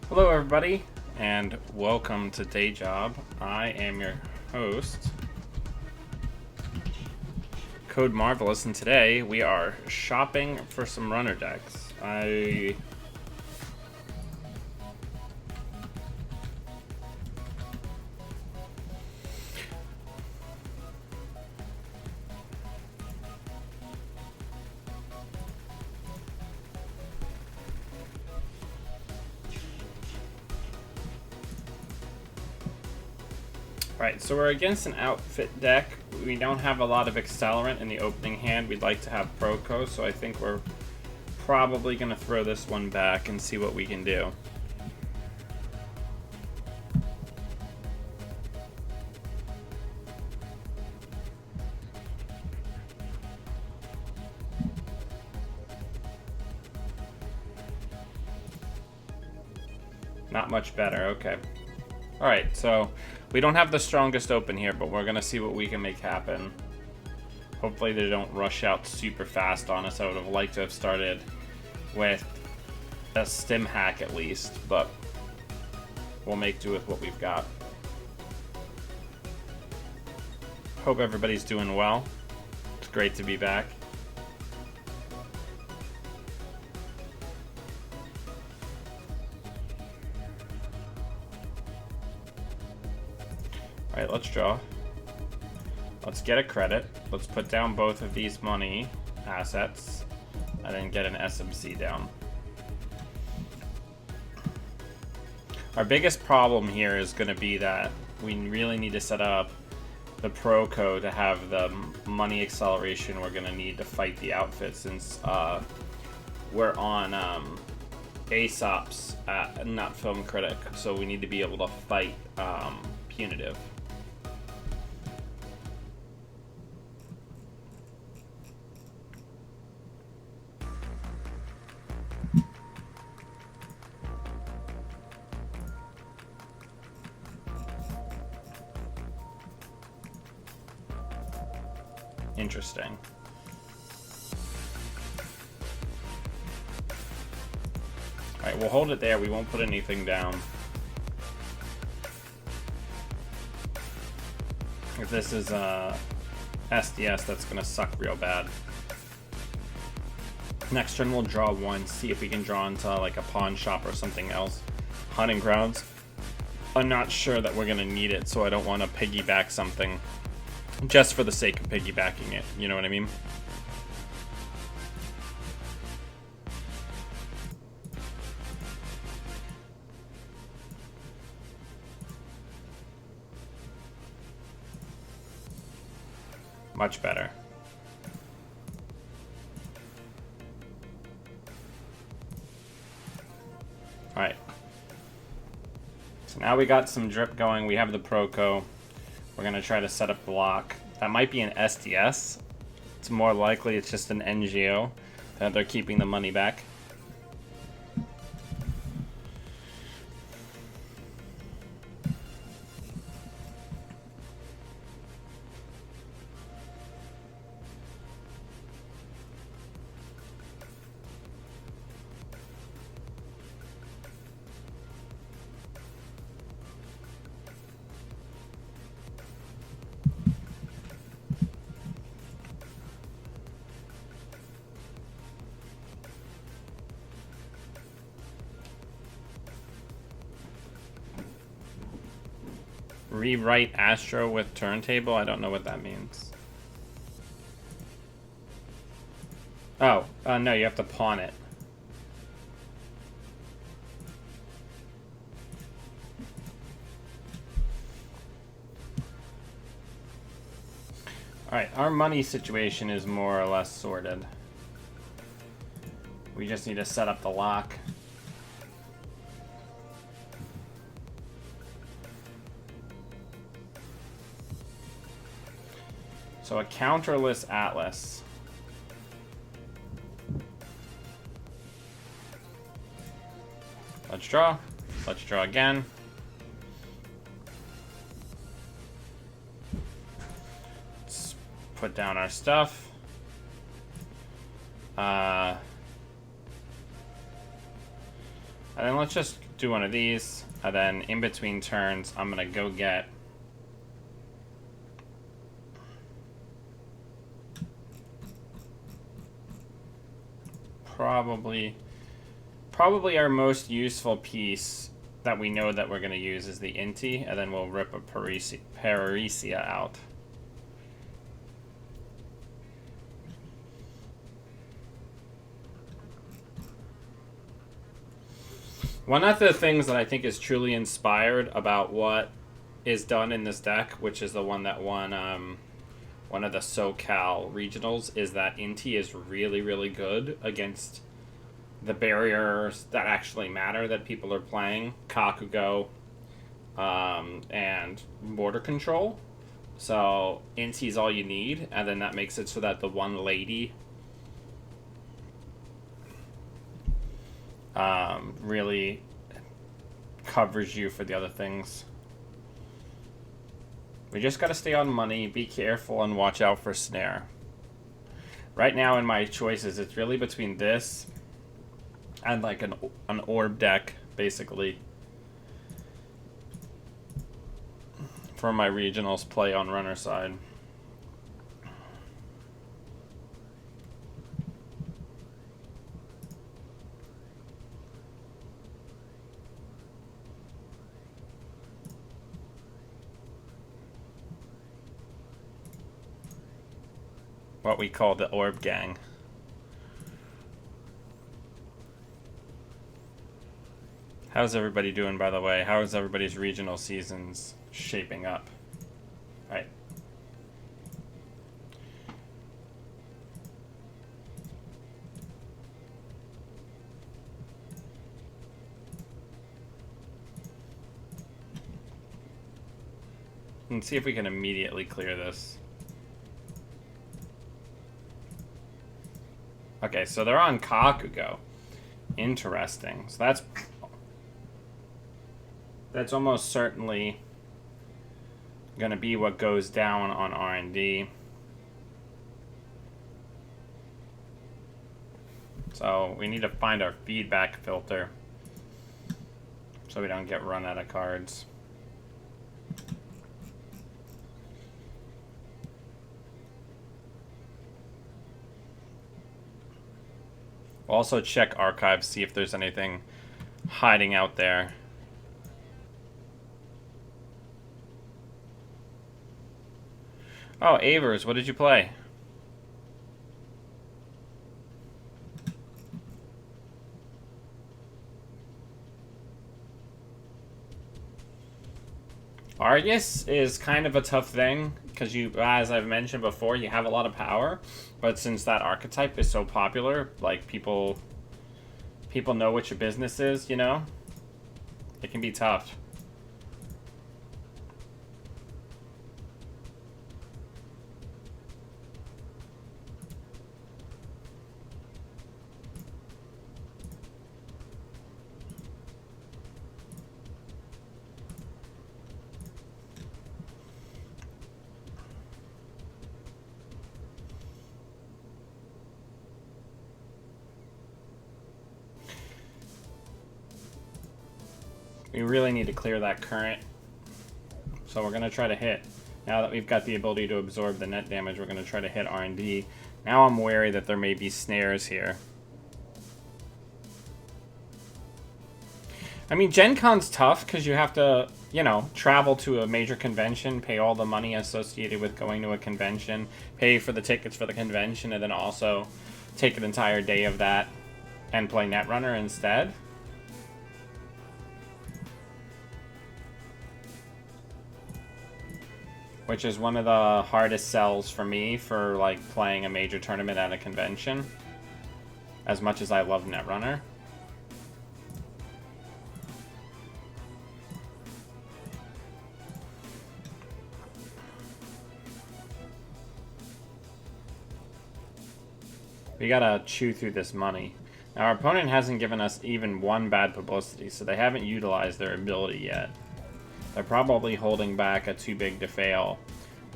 Hello, everybody, and welcome to Day Job. I am your host, Code Marvelous, and today we are shopping for some runner decks. Alright, so we're against an outfit deck. We don't have a lot of accelerant in the opening hand. We'd like to have Proco, so I think we're probably going to throw this one back and see what we can do. Not much better, okay. Alright, so we don't have the strongest open here, but we're going to see what we can make happen. Hopefully they don't rush out super fast on us. I would have liked to have started with a stim hack at least, but we'll make do with what we've got. Hope everybody's doing well. It's great to be back. Alright, let's draw. Let's get a credit. Let's put down both of these money assets and then get an SMC down. Our biggest problem here is going to be that we really need to set up the Proco to have the money acceleration we're going to need to fight the outfit, since we're on Aesop's, not Film Critic, so we need to be able to fight Punitive. Interesting. Alright, we'll hold it there. We won't put anything down. If this is SDS, that's going to suck real bad. Next turn we'll draw one, see if we can draw into like a pawn shop or something else. Hunting grounds. I'm not sure that we're going to need it, so I don't want to piggyback something just for the sake of piggybacking it, you know what I mean? Much better. Alright. So now we got some drip going. We have the Proco. We're going to try to set up the lock. That might be an SDS. It's more likely it's just an NGO that they're keeping the money back. Rewrite Astro with turntable? I don't know what that means. Oh, no, you have to pawn it. Alright, our money situation is more or less sorted. We just need to set up the lock. So a counterless Atlas. Let's draw. Let's draw again. Let's put down our stuff. And then let's just do one of these, and then in between turns, I'm gonna go get probably our most useful piece that we know that we're gonna use is the Inti, and then we'll rip a Parisia out. One of the things that I think is truly inspired about what is done in this deck, which is the one that won one of the SoCal regionals, is that Inti is really, really good against the barriers that actually matter that people are playing, Kakugo, and border control. So Inti is all you need, and then that makes it so that the one lady really covers you for the other things. We just gotta stay on money, be careful, and watch out for snare. Right now in my choices, it's really between this and like an orb deck, basically, for my regionals play on runner side. What we call the Orb Gang. How's everybody doing, by the way? How is everybody's regional seasons shaping up? Right. Let's see if we can immediately clear this. Okay, so they're on Kakugo. Interesting. So that's almost certainly going to be what goes down on R&D. So we need to find our feedback filter so we don't get run out of cards. We'll also check archives, see if there's anything hiding out there. Oh, Avers, what did you play? Argus is kind of a tough thing, because you, as I've mentioned before, you have a lot of power, but since that archetype is so popular, like, people know what your business is, you know? It can be tough. We really need to clear that current. So we're going to try to hit. Now that we've got the ability to absorb the net damage, we're going to try to hit R&D. Now I'm wary that there may be snares here. I mean, Gen Con's tough because you have to, you know, travel to a major convention, pay all the money associated with going to a convention, pay for the tickets for the convention, and then also take an entire day of that and play Netrunner instead. Which is one of the hardest sells for me for, like, playing a major tournament at a convention. As much as I love Netrunner. We gotta chew through this money. Now, our opponent hasn't given us even one bad publicity, so they haven't utilized their ability yet. They're probably holding back a too big to fail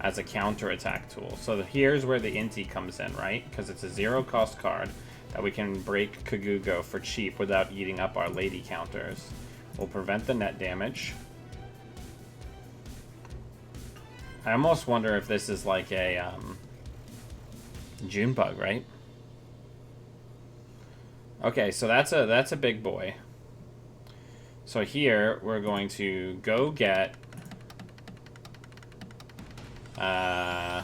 as a counterattack tool. So here's where the Inti comes in, right? Because it's a 0-cost card that we can break Kagugo for cheap without eating up our lady counters. Will prevent the net damage. I almost wonder if this is like a June bug, right? Okay, so that's a big boy. So here we're going to go get yeah,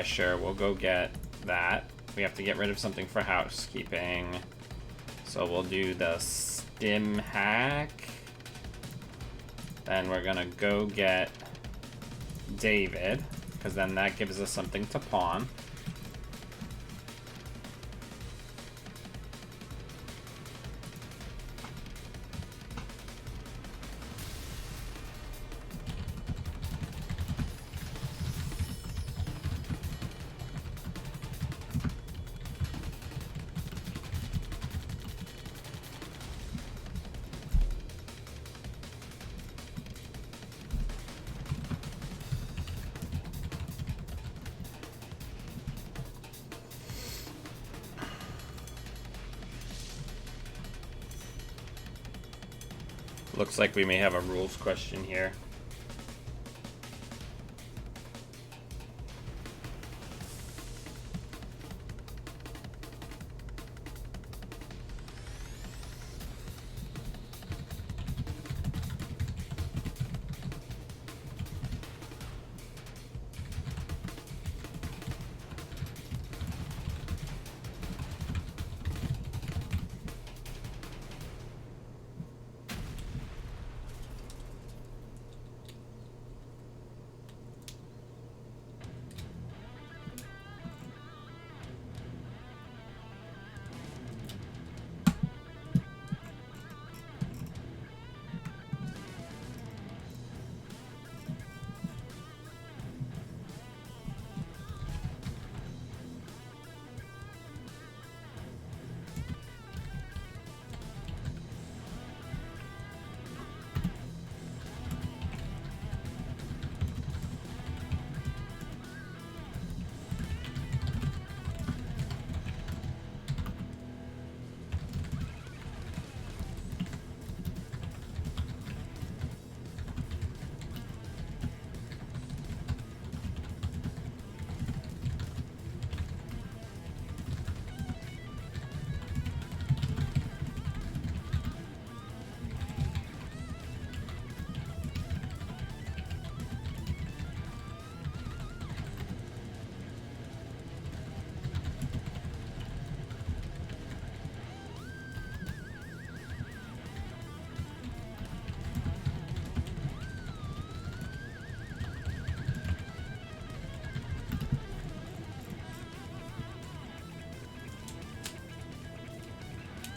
sure, we'll go get that. We have to get rid of something for housekeeping. So we'll do the stim hack. Then we're gonna go get David, because then that gives us something to pawn. Looks like we may have a rules question here.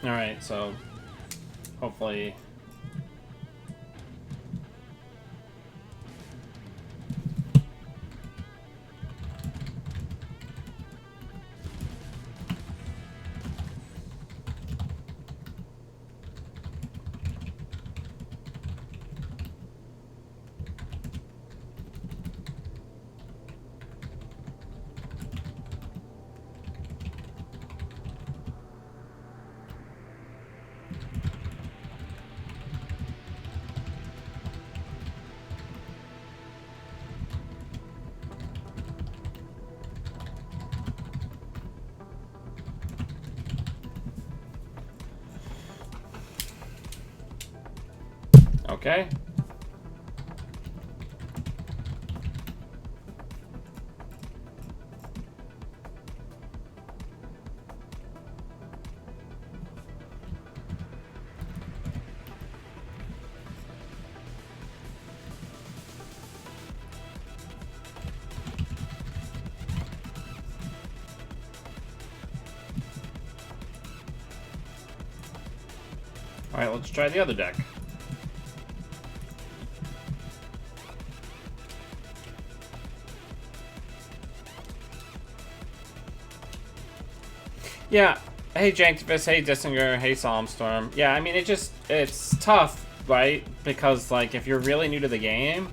Alright, so hopefully okay. Alright, let's try the other deck. Yeah. Hey, Janktivist. Hey, Dissinger. Hey, Psalmstorm. Yeah, I mean, it's tough, right? Because, like, if you're really new to the game,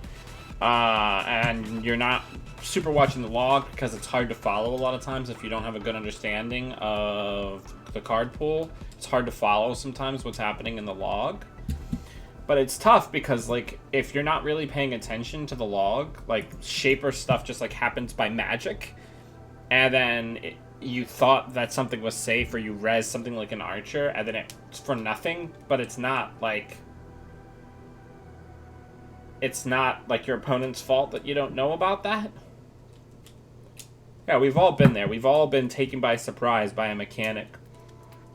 and you're not super watching the log, because it's hard to follow a lot of times if you don't have a good understanding of the card pool. It's hard to follow sometimes what's happening in the log. But it's tough because, like, if you're not really paying attention to the log, like, Shaper stuff just, like, happens by magic. And then you thought that something was safe, or you res something like an archer, and then it's for nothing. But it's not, like... It's not, like, your opponent's fault that you don't know about that. Yeah, we've all been there. We've all been taken by surprise by a mechanic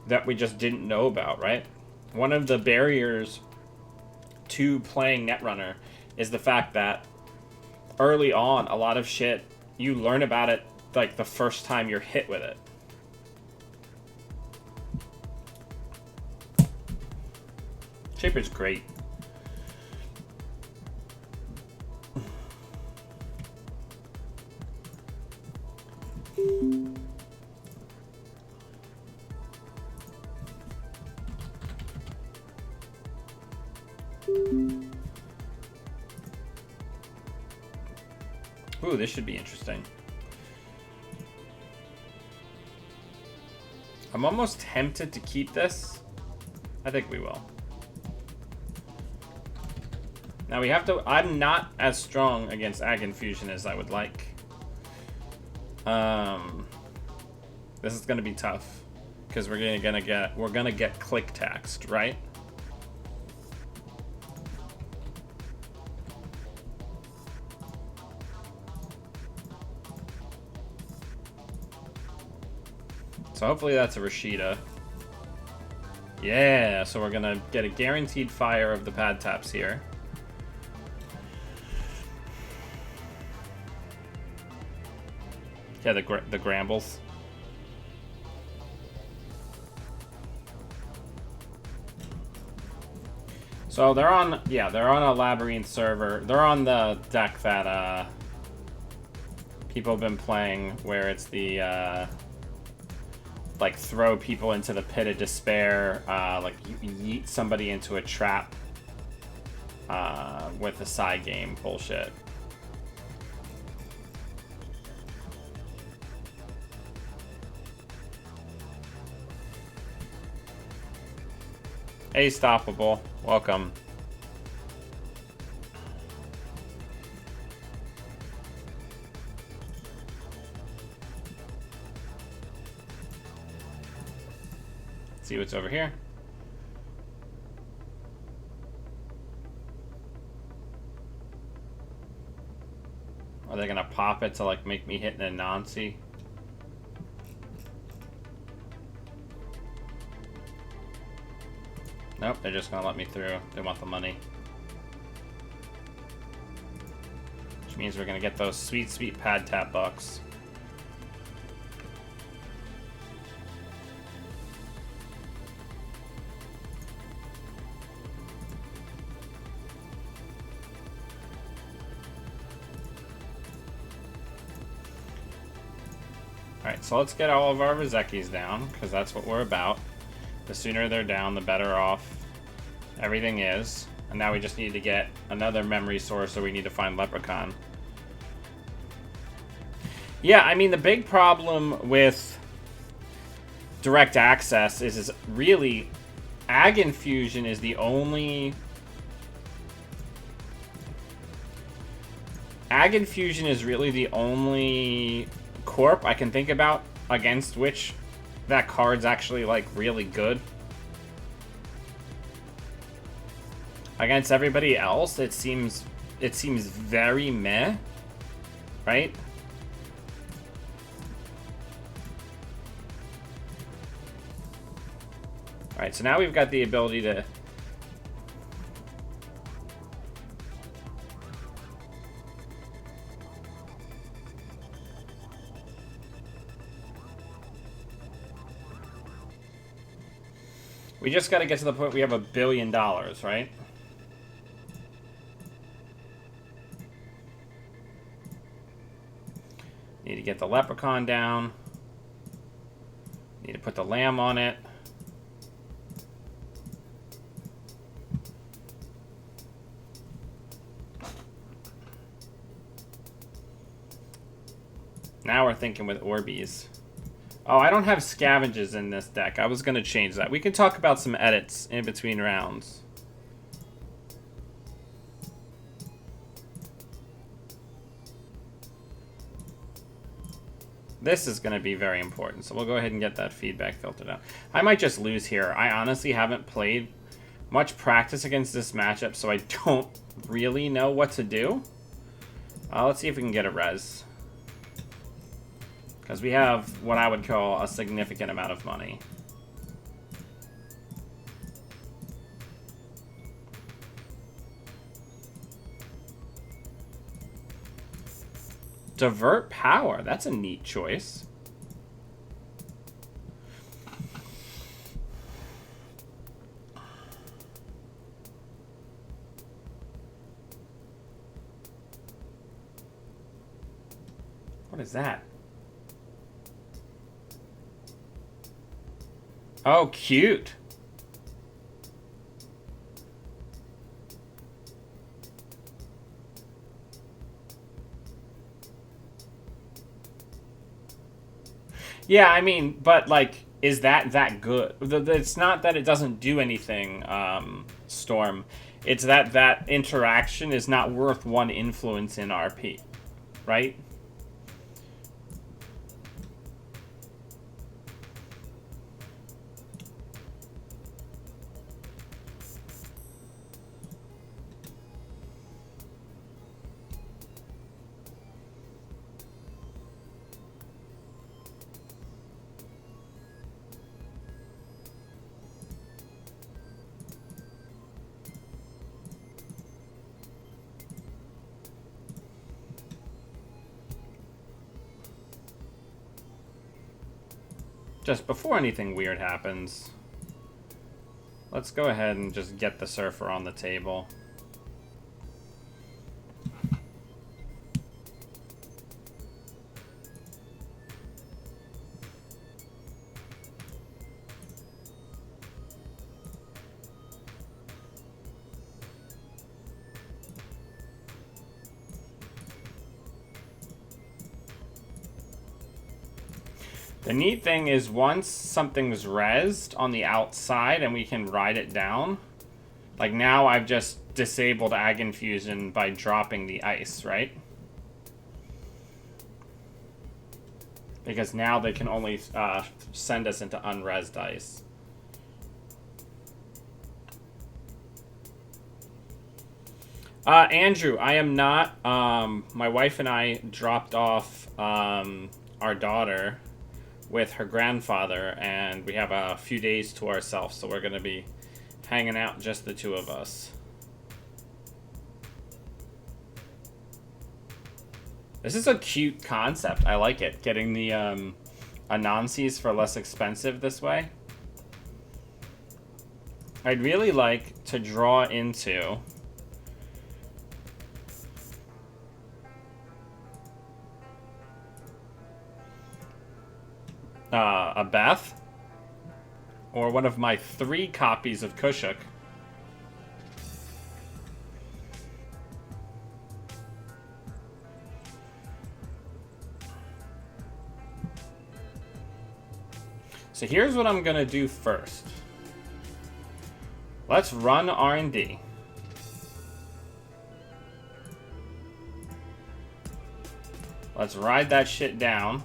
that we just didn't know about, right? One of the barriers to playing Netrunner is the fact that early on, a lot of shit, you learn about it like the first time you're hit with it. Shaper's great. Ooh, this should be interesting. I'm almost tempted to keep this. I think we will. Now we have to... I'm not as strong against Ag Infusion as I would like. This is gonna be tough because we're gonna get click taxed, right? So hopefully that's a Rashida. Yeah, so we're gonna get a guaranteed fire of the pad taps here. Yeah, the Grambles. So they're on, yeah, they're on a Labyrinth server. They're on the deck that people have been playing, where it's the like throw people into the pit of despair, like you yeet somebody into a trap with a side game bullshit. Hey, Stoppable, welcome. See what's over here. Are they gonna pop it to like make me hit an Anansi? Nope, they're just gonna let me through. They want the money. Which means we're gonna get those sweet, sweet pad tap bucks. Alright, so let's get all of our Rozekis down, because that's what we're about. The sooner they're down, the better off everything is. And now we just need to get another memory source, so we need to find Leprechaun. Yeah, I mean, the big problem with direct access is really Ag Infusion is the only... Ag Infusion is really the only corp I can think about against which that card's actually, like, really good. Against everybody else, it seems very meh, right? Alright, so now we've got the ability to... We just got to get to the point we have $1 billion, right? Need to get the Leprechaun down. Need to put the lamb on it. Now we're thinking with Orbeez. Oh, I don't have Scavenges in this deck. I was going to change that. We can talk about some edits in between rounds. This is going to be very important, so we'll go ahead and get that feedback filtered out. I might just lose here. I honestly haven't played much practice against this matchup, so I don't really know what to do. Let's see if we can get a res. Because we have what I would call a significant amount of money. Divert power. That's a neat choice. What is that? Oh, cute. Yeah, I mean, but like, is that good? It's not that it doesn't do anything, Storm. It's that interaction is not worth one influence in RP, right? Just before anything weird happens, let's go ahead and just get the Surfer on the table. The neat thing is once something's rezzed on the outside and we can ride it down, like now I've just disabled Ag Infusion by dropping the ice, right? Because now they can only send us into unrezzed ice. Andrew, I am not. My wife and I dropped off our daughter with her grandfather, and we have a few days to ourselves, so we're going to be hanging out, just the two of us. This is a cute concept. I like it. Getting the Anansi's for less expensive this way. I'd really like to draw into a Beth, or one of my 3 copies of Kushuk. So here's what I'm gonna do first. Let's run R&D. Let's ride that shit down.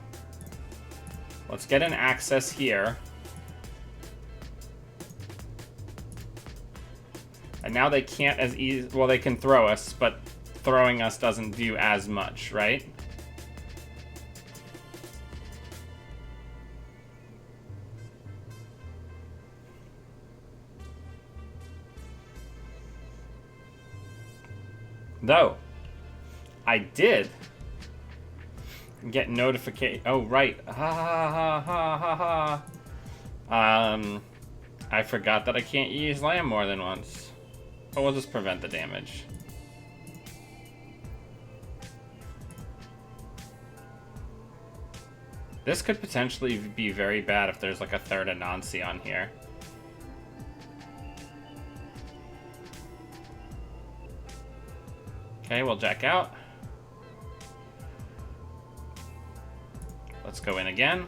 Let's get an access here. And now they can't as easy... Well, they can throw us, but throwing us doesn't do as much, right? Though, I did get notification. Oh, right. Ha ha ha ha ha. I forgot that I can't use land more than once. But we'll just prevent the damage. This could potentially be very bad if there's like a third Anansi on here. Okay, we'll jack out. Let's go in again.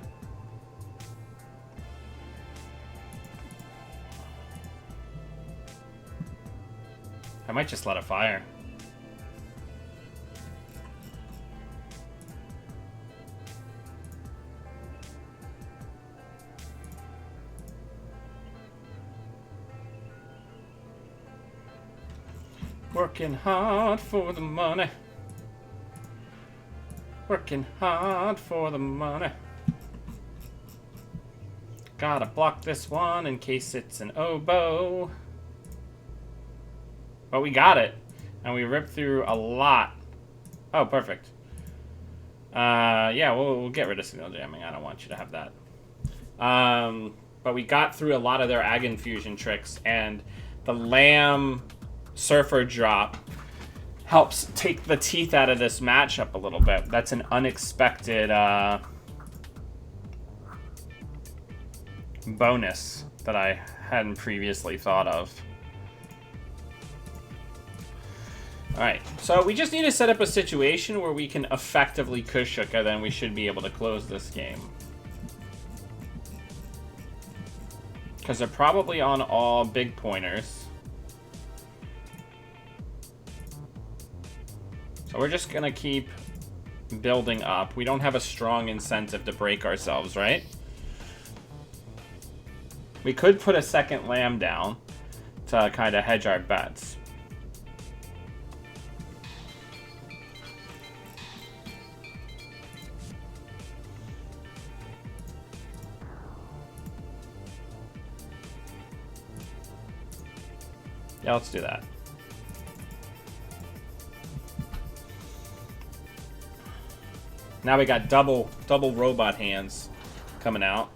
I might just let it fire. Working hard for the money. Working hard for the money. Gotta block this one in case it's an oboe. But we got it. And we ripped through a lot. Oh, perfect. Yeah, we'll get rid of signal jamming. I don't want you to have that. But we got through a lot of their Ag Infusion tricks, and the Lamb Surfer drop helps take the teeth out of this matchup a little bit. That's an unexpected bonus that I hadn't previously thought of. Alright, so we just need to set up a situation where we can effectively Kushoka, then we should be able to close this game. Because they're probably on all big pointers. So we're just going to keep building up. We don't have a strong incentive to break ourselves, right? We could put a second lamb down to kind of hedge our bets. Yeah, let's do that. Now we got double robot hands coming out.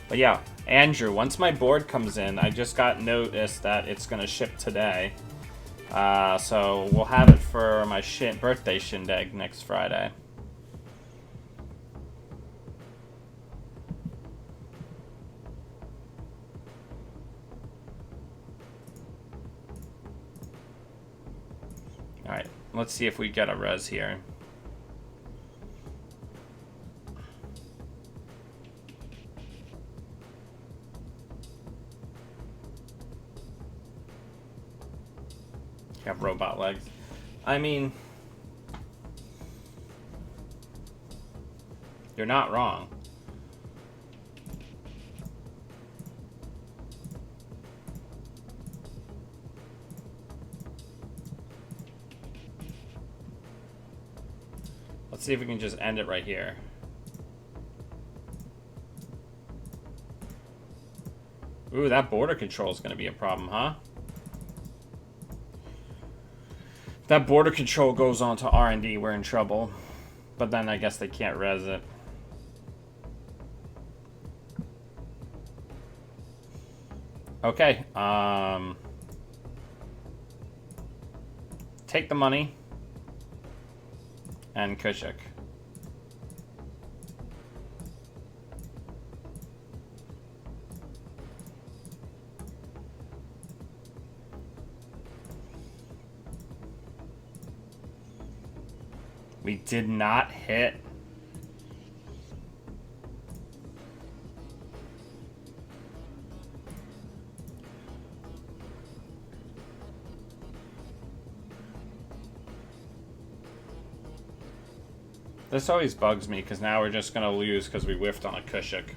But yeah, Andrew, once my board comes in, I just got notice that it's going to ship today. So we'll have it for my birthday shindig next Friday. Alright, let's see if we get a res here. You have robot legs. I mean, you're not wrong. Let's see if we can just end it right here. Ooh, that border control is going to be a problem, huh? If that border control goes on to R&D, we're in trouble. But then I guess they can't res it. Okay. Take the money. And Kushik. We did not hit. This always bugs me because now we're just going to lose because we whiffed on a Kushik.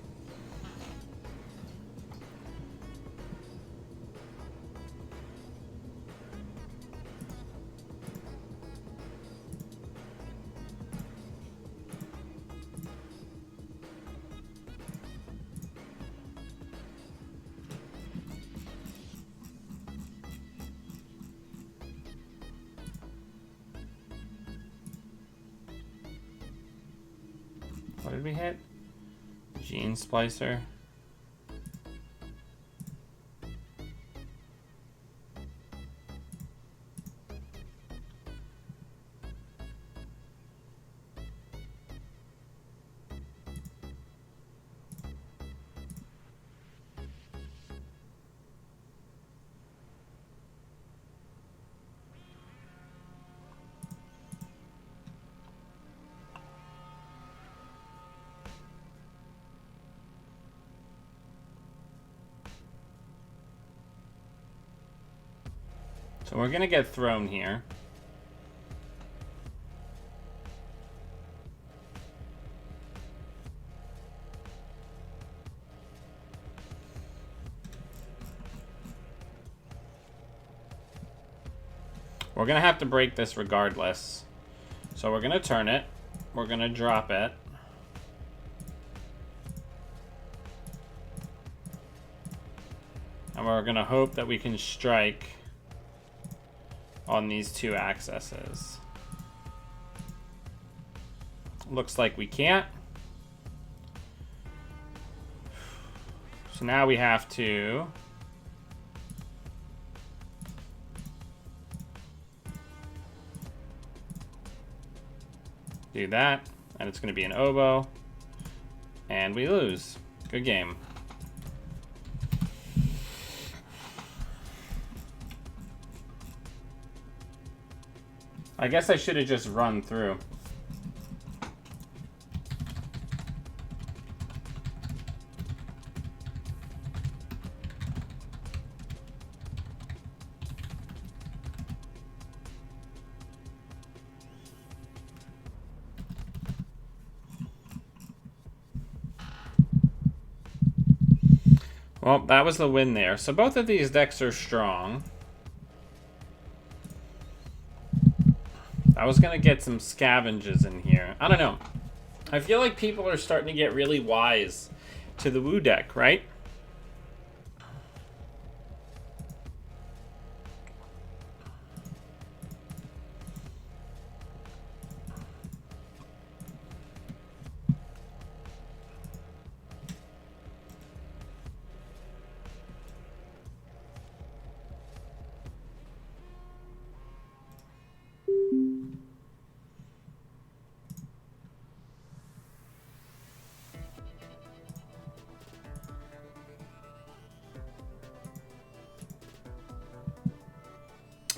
What did we hit? Gene Splicer. So we're going to get thrown here. We're going to have to break this regardless. So we're going to turn it. We're going to drop it. And we're going to hope that we can strike on these two accesses. Looks like we can't. So now we have to do that, and it's going to be an oboe, and we lose. Good game. I guess I should have just run through. Well, that was the win there. So both of these decks are strong. I was going to get some scavenges in here. I don't know. I feel like people are starting to get really wise to the Wu deck, right?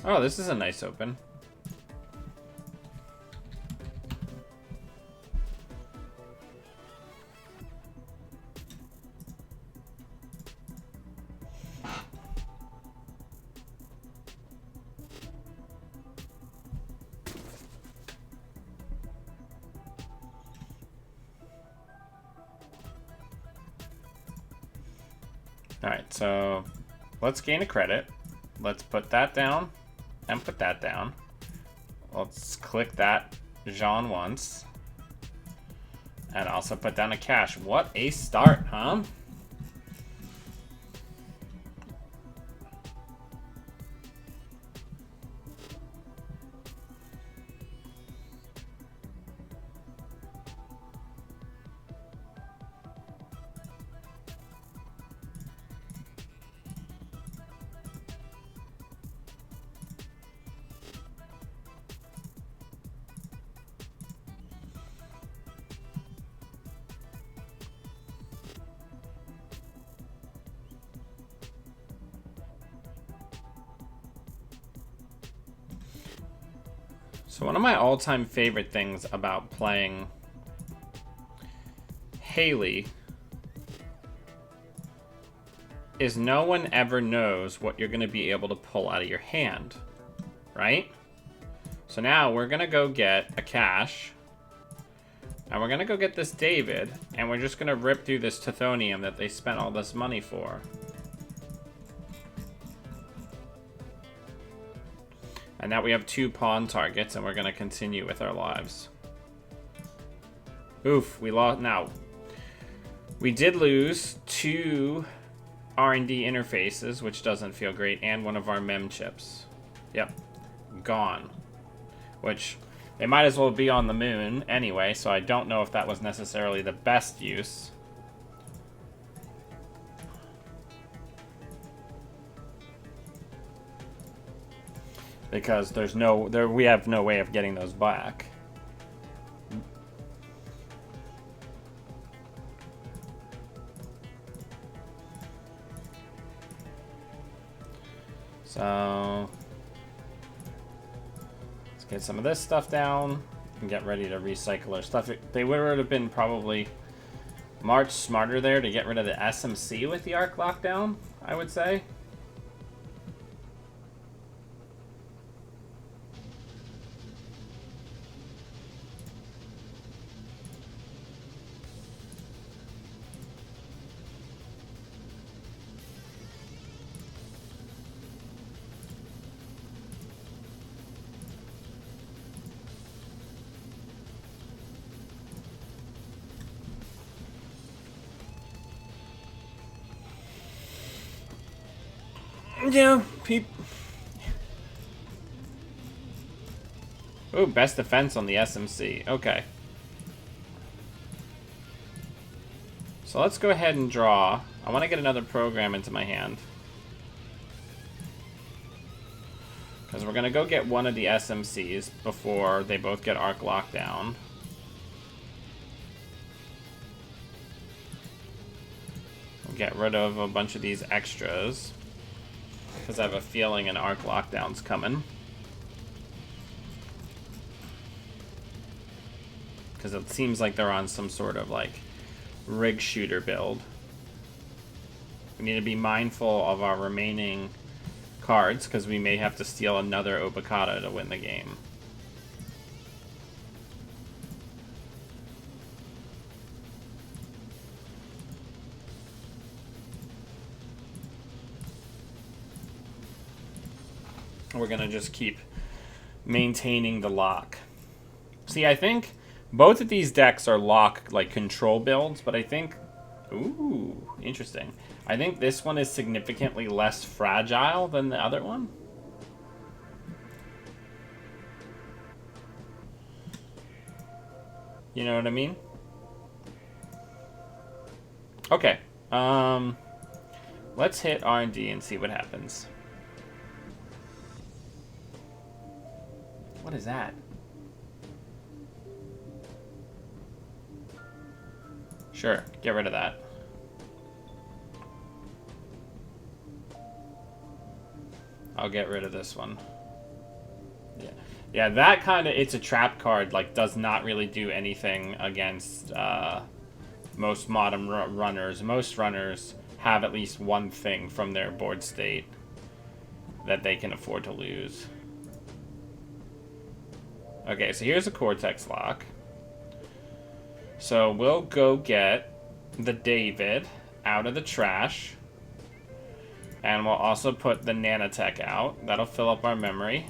Oh, this is a nice open. Alright, so let's gain a credit. Let's put that down and put that down. Let's click that Jean once. And also put down a cash. What a start, huh? So one of my all-time favorite things about playing Haley is no one ever knows what you're going to be able to pull out of your hand, right? So now we're going to go get a cash, and we're going to go get this David, and we're just going to rip through this Tithonium that they spent all this money for. And now we have 2 pawn targets, and we're going to continue with our lives. Oof, we lost. Now, we did lose 2 R&D interfaces, which doesn't feel great, and one of our mem chips. Yep, gone. Which, they might as well be on the moon anyway, so I don't know if that was necessarily the best use. Because we have no way of getting those back. So let's get some of this stuff down and get ready to recycle our stuff. They would have been probably much smarter there to get rid of the SMC with the Arc Lockdown, I would say. Yeah, Ooh, best defense on the SMC. Okay. So let's go ahead and draw. I want to get another program into my hand. Because we're going to go get one of the SMCs before they both get arc lockdown. We'll get rid of a bunch of these extras. Because I have a feeling an arc lockdown's coming. Because it seems like they're on some sort of, like, rig shooter build. We need to be mindful of our remaining cards, because we may have to steal another Obokata to win the game. We're going to just keep maintaining the lock. See, I think both of these decks are lock, like, control builds, but I think... Ooh, interesting. I think this one is significantly less fragile than the other one. You know what I mean? Okay. Let's hit R&D and see what happens. What is that? Sure, get rid of that. I'll get rid of this one. Yeah, that kind of, it's a trap card, like, does not really do anything against most modern runners. Most runners have at least one thing from their board state that they can afford to lose. Okay, so here's a Cortex lock. So we'll go get the David out of the trash. And we'll also put the Nanotech out. That'll fill up our memory.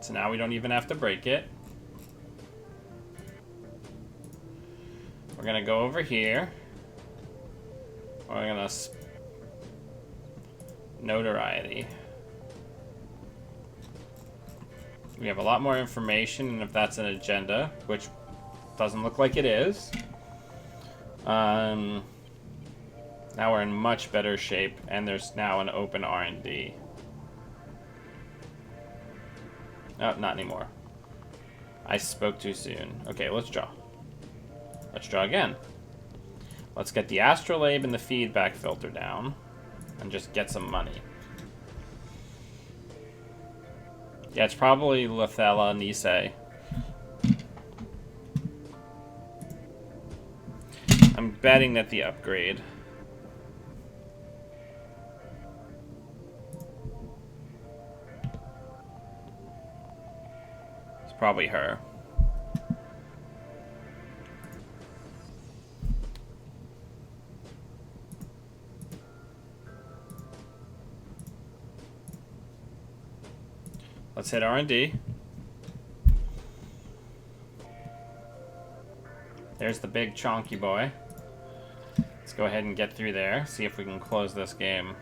So now we don't even have to break it. We're gonna go over here. We're gonna... Notoriety. We have a lot more information, and if that's an agenda, which doesn't look like it is. Now we're in much better shape, and there's now an open R&D. Oh, not anymore. I spoke too soon. Okay, let's draw. Let's draw again. Let's get the Astrolabe and the feedback filter down, and just get some money. Yeah, it's probably Lethella Nisei. I'm betting that the upgrade. It's probably her. Let's hit R&D. There's the big chonky boy. Let's go ahead and get through there. See if we can close this game.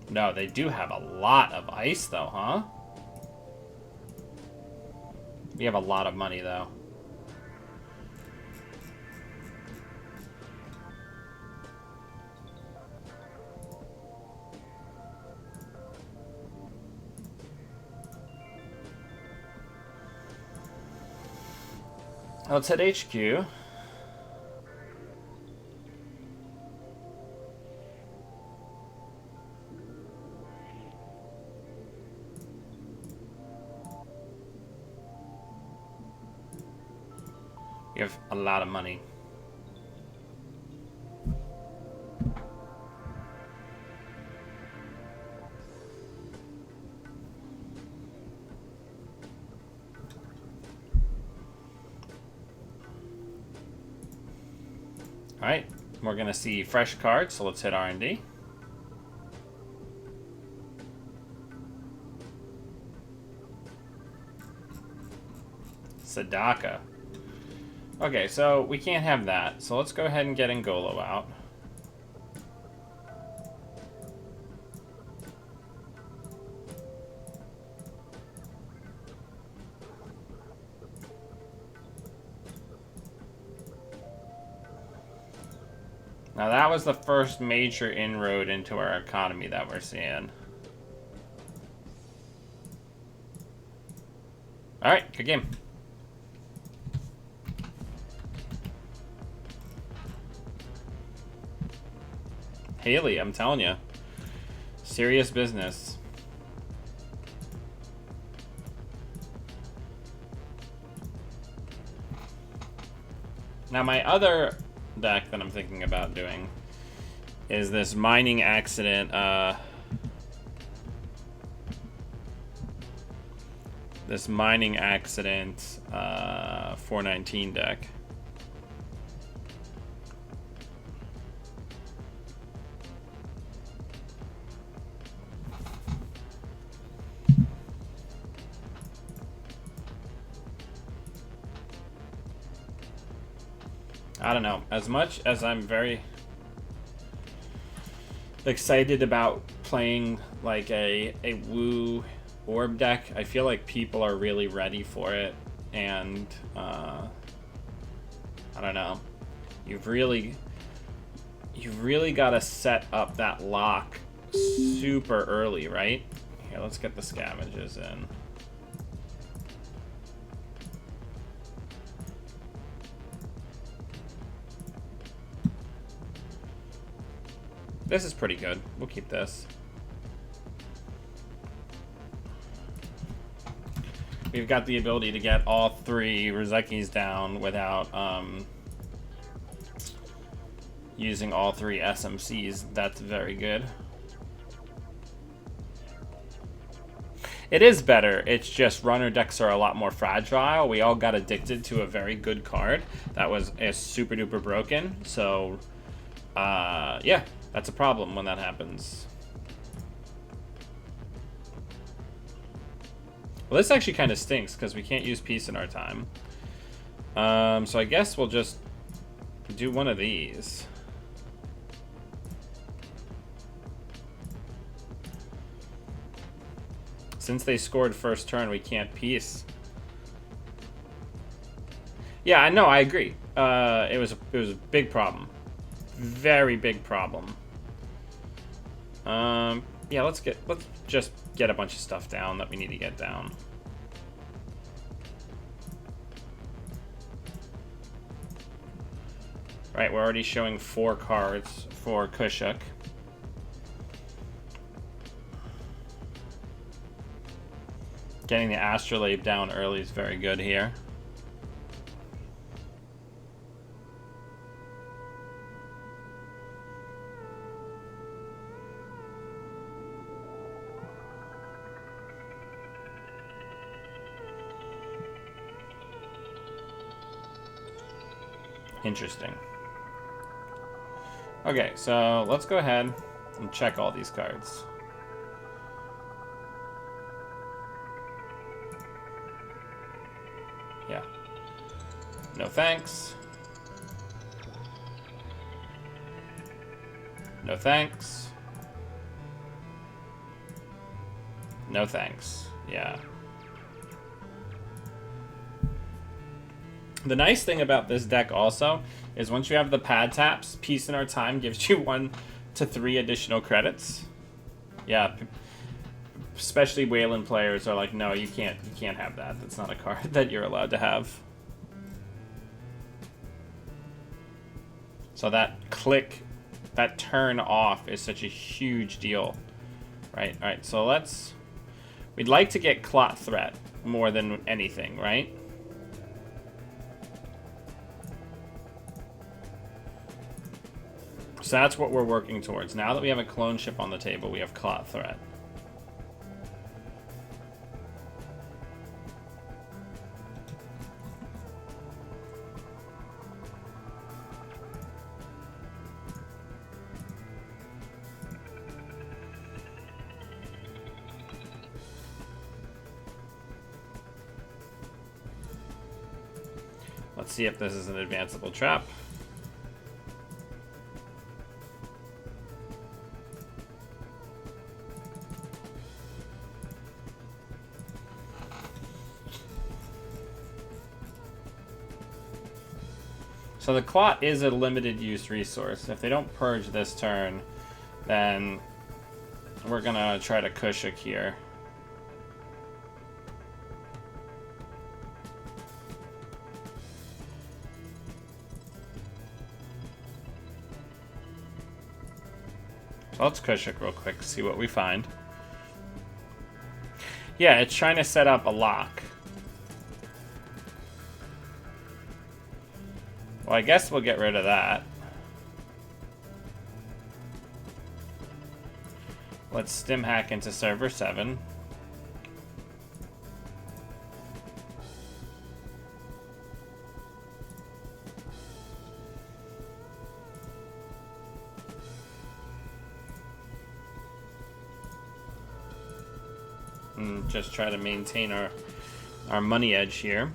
No, they do have a lot of ice though, huh? We have a lot of money though. Let's hit HQ. We have a lot of money. Alright, we're going to see fresh cards, so let's hit R&D. Sadaka. Okay, so we can't have that. So let's go ahead and get N'Golo out. Now that was the first major inroad into our economy that we're seeing. Alright, good game. Haley, I'm telling you. Serious business. Now my other deck that I'm thinking about doing is this mining accident, this mining accident 419 deck. I don't know. As much as I'm very excited about playing like a Wu orb deck, I feel like people are really ready for it, and I don't know. You've really got to set up that lock super early, right? Here, let's get the scavenges in. This is pretty good. We'll keep this. We've got the ability to get all 3 Rozekis down without using all 3 SMCs. That's very good. It is better. It's just runner decks are a lot more fragile. We all got addicted to a very good card that was super duper broken. So, yeah, that's a problem when that happens. Well, this actually kind of stinks because we can't use peace in our time. So I guess we'll just do one of these. Since they scored first turn, we can't peace. Yeah, I know. I agree. It was a big problem, very big problem. Yeah, let's just get a bunch of stuff down that we need to get down. Right, we're already showing 4 cards for Kushuk. Getting the Astrolabe down early is very good here. Interesting. Okay, so let's go ahead and check all these cards. Yeah. No thanks. No thanks. No thanks. Yeah. The nice thing about this deck also is once you have the pad taps, Peace in Our Time gives you 1 to 3 additional credits. Yeah. Especially Wayland players are like, no, you can't have that. That's not a card that you're allowed to have. So that click, that turn off is such a huge deal. Right, alright, so we'd like to get Clot Threat more than anything, right? So that's what we're working towards. Now that we have a clone ship on the table, we have Clot Threat. Let's see if this is an advanceable trap. So the clot is a limited use resource. If they don't purge this turn, then we're gonna try to Kushik here. So let's Kushik real quick, see what we find. Yeah, it's trying to set up a lock. Well, I guess we'll get rid of that. Let's stim hack into server 7. And just try to maintain our money edge here.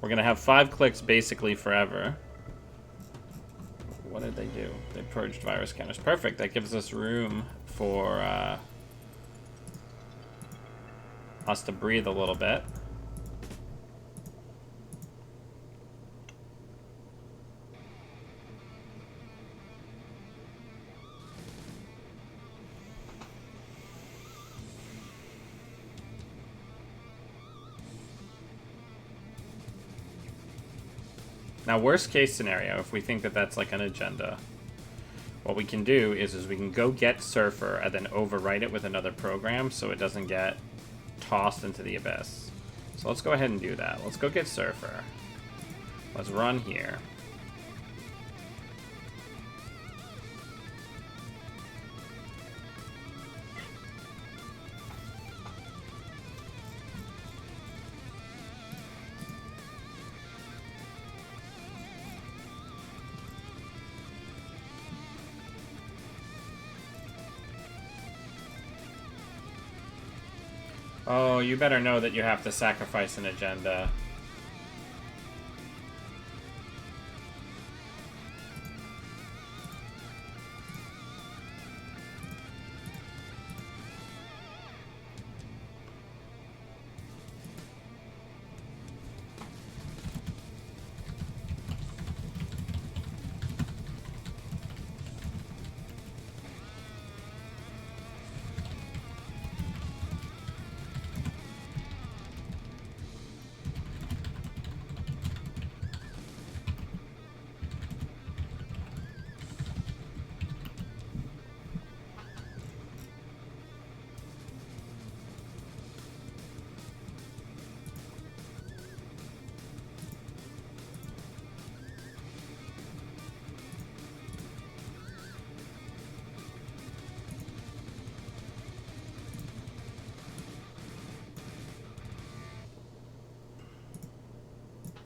We're gonna have 5 clicks basically forever. What did they do? They purged virus counters. Perfect. That gives us room for us to breathe a little bit. Now, worst case scenario, if we think that that's like an agenda, what we can do is we can go get Surfer and then overwrite it with another program so it doesn't get tossed into the abyss. So let's go ahead and do that. Let's go get Surfer. Let's run here. Oh, you better know that you have to sacrifice an agenda.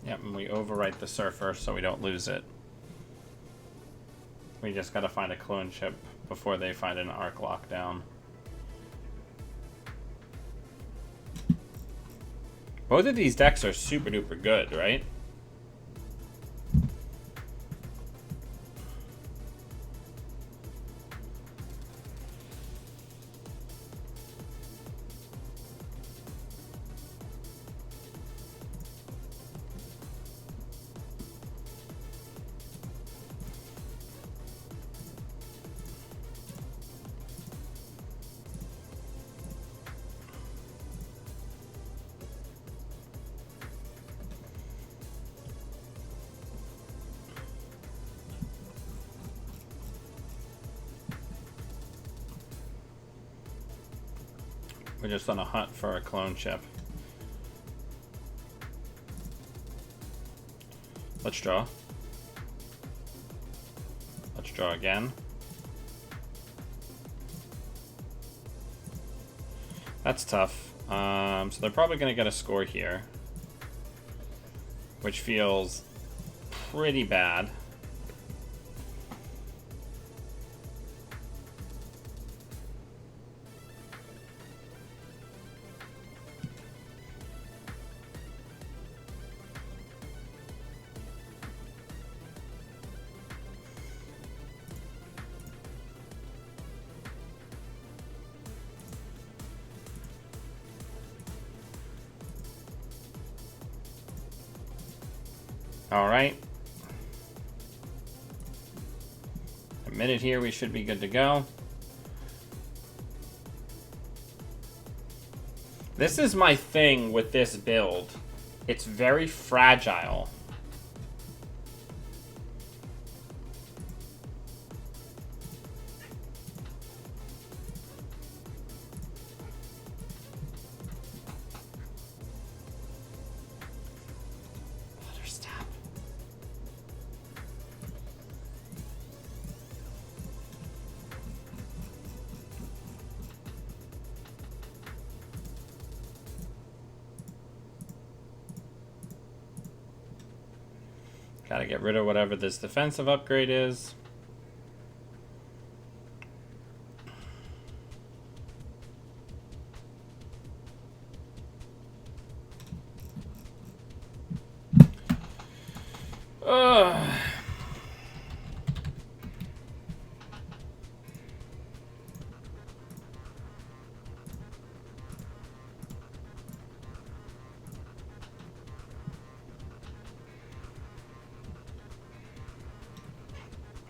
Yep, and we overwrite the Surfer so we don't lose it. We just gotta find a clone chip before they find an arc lockdown. Both of these decks are super duper good, right? We're just on a hunt for a clone chip. Let's draw. Let's draw again. That's tough. So they're probably going to get a score here, which feels pretty bad. Alright. A minute here, we should be good to go. This is my thing with this build. It's very fragile. Stop. Gotta get rid of whatever this defensive upgrade is.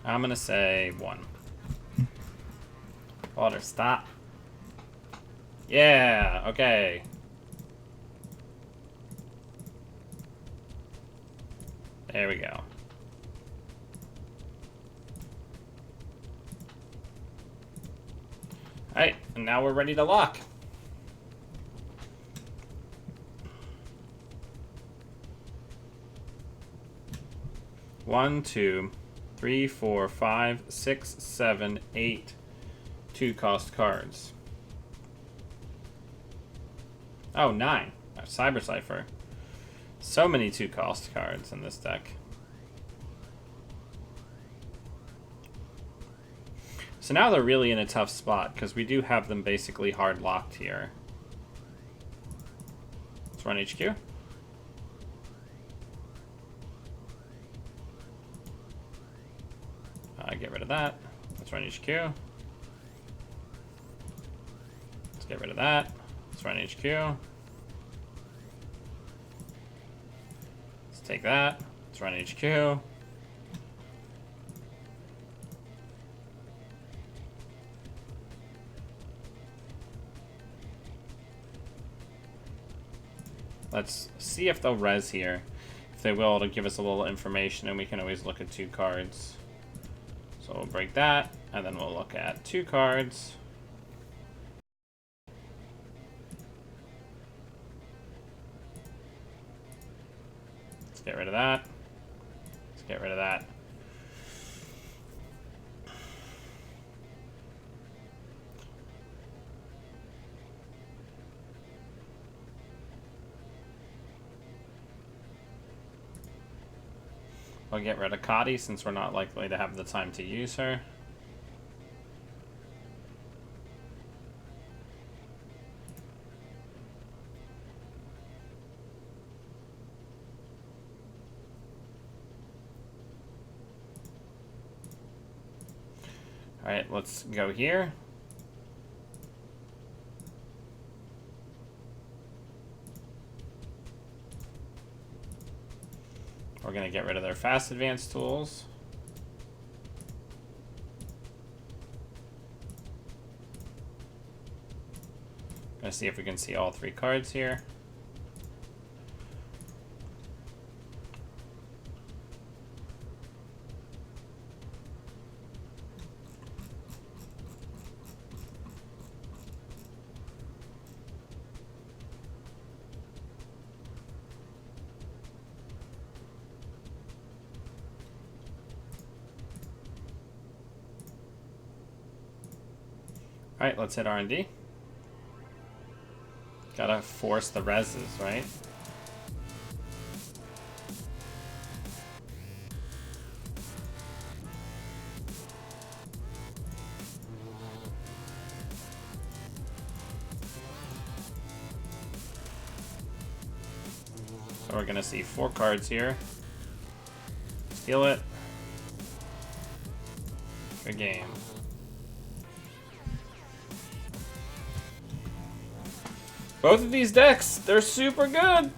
I'm gonna say 1. Water, stop. Yeah, okay. There we go. Alright, and now we're ready to lock. One, 2, 3, 4, 5, 6, 7, 8 2-cost cards. Oh, 9. Cyber Cipher. So many 2-cost cards in this deck. So now they're really in a tough spot because we do have them basically hard locked here. Let's run HQ. Get rid of that. Let's run HQ. Let's get rid of that. Let's run HQ. Let's take that. Let's run HQ. Let's see if they'll res here. If they will, it'll give us a little information and we can always look at 2 cards. So we'll break that, and then we'll look at 2 cards. Let's get rid of that. Let's get rid of that. We'll get rid of Kati since we're not likely to have the time to use her. Alright, let's go here. We're going to get rid of their fast advance tools. Going to see if we can see all 3 cards here. Alright, let's hit R&D. Gotta force the reses, right? So we're gonna see 4 cards here. Steal it. Good game. Both of these decks, they're super good.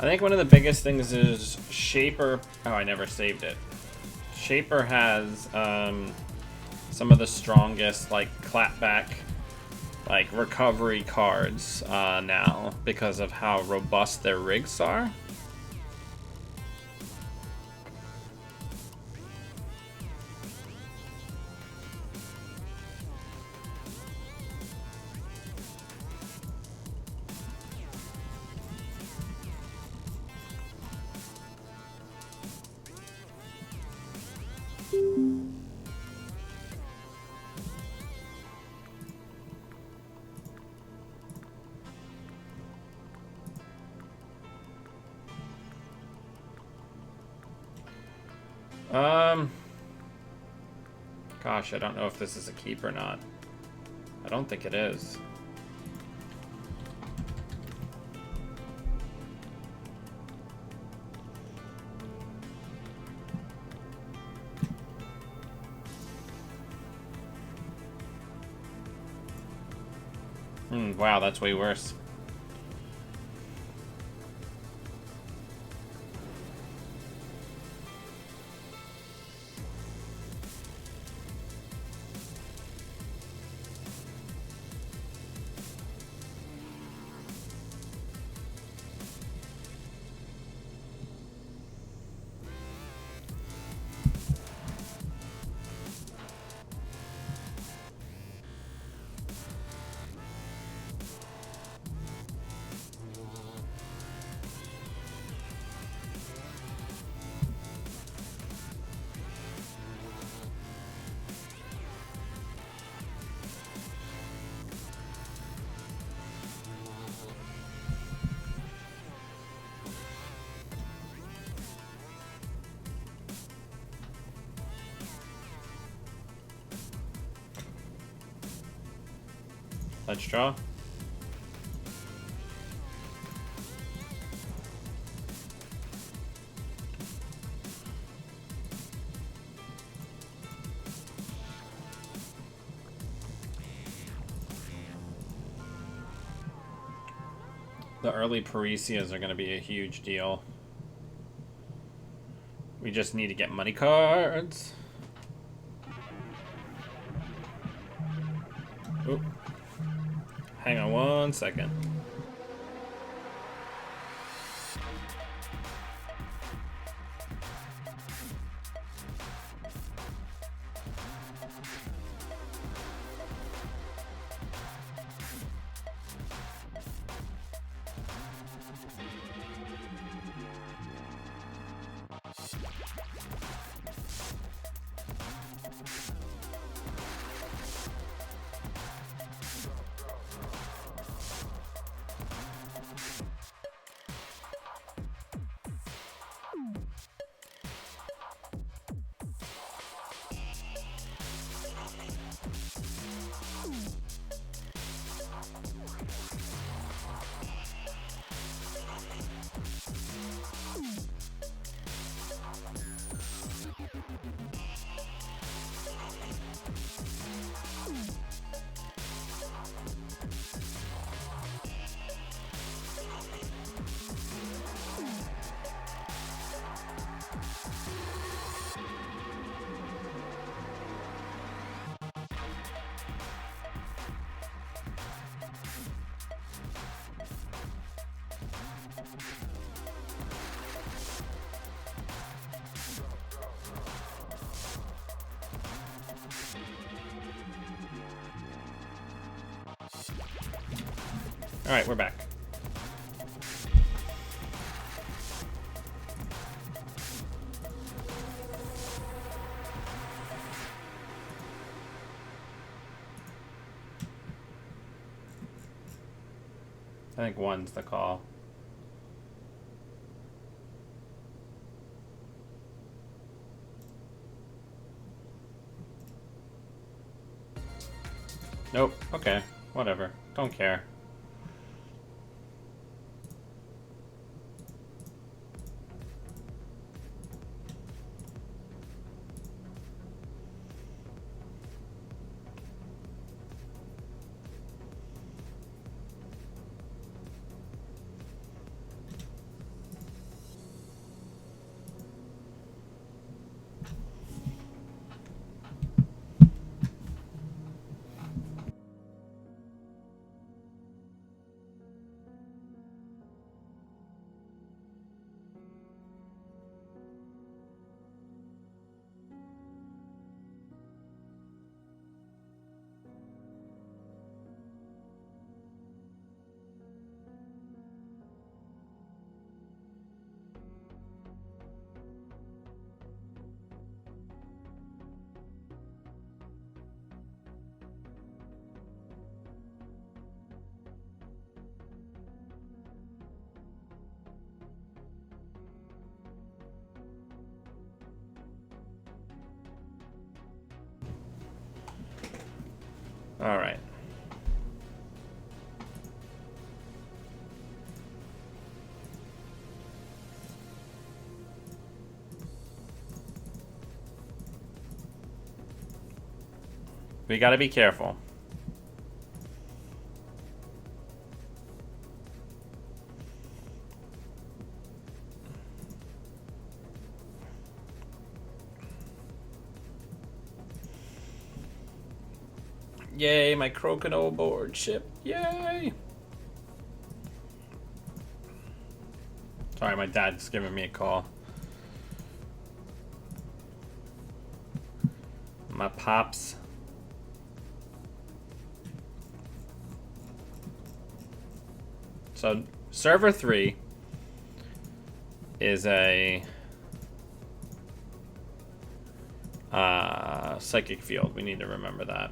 I think one of the biggest things is Shaper. Oh, I never saved it. Shaper has some of the strongest like clapback, like recovery cards now because of how robust their rigs are. Gosh, I don't know if this is a keep or not. I don't think it is. Wow, that's way worse. Let's draw. The early Parisias are going to be a huge deal. We just need to get money cards. Oop. Hang on 1 second. All right, we're back. I think 1's the call. Nope. Okay. Whatever. Don't care. All right. We got to be careful. Yay, my Crokinole board ship. Yay! Sorry, my dad's giving me a call. My pops. So, server 3 is a psychic field. We need to remember that.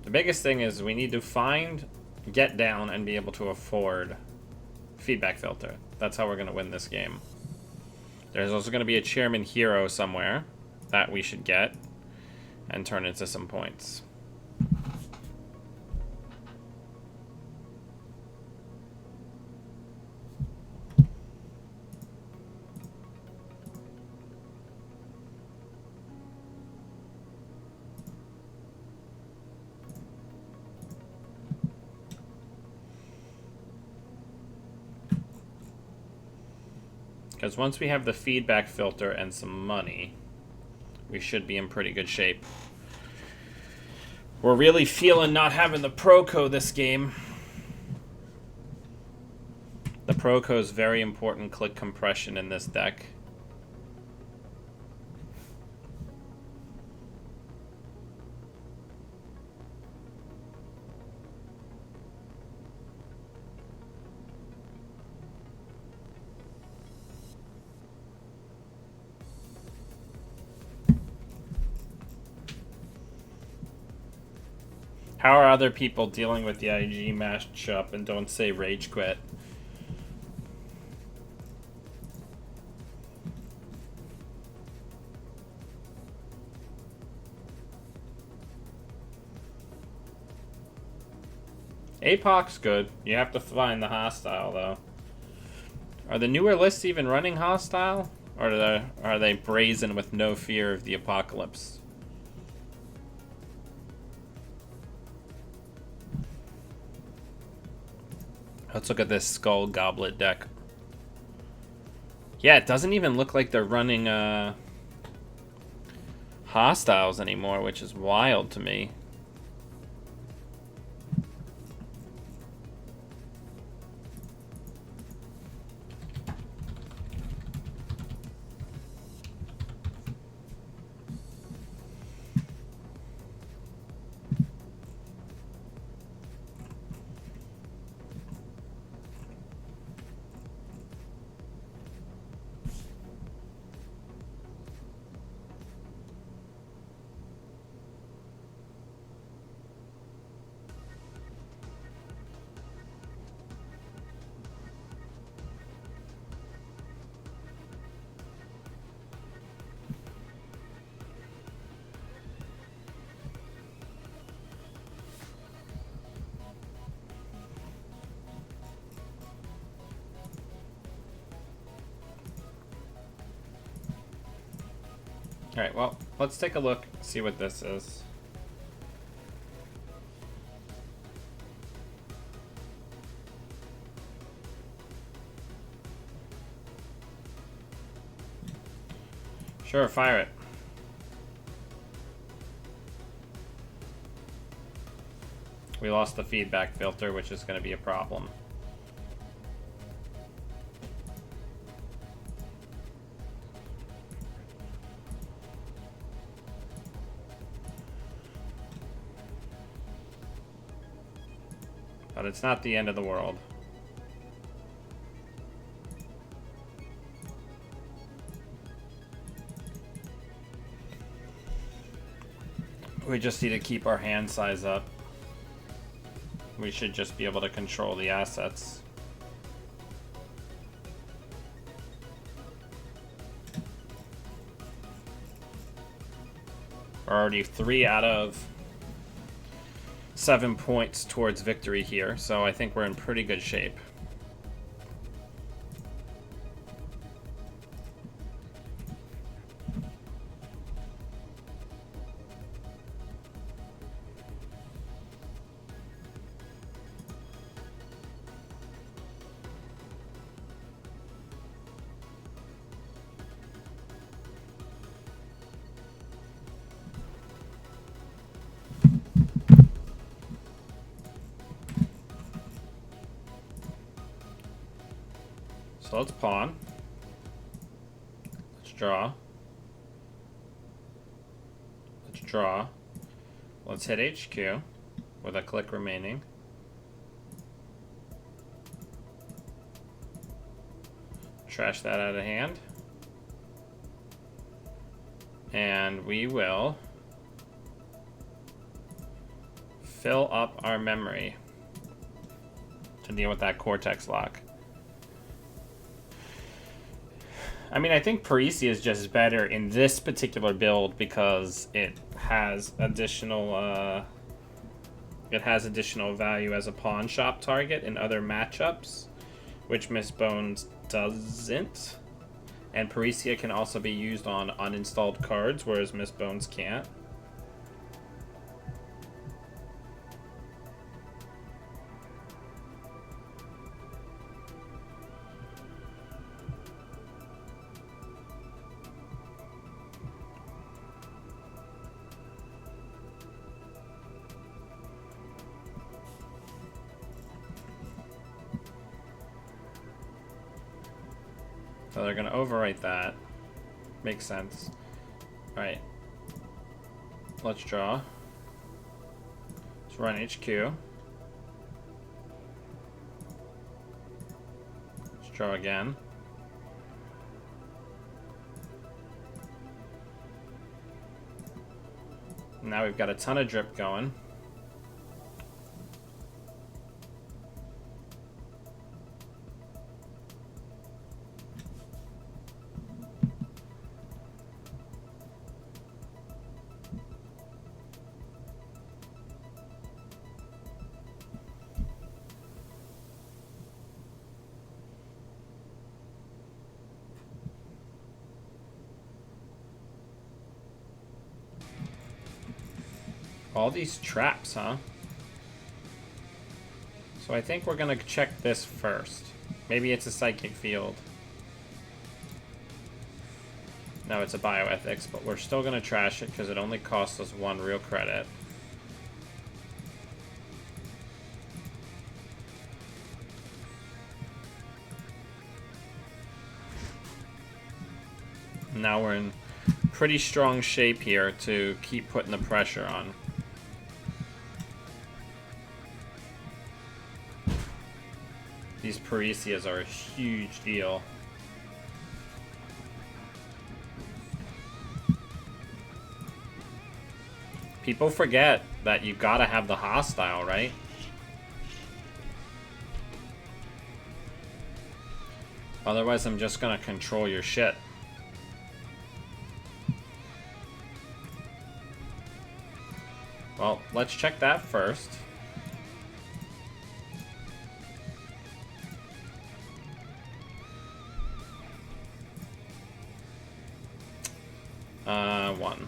The biggest thing is we need to find, get down, and be able to afford feedback filter. That's how we're going to win this game. There's also going to be a chairman hero somewhere that we should get and turn into some points. Because once we have the feedback filter and some money, we should be in pretty good shape. We're really feeling not having the Proco this game. The Proco is very important click compression in this deck. How are other people dealing with the IG matchup, and don't say rage quit? APOC's good. You have to find the hostile, though. Are the newer lists even running hostile? Or are they brazen with no fear of the apocalypse? Let's look at this Skull Goblet deck. Yeah, it doesn't even look like they're running hostiles anymore, which is wild to me. Alright, well, let's take a look, see what this is. Sure, fire it. We lost the feedback filter, which is going to be a problem. But it's not the end of the world. We just need to keep our hand size up. We should just be able to control the assets. We're already 3 out of 7 points towards victory here, so I think we're in pretty good shape. So let's pawn. Let's draw. Let's draw. Let's hit HQ with a click remaining. Trash that out of hand. And we will fill up our memory to deal with that Cortex lock. I mean, I think Parisi is just better in this particular build because it has additional value as a pawn shop target in other matchups, which Miss Bones doesn't. And Parisia can also be used on uninstalled cards, whereas Miss Bones can't. So they're going to overwrite that. Makes sense. Alright. Let's draw. Let's run HQ. Let's draw again. Now we've got a ton of drip going. All these traps, huh? So I think we're gonna check this first. Maybe it's a psychic field. No, it's a bioethics, but we're still gonna trash it because it only costs us 1 real credit. Now we're in pretty strong shape here to keep putting the pressure on. These Parisias are a huge deal. People forget that you gotta have the hostile, right? Otherwise, I'm just gonna control your shit. Well, let's check that first. One.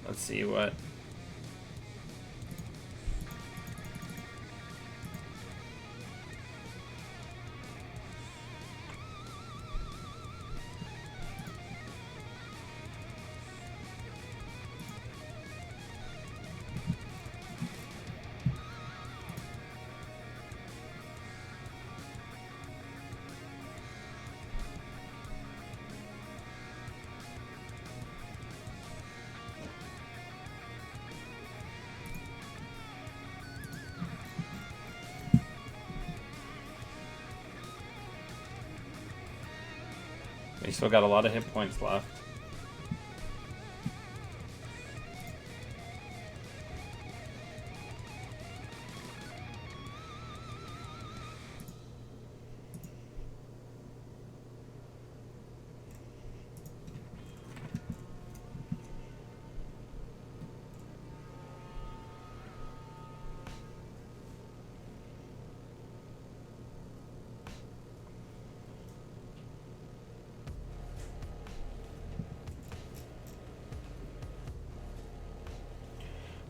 Let's see what... We still got a lot of hit points left.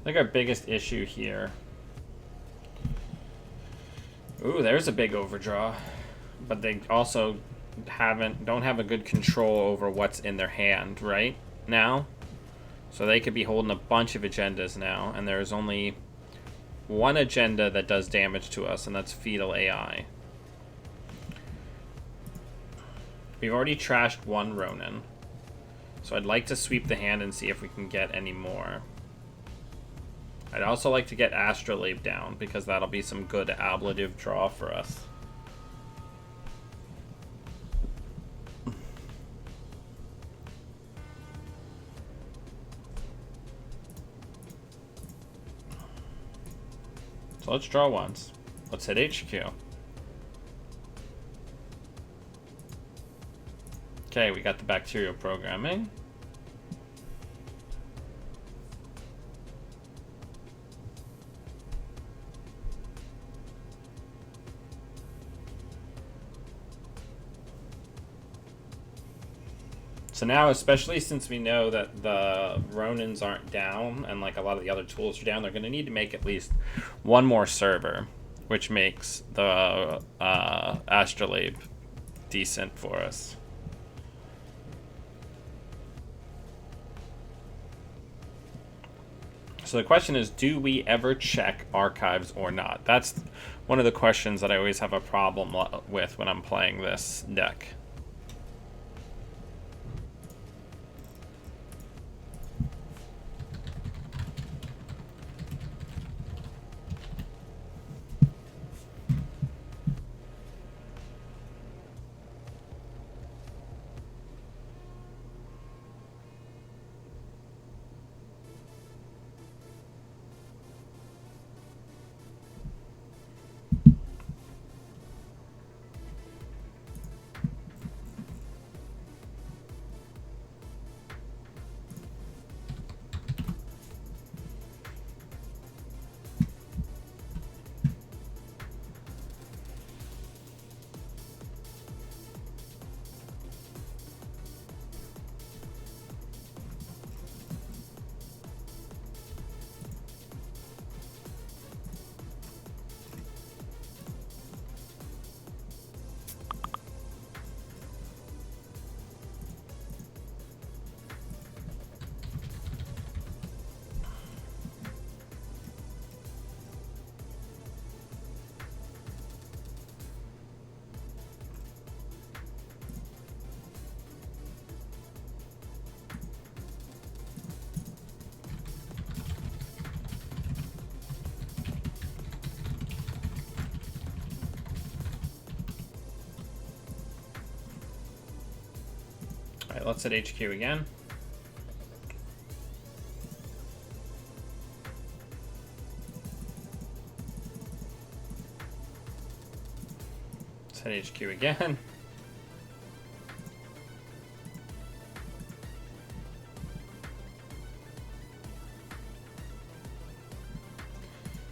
think our biggest issue here... Ooh, there's a big overdraw. But they also don't have a good control over what's in their hand right now. So they could be holding a bunch of agendas now, and there's only one agenda that does damage to us, and that's Fetal AI. We've already trashed one Ronin. So I'd like to sweep the hand and see if we can get any more. I'd also like to get Astrolabe down, because that'll be some good ablative draw for us. So let's draw once. Let's hit HQ. Okay, we got the bacterial programming. So now, especially since we know that the Ronins aren't down and like a lot of the other tools are down, they're going to need to make at least one more server, which makes the Astrolabe decent for us. So the question is, do we ever check archives or not? That's one of the questions that I always have a problem with when I'm playing this deck. Alright, let's hit HQ again. Let's hit HQ again.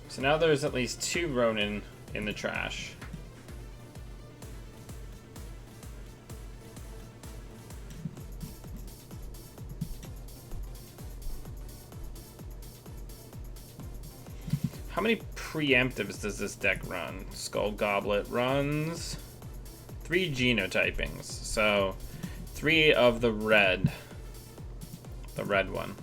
So now there's at least 2 Ronin in the trash. How many preemptives does this deck run? Skull Goblet runs 3 genotypings, so 3 of the red one.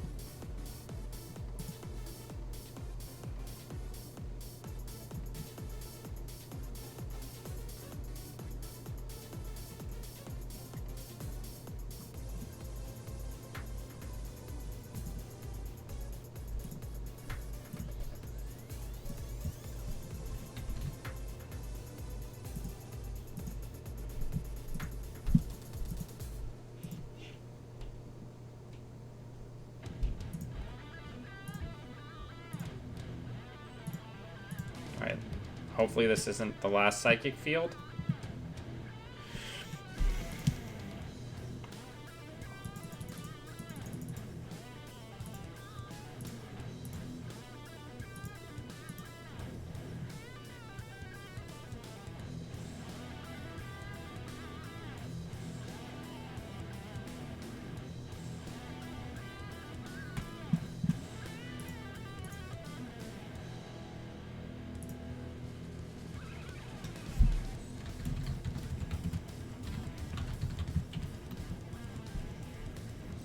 Alright, hopefully this isn't the last Psychic Field.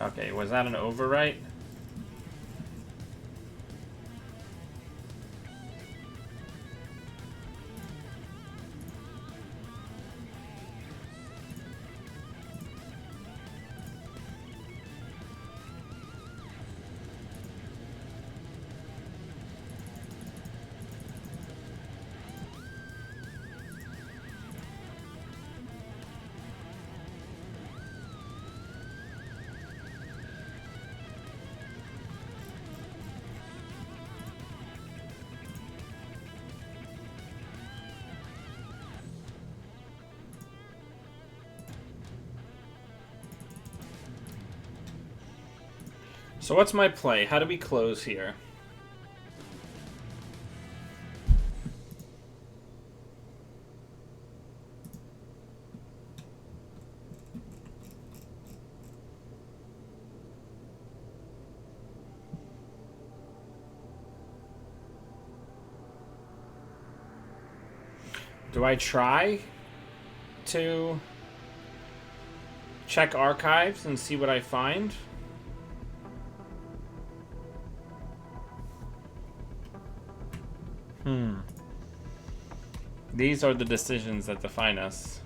Okay, was that an overwrite? So what's my play? How do we close here? Do I try to check archives and see what I find? These are the decisions that define us.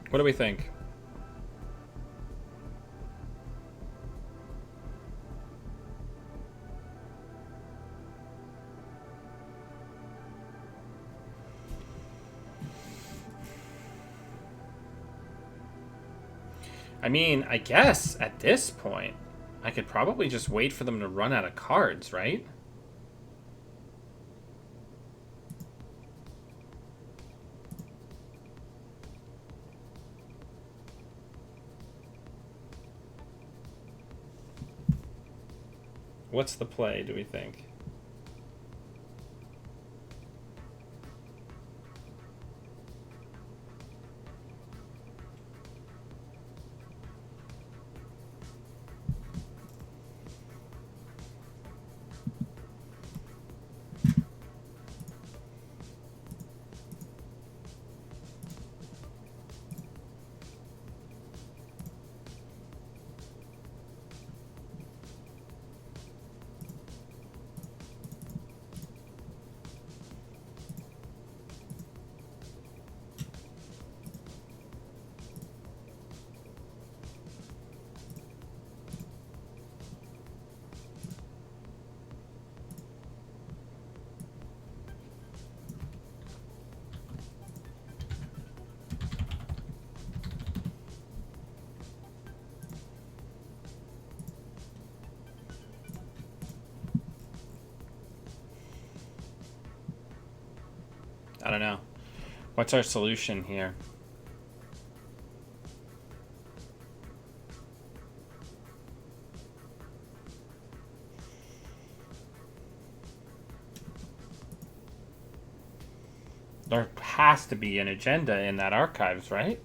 What do we think? I mean, I guess at this point, I could probably just wait for them to run out of cards, right? What's the play, do we think? I don't know. What's our solution here? There has to be an agenda in that archives, right?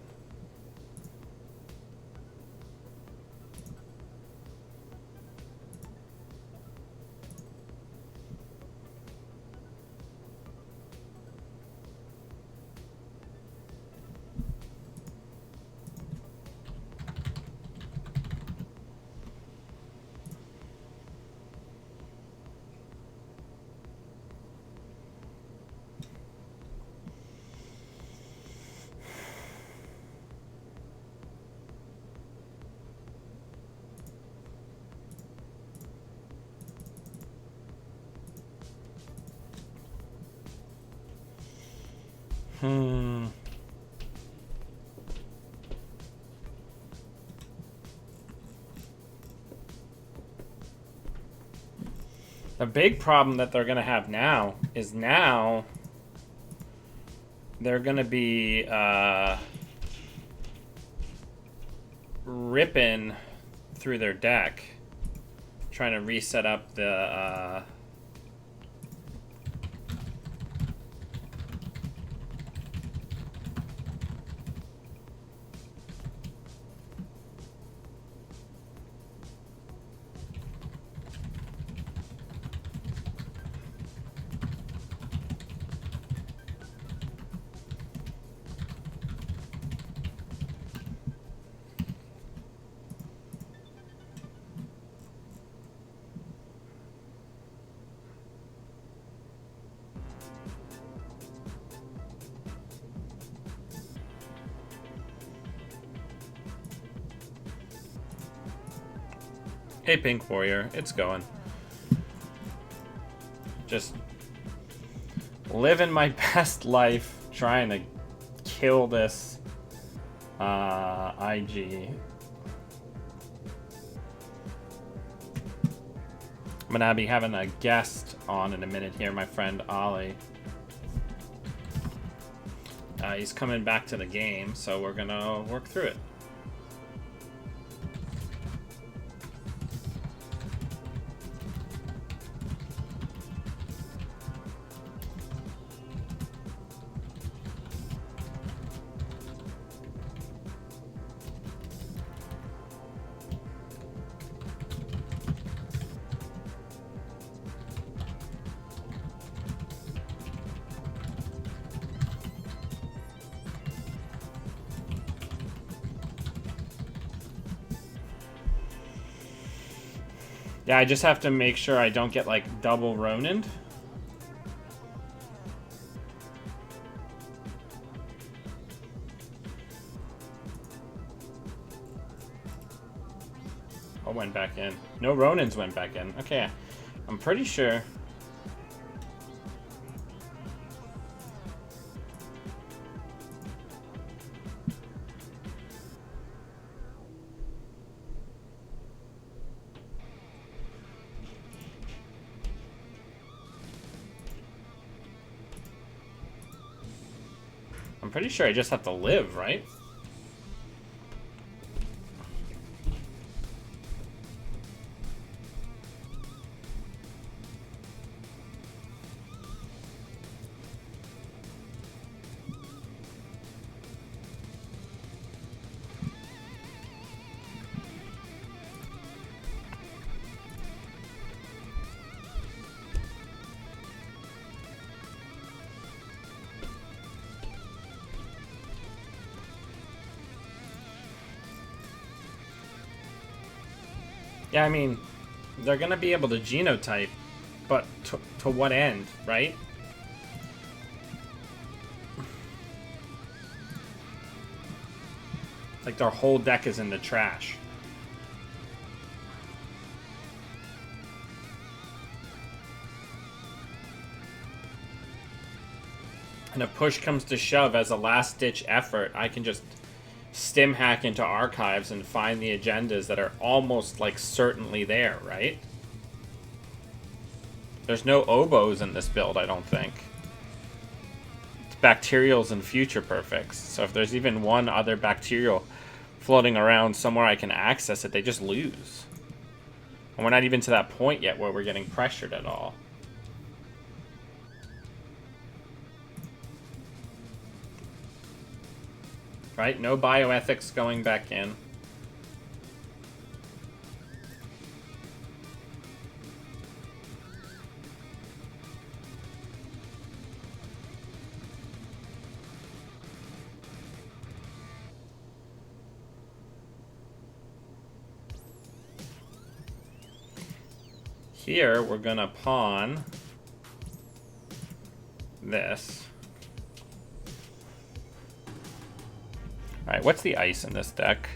The big problem that they're going to have now is now they're going to be ripping through their deck, trying to reset up the Hey, Pink Warrior, it's going. Just living my best life, trying to kill this IG. I'm gonna be having a guest on in a minute here, my friend Ollie. He's coming back to the game, so we're gonna work through it. Yeah, I just have to make sure I don't get, like, double Ronin. Oh, went back in. No Ronins went back in. Okay, I'm pretty sure. I'm pretty sure I just have to live, right? Yeah, I mean, they're going to be able to genotype, but to what end, right? Like, their whole deck is in the trash. And if push comes to shove as a last-ditch effort, I can just stim hack into archives and find the agendas that are almost, like, certainly there, right? There's no oboes in this build, I don't think. It's bacterials and future perfects. So if there's even one other bacterial floating around somewhere I can access it, they just lose. And we're not even to that point yet where we're getting pressured at all. Right? No bioethics going back in. Here, we're gonna pawn this. Alright, what's the ice in this deck?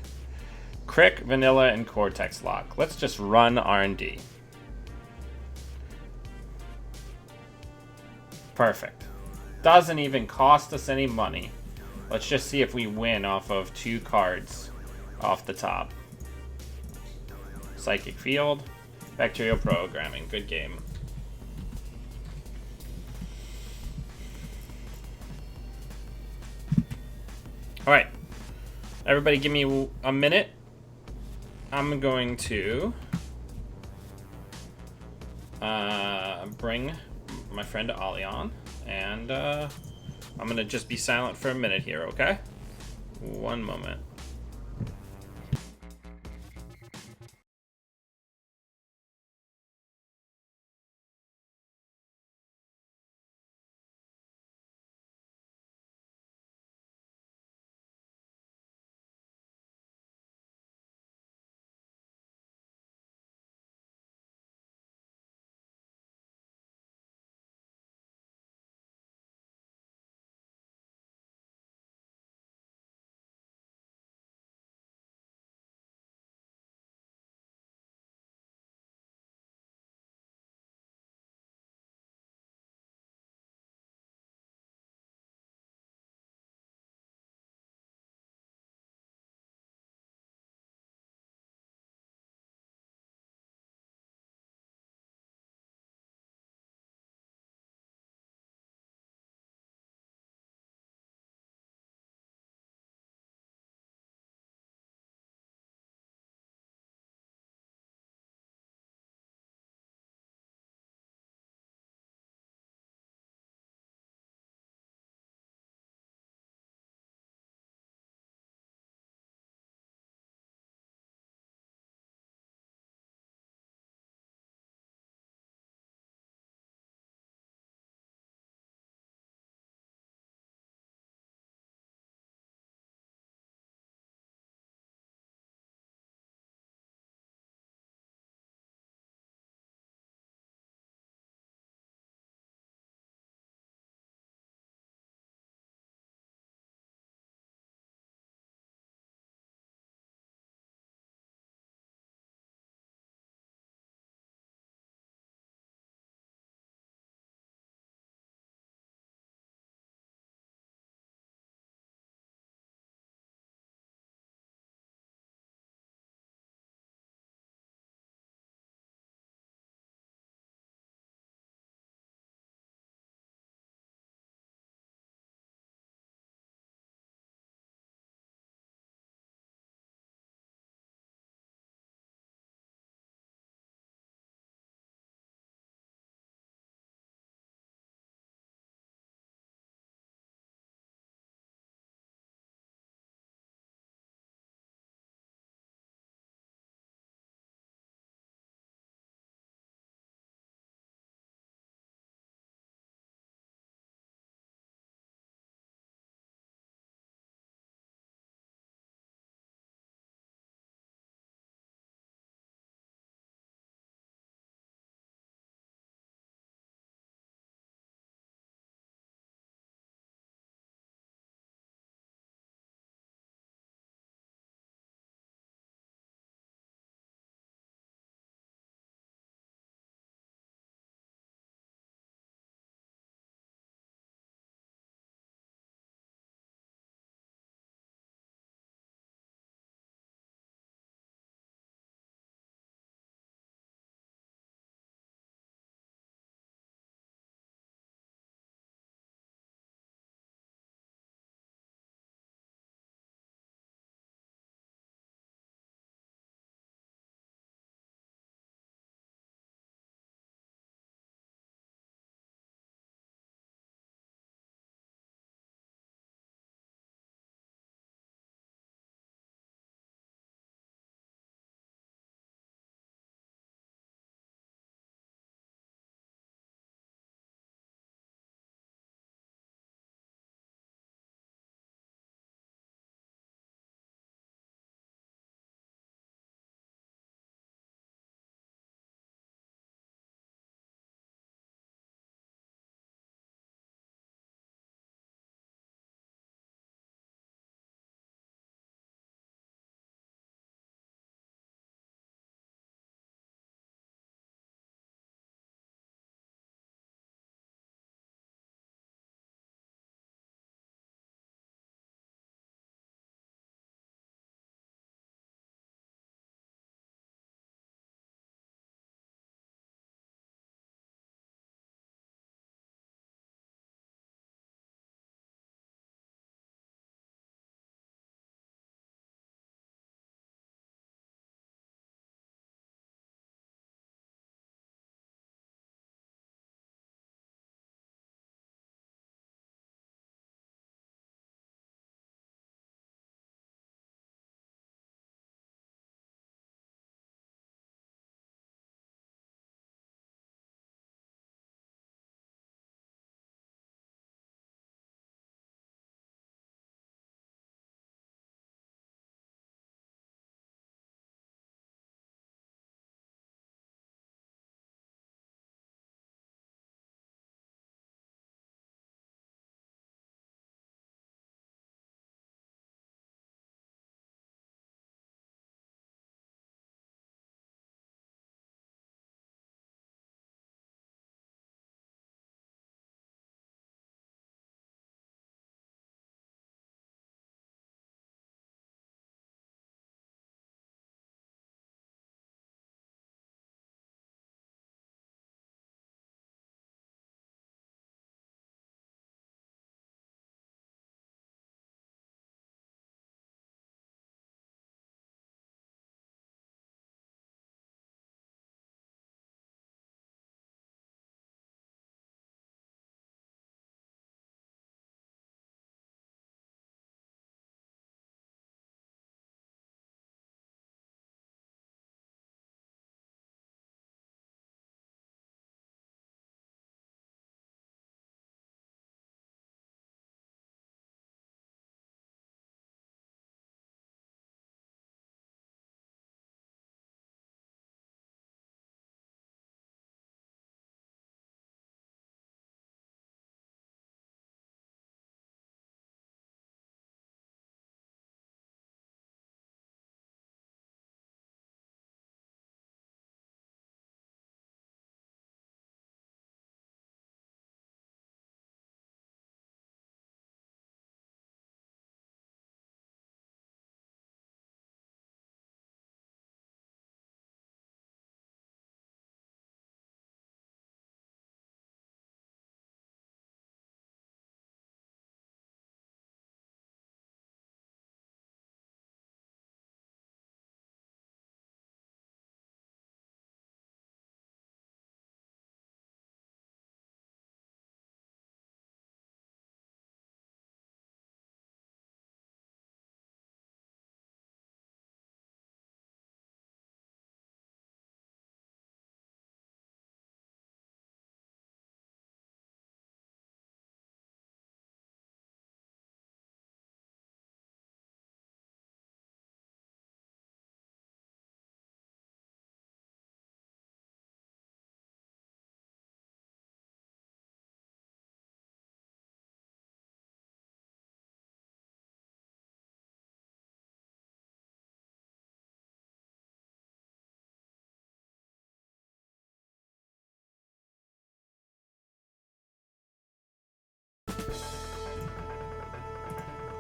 Crick, Vanilla, and Cortex Lock. Let's just run R&D. Perfect. doesn't even cost us any money. Let's just see if we win off of 2 cards off the top. Psychic Field, Bacterial Programming. Good game. Alright. Everybody give me a minute. I'm going to bring my friend Ollie on, and I'm going to just be silent for a minute here, okay? One moment.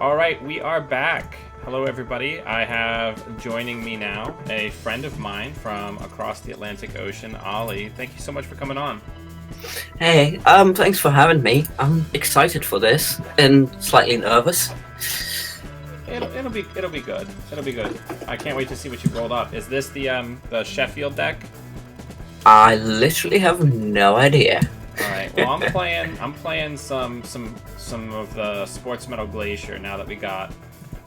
Alright, we are back. Hello everybody. I have joining me now a friend of mine from across the Atlantic Ocean, Ollie. Thank you so much for coming on. Hey, thanks for having me. I'm excited for this and slightly nervous. It'll be good. It'll be good. I can't wait to see what you rolled up. Is this the Sheffield deck? I literally have no idea. All right. Well, I'm playing some of the Sports Metal Glacier now that we got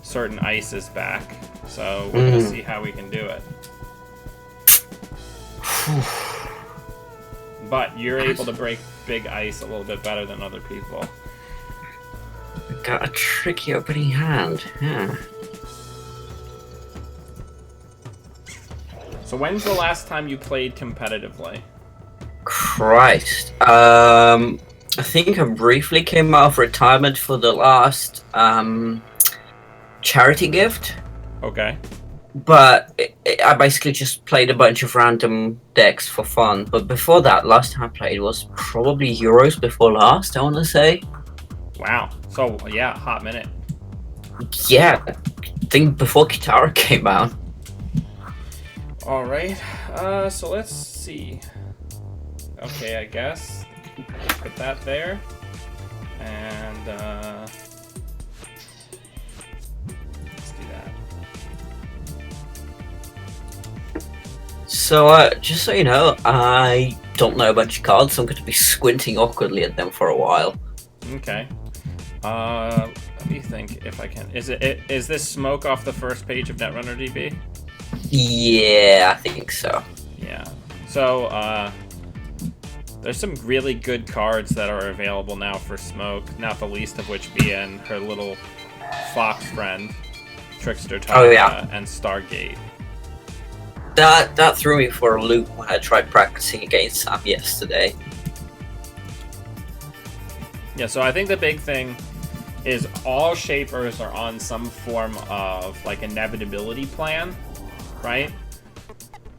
certain ices back. So we're gonna see how we can do it. But you're able to break big ice a little bit better than other people. Got a tricky opening hand. Yeah. So when's the last time you played competitively? Christ. I think I briefly came out of retirement for the last charity gift. Okay. But I basically just played a bunch of random decks for fun. But before that, last time I played was probably Euros before last, I want to say. Wow. So, yeah, hot minute. Yeah, I think before Kitara came out. Alright. So let's see. Okay, I guess. Put that there. And, let's do that. So, just so you know, I don't know a bunch of cards, so I'm going to be squinting awkwardly at them for a while. Okay. Let me think if I can. Is this smoke off the first page of Netrunner DB? Yeah, I think so. Yeah. So, there's some really good cards that are available now for Smoke, not the least of which being her little fox friend, Trickster Taka, and Stargate. That threw me for a loop when I tried practicing against Sam yesterday. Yeah, so I think the big thing is all shapers are on some form of like inevitability plan, right?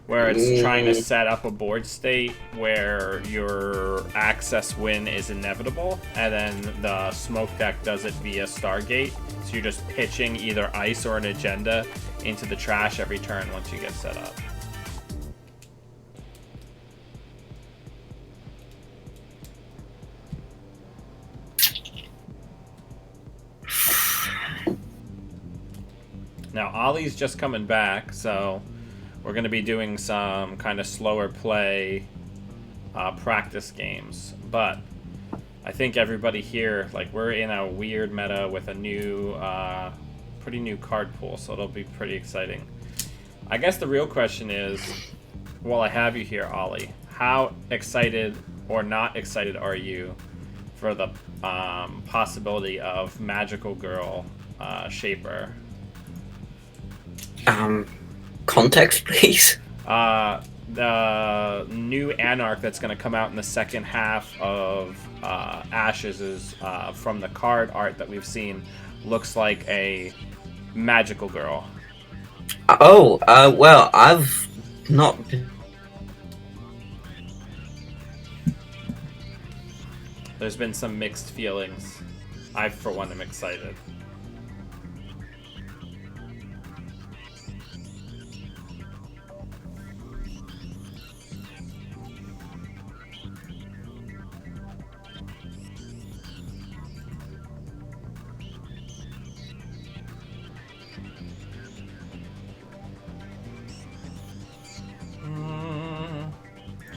Where it's trying to set up a board state where your access win is inevitable, and then the smoke deck does it via Stargate. So you're just pitching either ice or an agenda into the trash every turn once you get set up. Now, Ollie's just coming back, so we're going to be doing some kind of slower play practice games. But I think everybody here, like, we're in a weird meta with a new, pretty new card pool, so it'll be pretty exciting. I guess the real question is, while I have you here, Ollie, how excited or not excited are you for the possibility of Magical Girl Shaper? Context, please. The new Anarch that's going to come out in the second half of Ashes is from the card art that we've seen. Looks like a magical girl. Well, I've not been... There's been some mixed feelings. I, for one, am excited.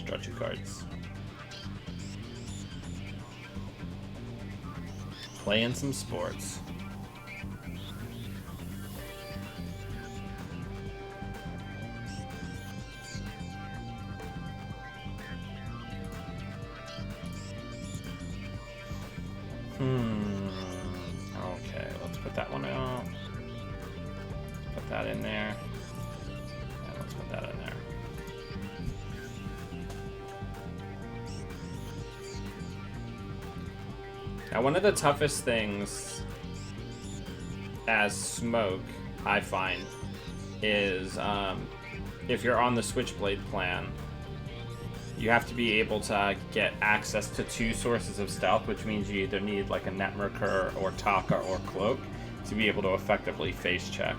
Draw 2 cards. Playing some sports. Okay, let's put that one out. Put that in there. And let's put that in there. Now, one of the toughest things as Smoke, I find, is if you're on the Switchblade plan, you have to be able to get access to 2 sources of stealth, which means you either need like a Netmarker or Taka or Cloak, to be able to effectively face check.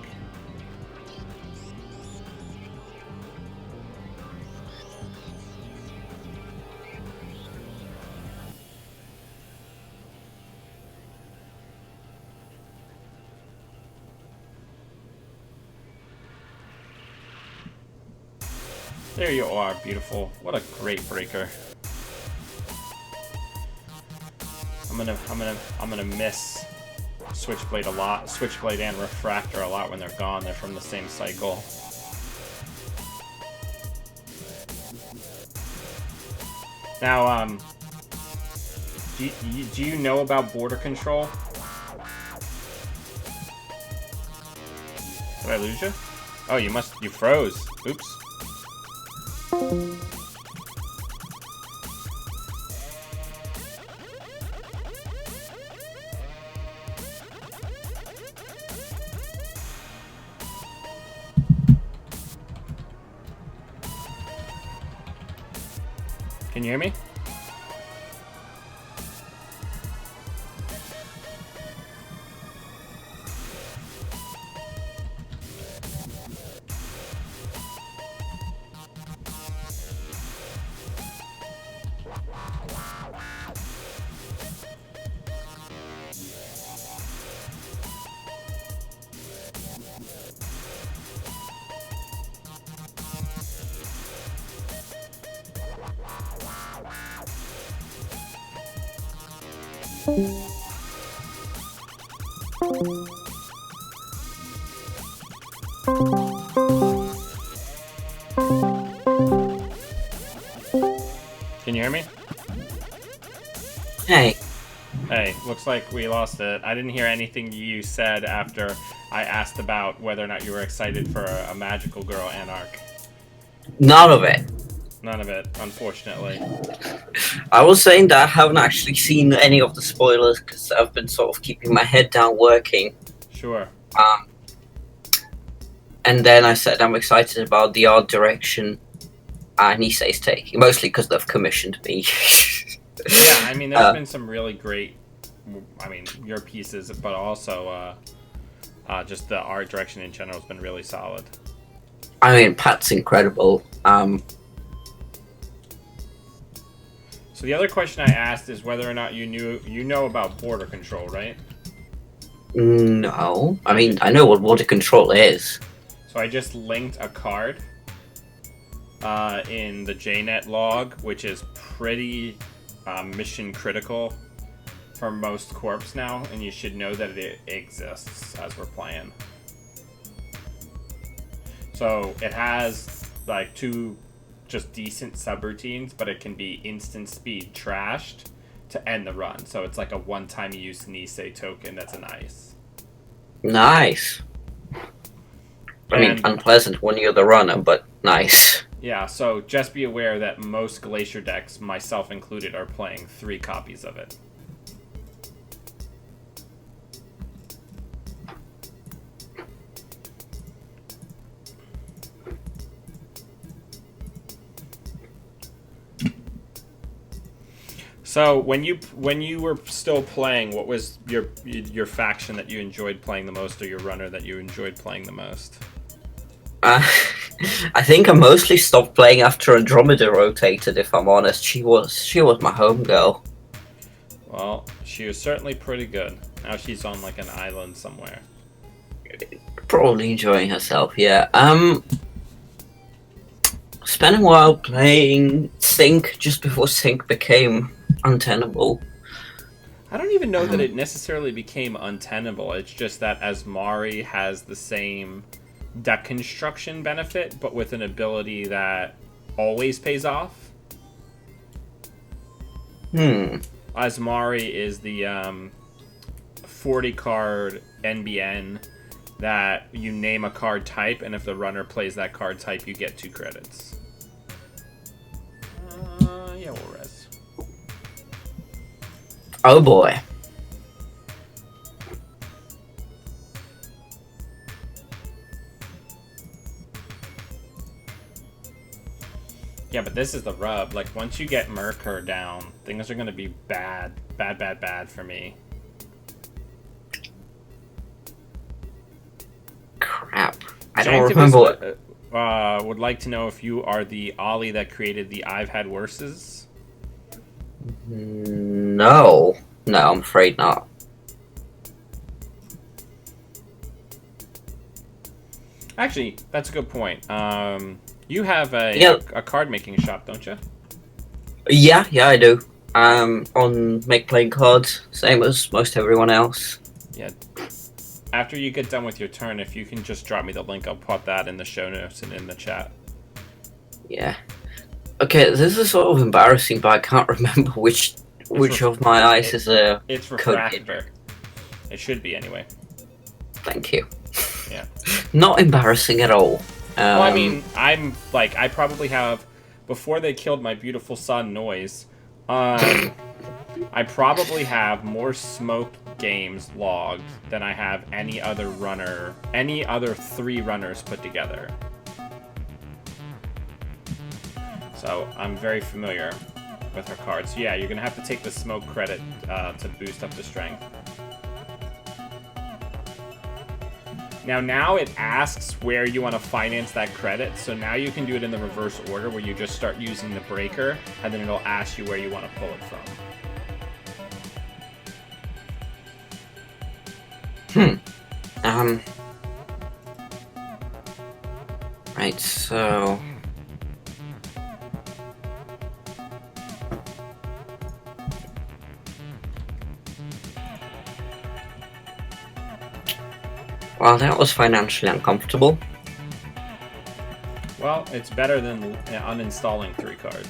There you are, beautiful. What a great breaker. I'm gonna miss Switchblade a lot. Switchblade and Refractor a lot when they're gone. They're from the same cycle. Now, do you know about border control? Did I lose you? Oh, you froze. Oops. Can you hear me? Can you hear me? Hey. Hey, looks like we lost it. I didn't hear anything you said after I asked about whether or not you were excited for a Magical Girl Anarch. None of it. None of it, unfortunately. I was saying that I haven't actually seen any of the spoilers because I've been sort of keeping my head down working. Sure. And then I said I'm excited about the art direction Nisei's taking, mostly because they've commissioned me. Yeah, I mean, there's been some really great, your pieces, but also just the art direction in general has been really solid. I mean, Pat's incredible. So the other question I asked is whether or not you know about border control, right? No. I mean, I know what water control is. So I just linked a card in the JNet log, which is pretty mission critical for most corps now, and you should know that it exists as we're playing. So it has like 2 just decent subroutines, but it can be instant speed trashed to end the run. So it's like a one-time use Nisei token that's an ice. Nice. I mean, unpleasant when you're the runner, but nice. Yeah, so just be aware that most Glacier decks, myself included, are playing 3 copies of it. So when you were still playing, what was your faction that you enjoyed playing the most, or your runner that you enjoyed playing the most? I think I mostly stopped playing after Andromeda rotated, if I'm honest. She was my home girl. Well, she was certainly pretty good. Now she's on like an island somewhere. Probably enjoying herself, yeah. Spent a while playing Sync just before Sync became untenable. I don't even know that it necessarily became untenable. It's just that Asmari has the same deck construction benefit, but with an ability that always pays off. Asmari is the 40 card NBN that you name a card type, and if the runner plays that card type, you get 2 credits. Yeah, we'll res. Oh boy. Yeah, but this is the rub. Like, once you get Merkur down, things are going to be bad for me. don't remember what. Would like to know if you are the Ollie that created the I've Had Worses. No, I'm afraid not. Actually, that's a good point. You have Yeah. a card making shop, don't you? Yeah, I do. On Make Playing Cards, same as most everyone else. Yeah. After you get done with your turn, if you can just drop me the link, I'll put that in the show notes and in the chat. Yeah. Okay, this is sort of embarrassing, but I can't remember which of my eyes is a. It's code refractor. It should be anyway. Thank you. Yeah. Not embarrassing at all. Well, I mean, I probably have, before they killed my beautiful son Noise, I probably have more Smoke games logged than I have any other 3 runners put together. So I'm very familiar with her cards. So yeah, you're gonna have to take the Smoke credit to boost up the strength. Now it asks where you want to finance that credit, so now you can do it in the reverse order where you just start using the breaker, and then it'll ask you where you want to pull it from. Right, so... Well, that was financially uncomfortable. Well, it's better than uninstalling 3 cards.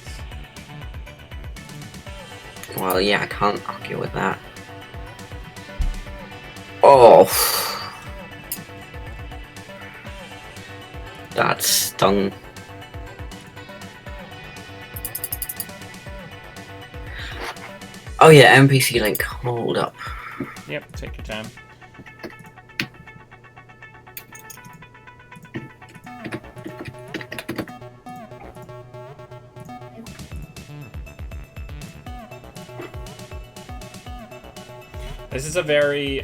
Well, yeah, I can't argue with that. Oh. That stung. Oh yeah, NPC link. Hold up. Yep, take your time. This is a very,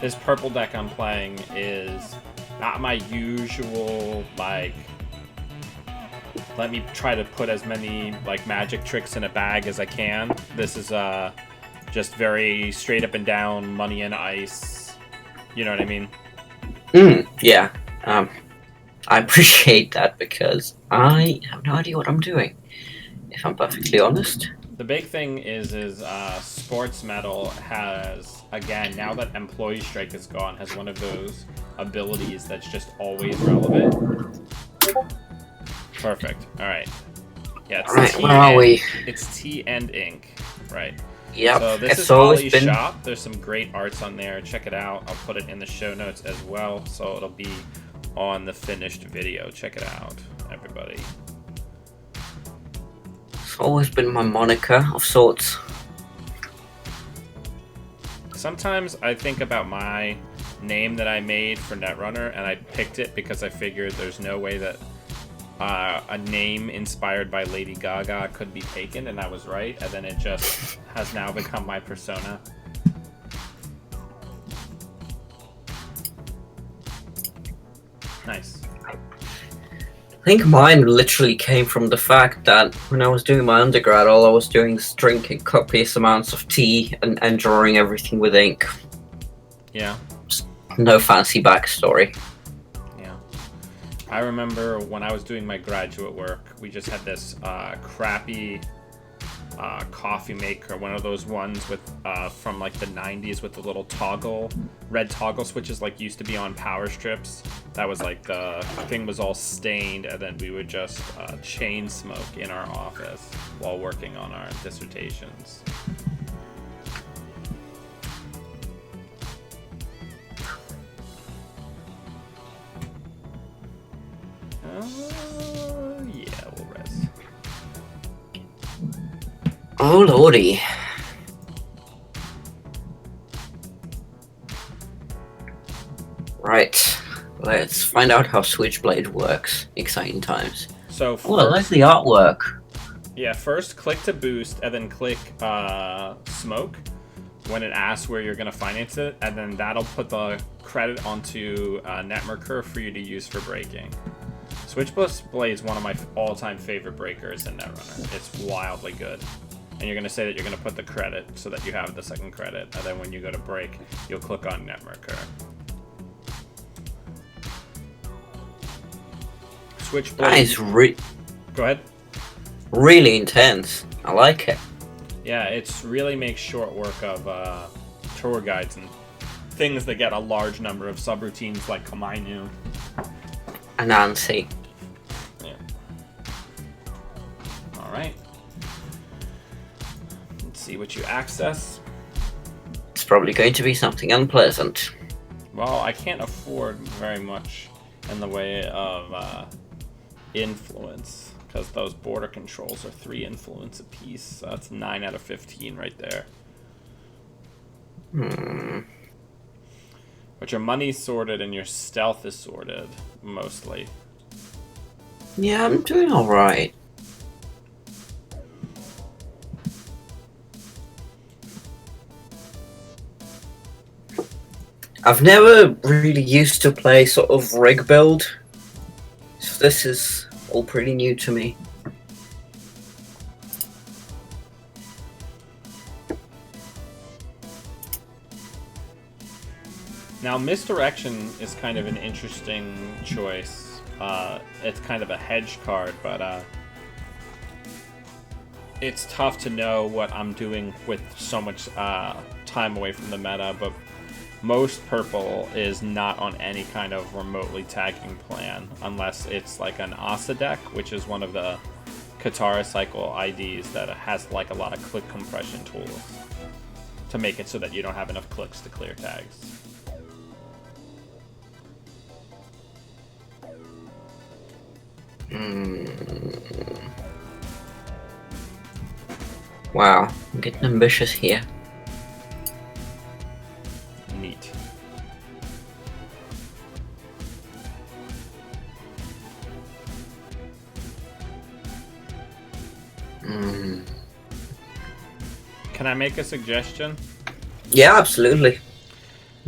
this purple deck I'm playing is not my usual, like, let me try to put as many, like, magic tricks in a bag as I can. This is, just very straight up and down, money and ice, you know what I mean? Yeah. I appreciate that because I have no idea what I'm doing, if I'm perfectly honest. The big thing is Sports Metal has, again, now that Employee Strike is gone, has one of those abilities that's just always relevant. Perfect. All right. Yeah, it's Alright, T where are we? It's T and Ink, right? Yep. So this is always Ollie's been... shop. There's some great arts on there. Check it out. I'll put it in the show notes as well, so it'll be on the finished video. Check it out, everybody. It's always been my moniker of sorts. Sometimes I think about my name that I made for Netrunner, and I picked it because I figured there's no way that a name inspired by Lady Gaga could be taken, and I was right, and then it just has now become my persona. Nice. I think mine literally came from the fact that when I was doing my undergrad, all I was doing is drinking copious amounts of tea and drawing everything with ink. Yeah. No fancy backstory. Yeah. I remember when I was doing my graduate work, we just had this crappy coffee maker, one of those ones with from like the 90s with the little red toggle switches like used to be on power strips. That was like the thing was all stained, and then we would just chain smoke in our office while working on our dissertations. Yeah, we'll rest. Oh lordy. Right. Let's find out how Switchblade works. Exciting times. So Oh, I like the artwork. yeah, first click to boost, and then click smoke. when it asks where you're going to finance it, and then that'll put the credit onto Netmarker for you to use for braking. Switchblade is one of my all-time favorite breakers in Netrunner. It's wildly good. And you're going to say that you're going to put the credit so that you have the second credit, and then when you go to brake, you'll click on Netmarker. Switchblade. That is Go ahead. really intense. I like it. Yeah, it's really makes short work of tour guides and things that get a large number of subroutines like Komainu. Anansi. Yeah. All right. Let's see what you access. It's probably going to be something unpleasant. Well, I can't afford very much in the way of influence, because those border controls are 3 influence apiece. So that's 9 out of 15 right there. But your money's sorted and your stealth is sorted, mostly. Yeah, I'm doing alright. I've never really used to play sort of rig build, so this is all pretty new to me. Now, misdirection is kind of an interesting choice. It's kind of a hedge card, but it's tough to know what I'm doing with so much time away from the meta, but most purple is not on any kind of remotely tagging plan, unless it's like an Asa deck, which is one of the Katara cycle IDs that has like a lot of click compression tools to make it so that you don't have enough clicks to clear tags. Wow, I'm getting ambitious here. Neat. Can I make a suggestion? Yeah, absolutely.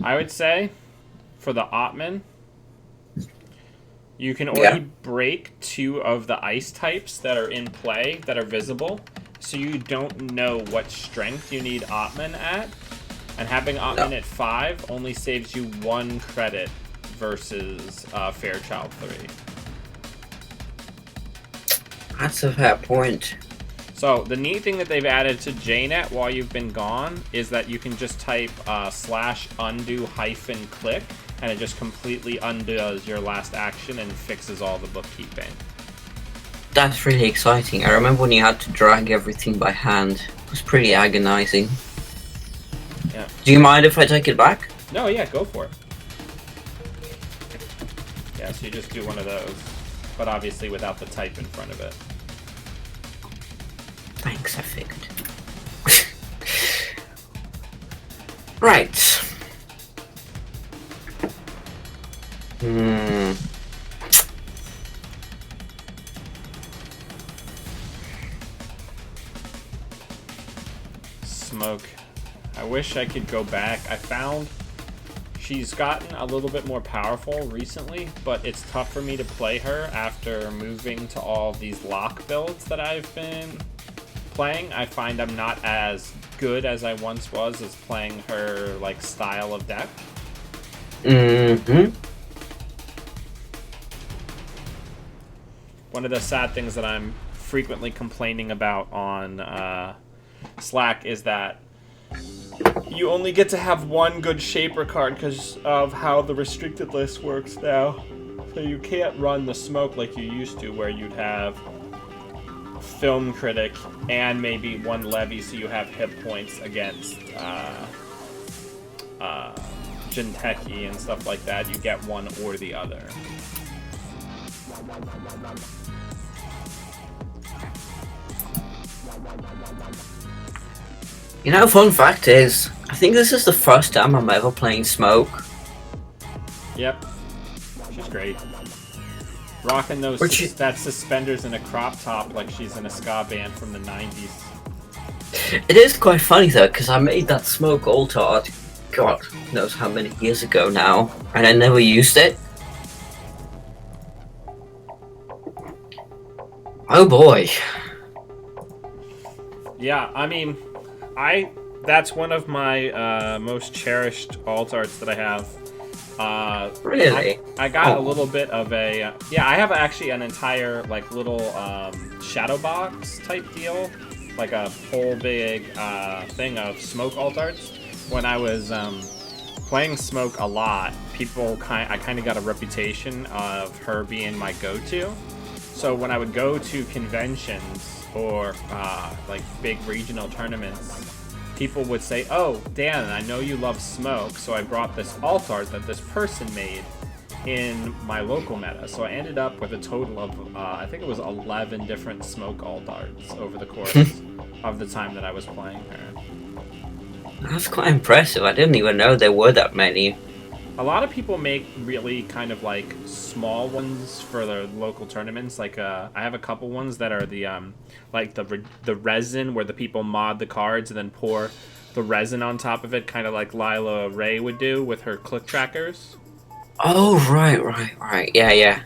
I would say for the Ottman, you can already break 2 of the ice types that are in play that are visible, so you don't know what strength you need Ottman at. And having Ottman at 5 only saves you 1 credit versus Fairchild 3. That's a fair point. So the neat thing that they've added to JNet while you've been gone is that you can just type /undo-click, and it just completely undoes your last action and fixes all the bookkeeping. That's really exciting. I remember when you had to drag everything by hand. It was pretty agonizing. Yeah. Do you mind if I take it back? No, yeah, go for it. Yeah, so you just do one of those, but obviously without the type in front of it. Thanks, I figured. Right. Smoke. I wish I could go back. I found she's gotten a little bit more powerful recently, but it's tough for me to play her after moving to all these lock builds that I've been playing. I find I'm not as good as I once was as playing her like style of deck. One of the sad things that I'm frequently complaining about on Slack is that you only get to have 1 good Shaper card because of how the restricted list works now. So you can't run the smoke like you used to, where you'd have Film Critic and maybe 1 Levy, so you have hit points against Jinteki and stuff like that. You get one or the other. You know, fun fact is, I think this is the first time I'm ever playing Smoke. Yep. She's great. Rocking those that suspenders and a crop top like she's in a ska band from the 90s. It is quite funny though, because I made that smoke altar, God knows how many years ago now, and I never used it. Oh boy. Yeah, I mean, that's one of my most cherished alt arts that I have. Really? I got a Oh. little bit of a yeah. I have actually an entire like little shadow box type deal, like a whole big thing of smoke alt arts. When I was playing smoke a lot, I kind of got a reputation of her being my go-to. So when I would go to conventions or like big regional tournaments, people would say, "Oh, Dan, I know you love smoke, so I brought this alt art that this person made in my local meta." So I ended up with a total of I think it was 11 different smoke alt arts over the course of the time that I was playing her. That's quite impressive. I didn't even know there were that many. A lot of people make really kind of like small ones for the local tournaments. Like I have a couple ones that are the like the resin where the people mod the cards and then pour the resin on top of it, kind of like Lila Ray would do with her click trackers. Oh, right. Yeah, yeah.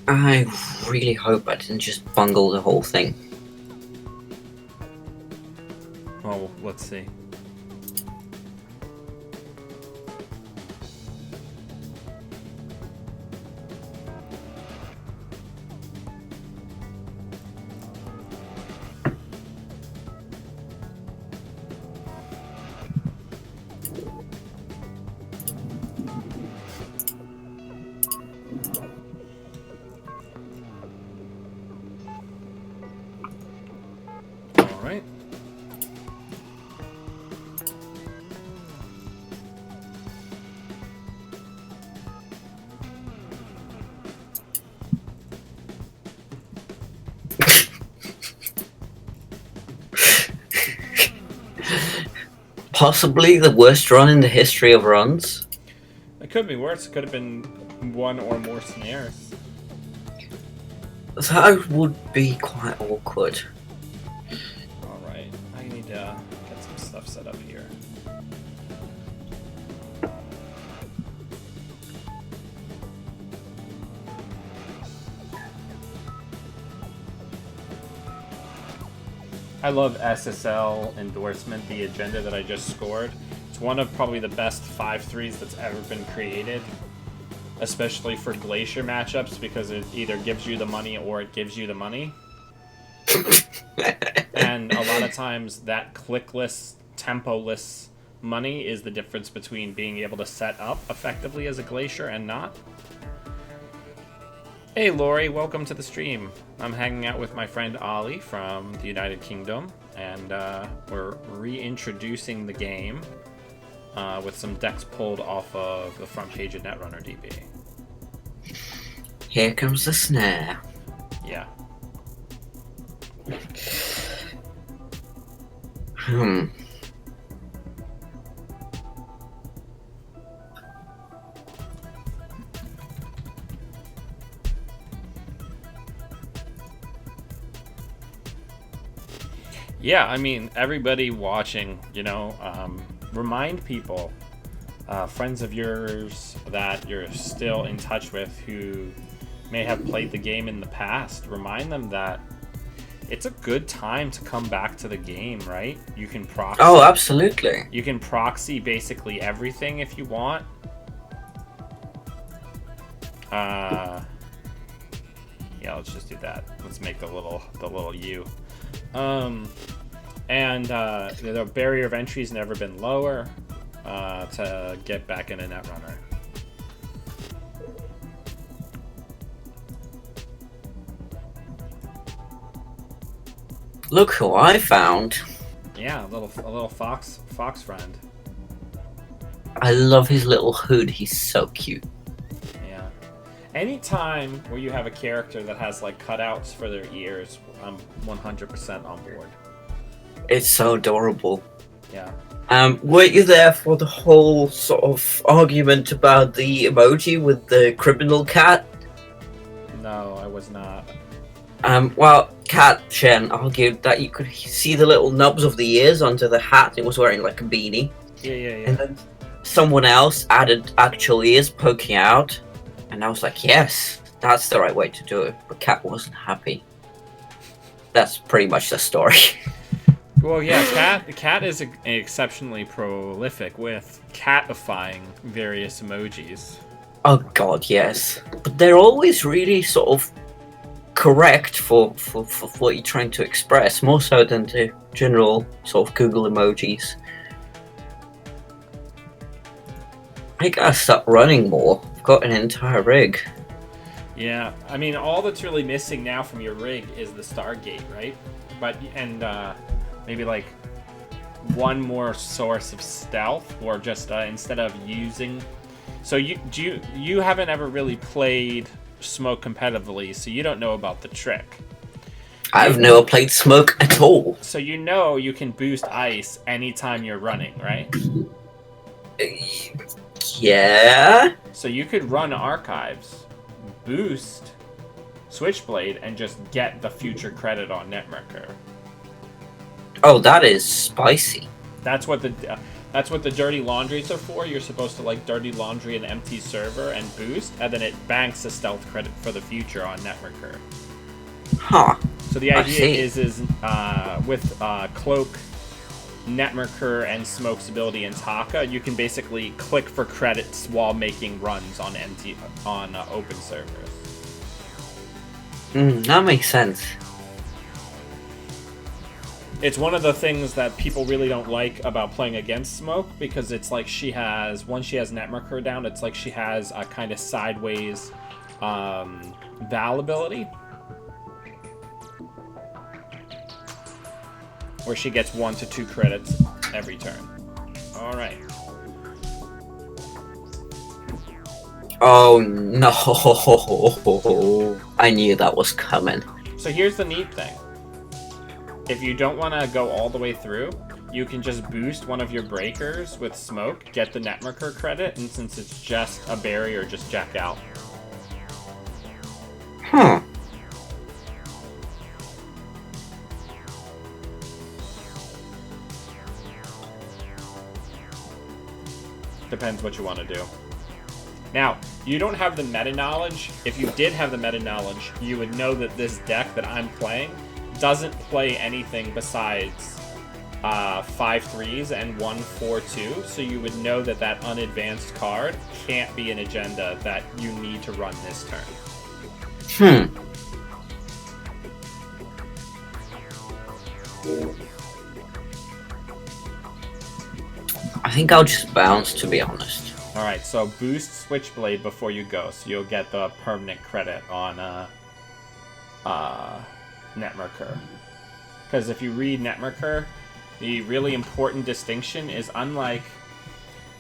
I really hope I didn't just bungle the whole thing. Oh, let's see. All right. Possibly the worst run in the history of runs. It could be worse. It could have been one or more snares. That would be quite awkward. All right. I need to get some stuff set up here. I love SSL endorsement, the agenda that I just scored. It's one of probably the best 5-3s that's ever been created, especially for Glacier matchups, because it either gives you the money or it gives you the money. And a lot of times that clickless, tempo-less money is the difference between being able to set up effectively as a Glacier and not. Hey Lori, welcome to the stream. I'm hanging out with my friend Ollie from the United Kingdom, and we're reintroducing the game with some decks pulled off of the front page of Netrunner DB. Here comes the snare. Yeah. Yeah, I mean, everybody watching, remind people, friends of yours that you're still in touch with who may have played the game in the past, remind them that it's a good time to come back to the game, right? You can proxy. Oh, absolutely. You can proxy basically everything if you want. Yeah, let's just do that. Let's make the little U. And the barrier of entry's never been lower to get back into Netrunner. Look who I found. Yeah, a little fox friend. I love his little hood. He's so cute. Yeah. Anytime where you have a character that has like cutouts for their ears, I'm 100% on board. It's so adorable. Yeah. Were you there for the whole sort of argument about the emoji with the criminal cat? No, I was not. Well, Cat Shen argued that you could see the little nubs of the ears under the hat. It was wearing like a beanie. Yeah. And then someone else added actual ears poking out. And I was like, yes, that's the right way to do it. But Cat wasn't happy. That's pretty much the story. Well, yeah, Cat is exceptionally prolific with catifying various emojis. Oh god, yes. But they're always really sort of correct for what you're trying to express, more so than the general sort of Google emojis. I gotta stop running more. I've got an entire rig. Yeah, I mean, all that's really missing now from your rig is the Stargate, right? And maybe like one more source of stealth, or just instead of using. So you haven't ever really played Smoke competitively, so you don't know about the trick. I've never played Smoke at all. So you know you can boost ice anytime you're running, right? Yeah. So you could run archives, boost Switchblade, and just get the future credit on Netmarker. Oh, that is spicy. That's what the dirty laundries are for. You're supposed to like dirty laundry an empty server and boost, and then it banks a stealth credit for the future on Netmarker. Huh. So the idea is with Cloak, Netmarker, and Smoke's ability in Taka, you can basically click for credits while making runs on open servers. That makes sense. It's one of the things that people really don't like about playing against Smoke, because it's like once she has Netmarker down, it's like she has a kind of sideways Val ability, where she gets 1 to 2 credits every turn. Alright. Oh no. I knew that was coming. So here's the neat thing. If you don't want to go all the way through, you can just boost one of your breakers with Smoke, get the Netmarker credit, and since it's just a barrier, just jack out. Huh. Depends what you want to do. Now, you don't have the meta knowledge. If you did have the meta knowledge, you would know that this deck that I'm playing doesn't play anything besides 5/3s and 1/4/2, so you would know that that unadvanced card can't be an agenda that you need to run this turn. I think I'll just bounce, to be honest. Alright, so boost Switchblade before you go, so you'll get the permanent credit on Netmarker. Because if you read Netmarker, the really important distinction is, unlike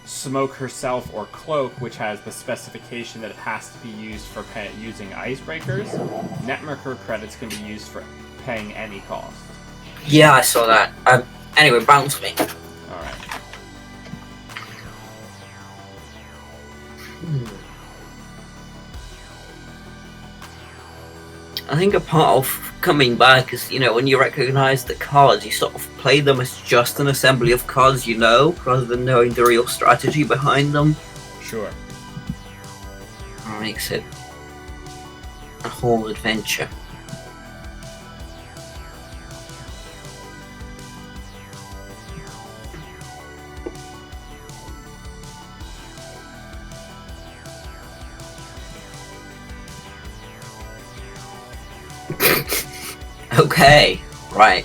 Smoke herself or Cloak, which has the specification that it has to be used for using icebreakers, Netmarker credits can be used for paying any cost. Yeah, I saw that. Anyway, bounce me. Alright. I think a part of coming back is, when you recognize the cards, you sort of play them as just an assembly of cards rather than knowing the real strategy behind them. Sure. That makes it a whole adventure. Okay, right.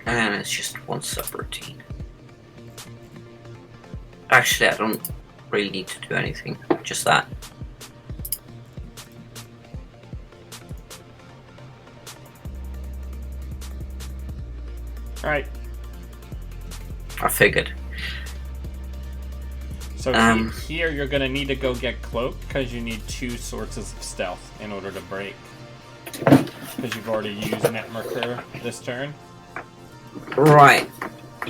And it's just one subroutine. Actually, I don't really need to do anything. Just that. Alright. I figured. So here you're gonna need to go get cloak because you need 2 sources of stealth in order to break. Because you've already used Netmarker this turn. Right.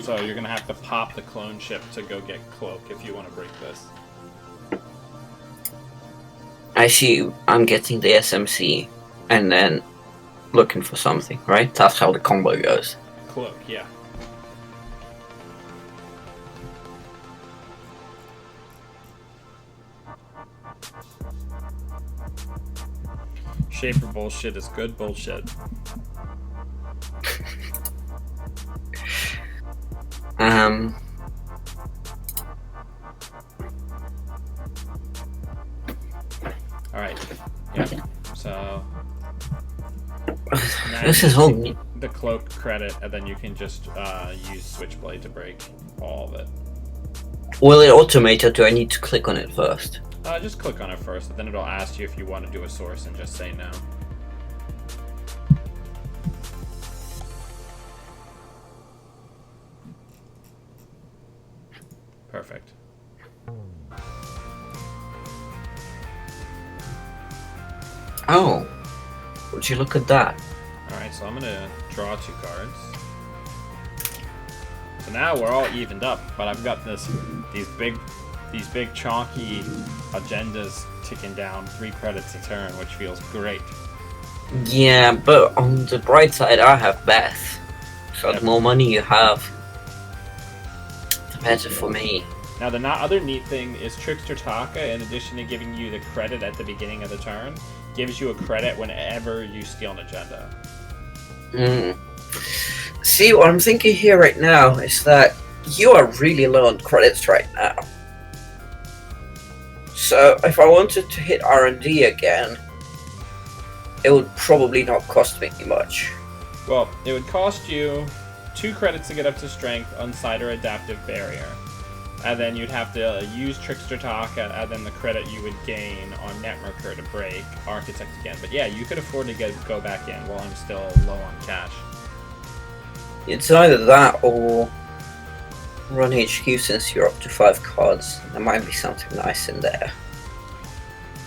So you're gonna have to pop the clone ship to go get cloak if you want to break this. I see. I'm getting the SMC and then looking for something, right? That's how the combo goes. Cloak, yeah. Shaper bullshit is good bullshit. Alright. Yeah. So This is all. the cloak credit, and then you can just use Switchblade to break all of it. Will it automate or do I need to click on it first? Just click on it first, and then it'll ask you if you want to do a source and just say no. Perfect. Oh, would you look at that? Alright, so I'm gonna draw 2 cards. So now we're all evened up, but I've got these big chonky agendas ticking down 3 credits a turn, which feels great. Yeah, but on the bright side, I have Beth. So Yep. the more money you have, the better for me. Now the other neat thing is Trickster Taka, in addition to giving you the credit at the beginning of the turn, gives you a credit whenever you steal an agenda. See, what I'm thinking here right now is that you are really low on credits right now. So if I wanted to hit R&D again, it would probably not cost me much. Well, it would cost you 2 credits to get up to strength on Cider Adaptive Barrier. And then you'd have to use Trickster Taka, and then the credit you would gain on Netmarker to break Architect again. But yeah, you could afford to go back in while I'm still low on cash. It's either that or run HQ since you're up to 5 cards. There might be something nice in there.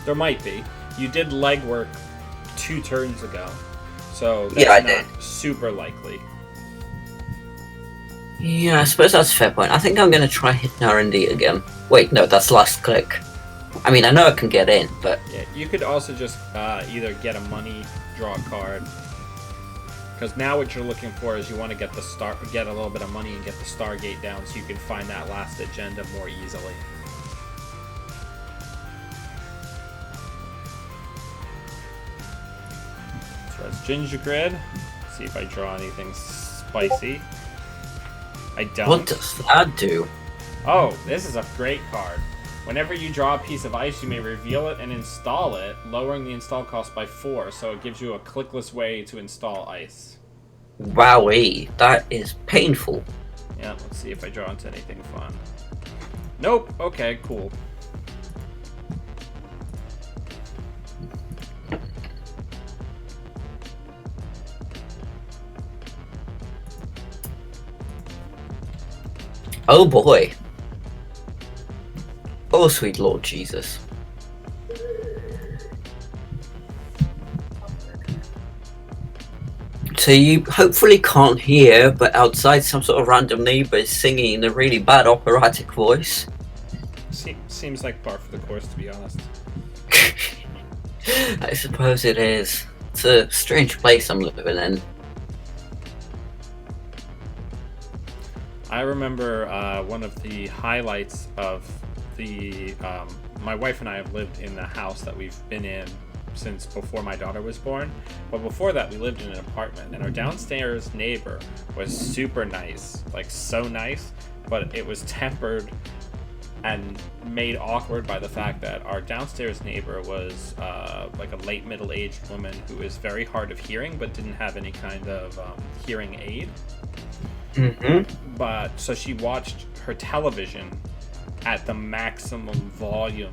There might be. You did legwork 2 turns ago, so that's Yeah, I not did. super likely. Yeah, I suppose that's a fair point. I think I'm gonna try hitting R&D again. Wait, no, that's last click. I mean, I know I can get in, but Yeah, you could also just either get a money, draw a card. Because now what you're looking for is you want to get a little bit of money and get the Stargate down so you can find that last agenda more easily. So that's Ginger Grid. See if I draw anything spicy. I don't. what does that do? Oh, this is a great card. Whenever you draw a piece of ice, you may reveal it and install it, lowering the install cost by 4, so it gives you a clickless way to install ice. Wowee, that is painful. Yeah, let's see if I draw into anything fun. Nope, okay, cool. Oh boy. Oh sweet Lord Jesus. So you hopefully can't hear, but outside some sort of random neighbor is singing in a really bad operatic voice. Seems like par for the course, to be honest. I suppose it is. It's a strange place I'm living in. I remember one of the highlights of the... my wife and I have lived in the house that we've been in since before my daughter was born. But before that, we lived in an apartment, and our downstairs neighbor was super nice. Like, so nice, but it was tempered and made awkward by the fact that our downstairs neighbor was like a late middle-aged woman who is very hard of hearing but didn't have any kind of hearing aid. Mm-hmm. But so she watched her television at the maximum volume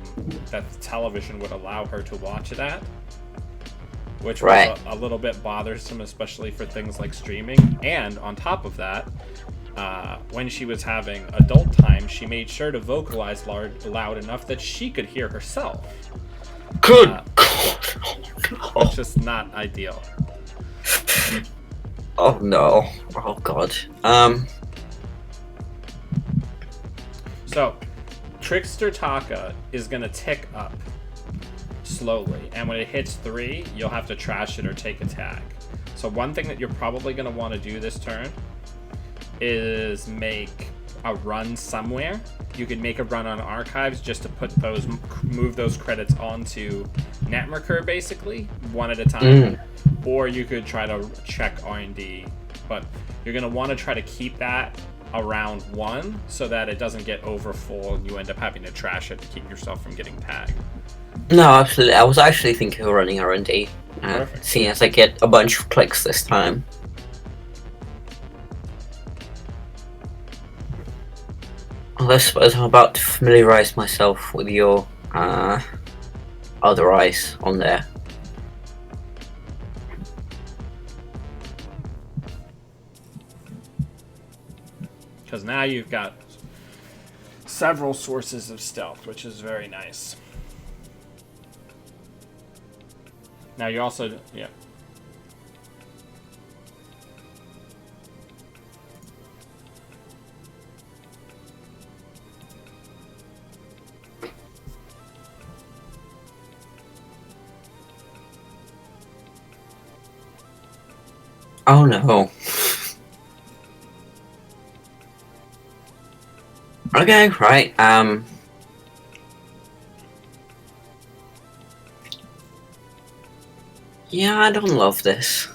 that the television would allow her to watch it at, which was Right. a little bit bothersome, especially for things like streaming. And on top of that, when she was having adult time, she made sure to vocalize loud enough that she could hear herself, Good Uh, God. which is not ideal. Oh no. Oh god. So, Trickster Taka is going to tick up slowly, and when it hits 3, you'll have to trash it or take a tag. So one thing that you're probably going to want to do this turn is make a run somewhere. You could make a run on archives just to put those, move those credits onto Netmarker basically, one at a time. Or you could try to check R&D, but you're going to want to try to keep that around 1 so that it doesn't get over full and you end up having to trash it to keep yourself from getting tagged. No, absolutely. I was actually thinking of running R&D. Perfect. Seeing as I get a bunch of clicks this time. Well, I suppose I'm about to familiarize myself with your other eyes on there. Because now you've got several sources of stealth, which is very nice. Now you also, yeah. Oh no. Okay, right, yeah, I don't love this.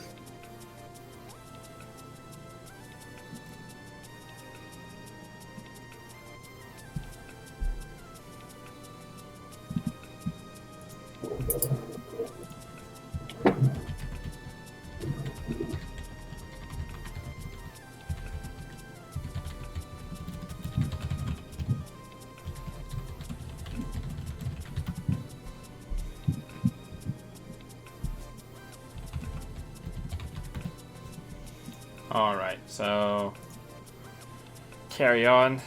Alright, so carry on.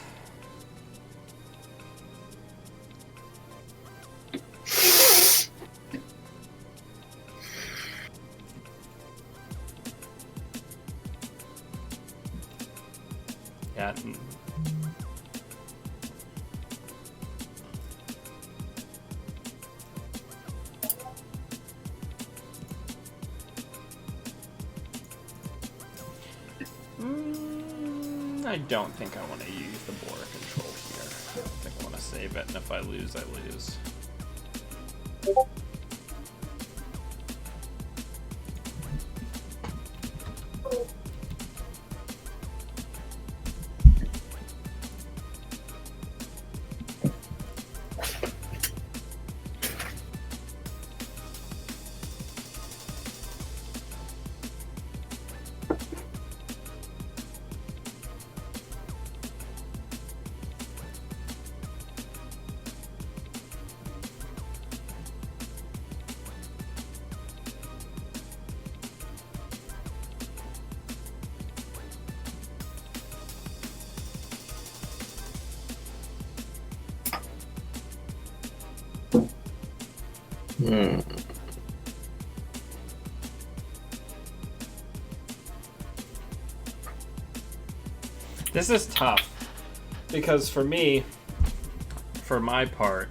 Yeah. I don't think I want to use the border control here. I don't think I want to save it, and if I lose, I lose. This is tough because for me, for my part,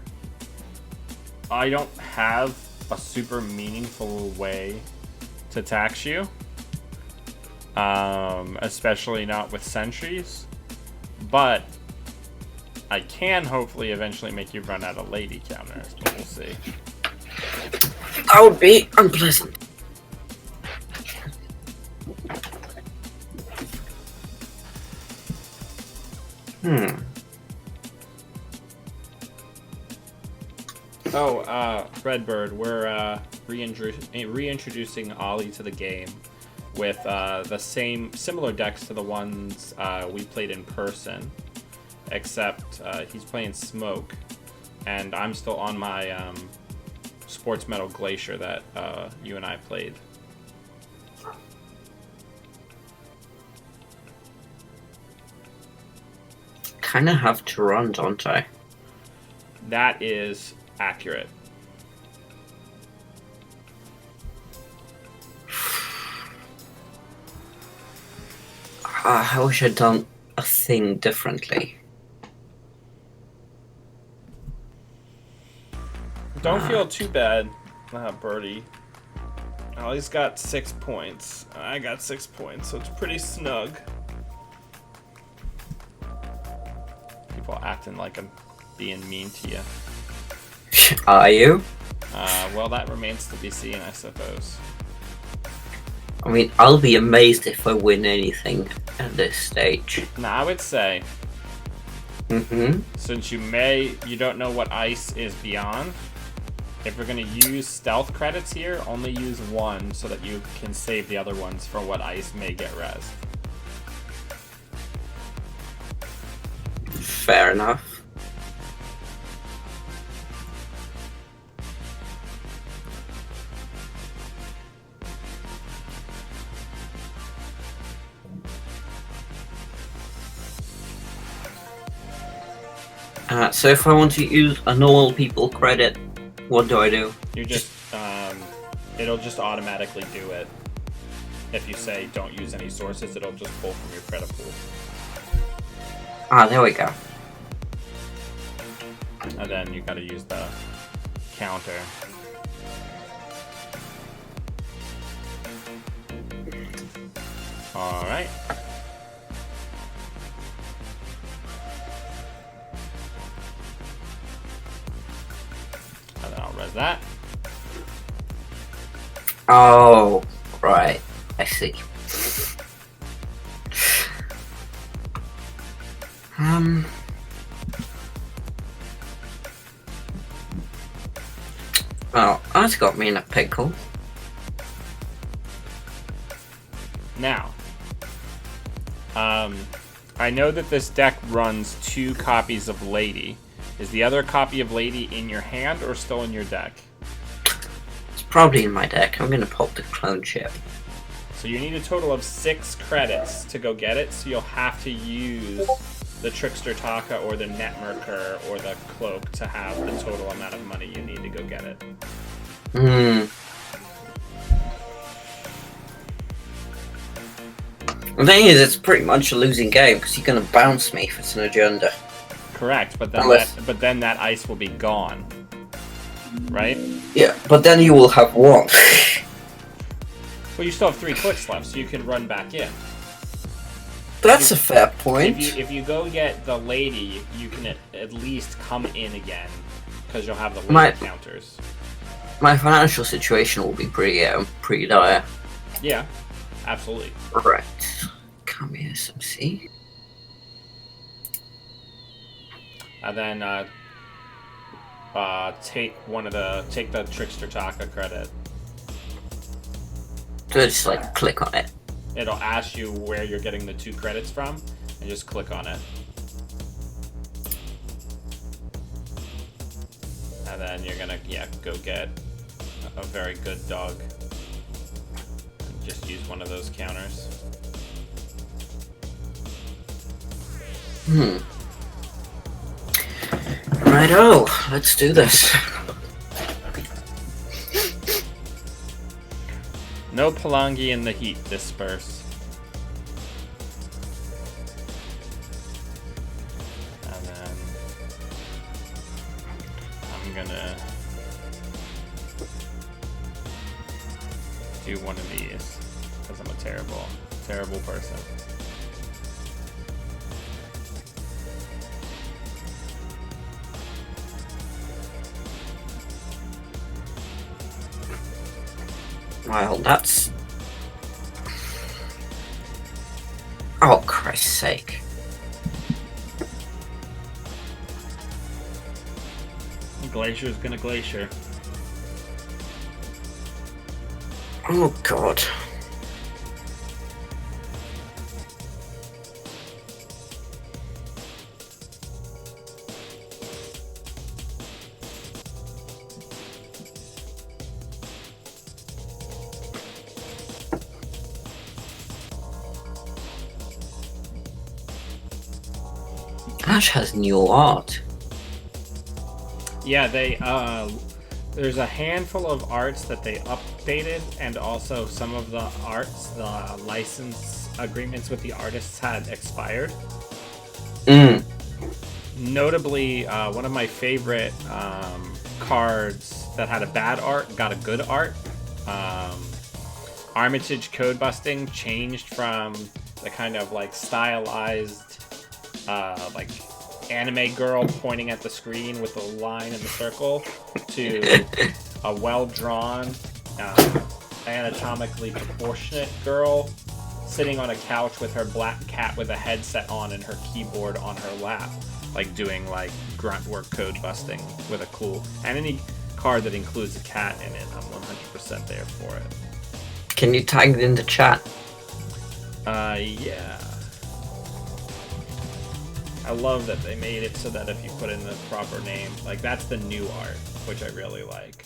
I don't have a super meaningful way to tax you, especially not with sentries, but I can hopefully eventually make you run out of lady counters, but we'll see. That would be unpleasant. Oh, Redbird, we're reintroducing Ollie to the game with the similar decks to the ones we played in person. except he's playing Smoke, and I'm still on my Sports Metal Glacier that you and I played. Kind of have to run, don't I? That is accurate. I wish I'd done a thing differently. Don't feel too bad, Birdie. Ollie's got 6 points. I got 6 points, so it's pretty snug. People acting like I'm being mean to you. Are you? Well, that remains to be seen, I suppose. I mean, I'll be amazed if I win anything at this stage. Now, I would say, since you don't know what ice is beyond, if we're going to use stealth credits here, only use one so that you can save the other ones for what ice may get res. Fair enough. So if I want to use a normal people credit, what do I do? You just, it'll just automatically do it. If you say don't use any sources, it'll just pull from your credit pool. Ah, there we go. And then you gotta use the counter. Alright. And then I'll res that. Oh, right. I see. Well, that's got me in a pickle. Now, I know that this deck runs 2 copies of Lady. Is the other copy of Lady in your hand or still in your deck? It's probably in my deck. I'm gonna pop the clone chip. So you need a total of 6 credits to go get it, so you'll have to use the Trickster Taka or the Netmerker or the Cloak to have the total amount of money you need to go get it. The thing is, it's pretty much a losing game because you're gonna bounce me if it's an agenda. Correct, but then Unless... that ice will be gone, right? Yeah, but then you will have one. Well, you still have 3 clicks left, so you can run back in. That's a fair point. If you go get the Lady, you can at least come in again because you'll have the Lady counters. My financial situation will be pretty dire. Yeah, absolutely. Right. Come here, SMC. And then take the Trickster Taka credit. Just like click on it. It'll ask you where you're getting the 2 credits from, and just click on it. And then you're gonna go get a very good dog. And just use one of those counters. Righto, let's do this. No Palangi in the heat, disperse. And then I'm gonna do one of these because I'm a terrible, terrible person. Well, that's... Oh, Christ's sake. Glacier's gonna glacier. Oh, God. Smash has new art. Yeah, there's a handful of arts that they updated, and also some of the arts, the license agreements with the artists had expired. Mm. Notably, one of my favorite cards that had a bad art got a good art. Armitage Code Busting changed from the kind of like stylized, like anime girl pointing at the screen with a line in the circle to a well-drawn, anatomically proportionate girl sitting on a couch with her black cat with a headset on and her keyboard on her lap, like doing like grunt work code busting with a cool. And any card that includes a cat in it, I'm 100% there for it. Can you tag it in the chat? Yeah. I love that they made it so that if you put in the proper name, like that's the new art, which I really like.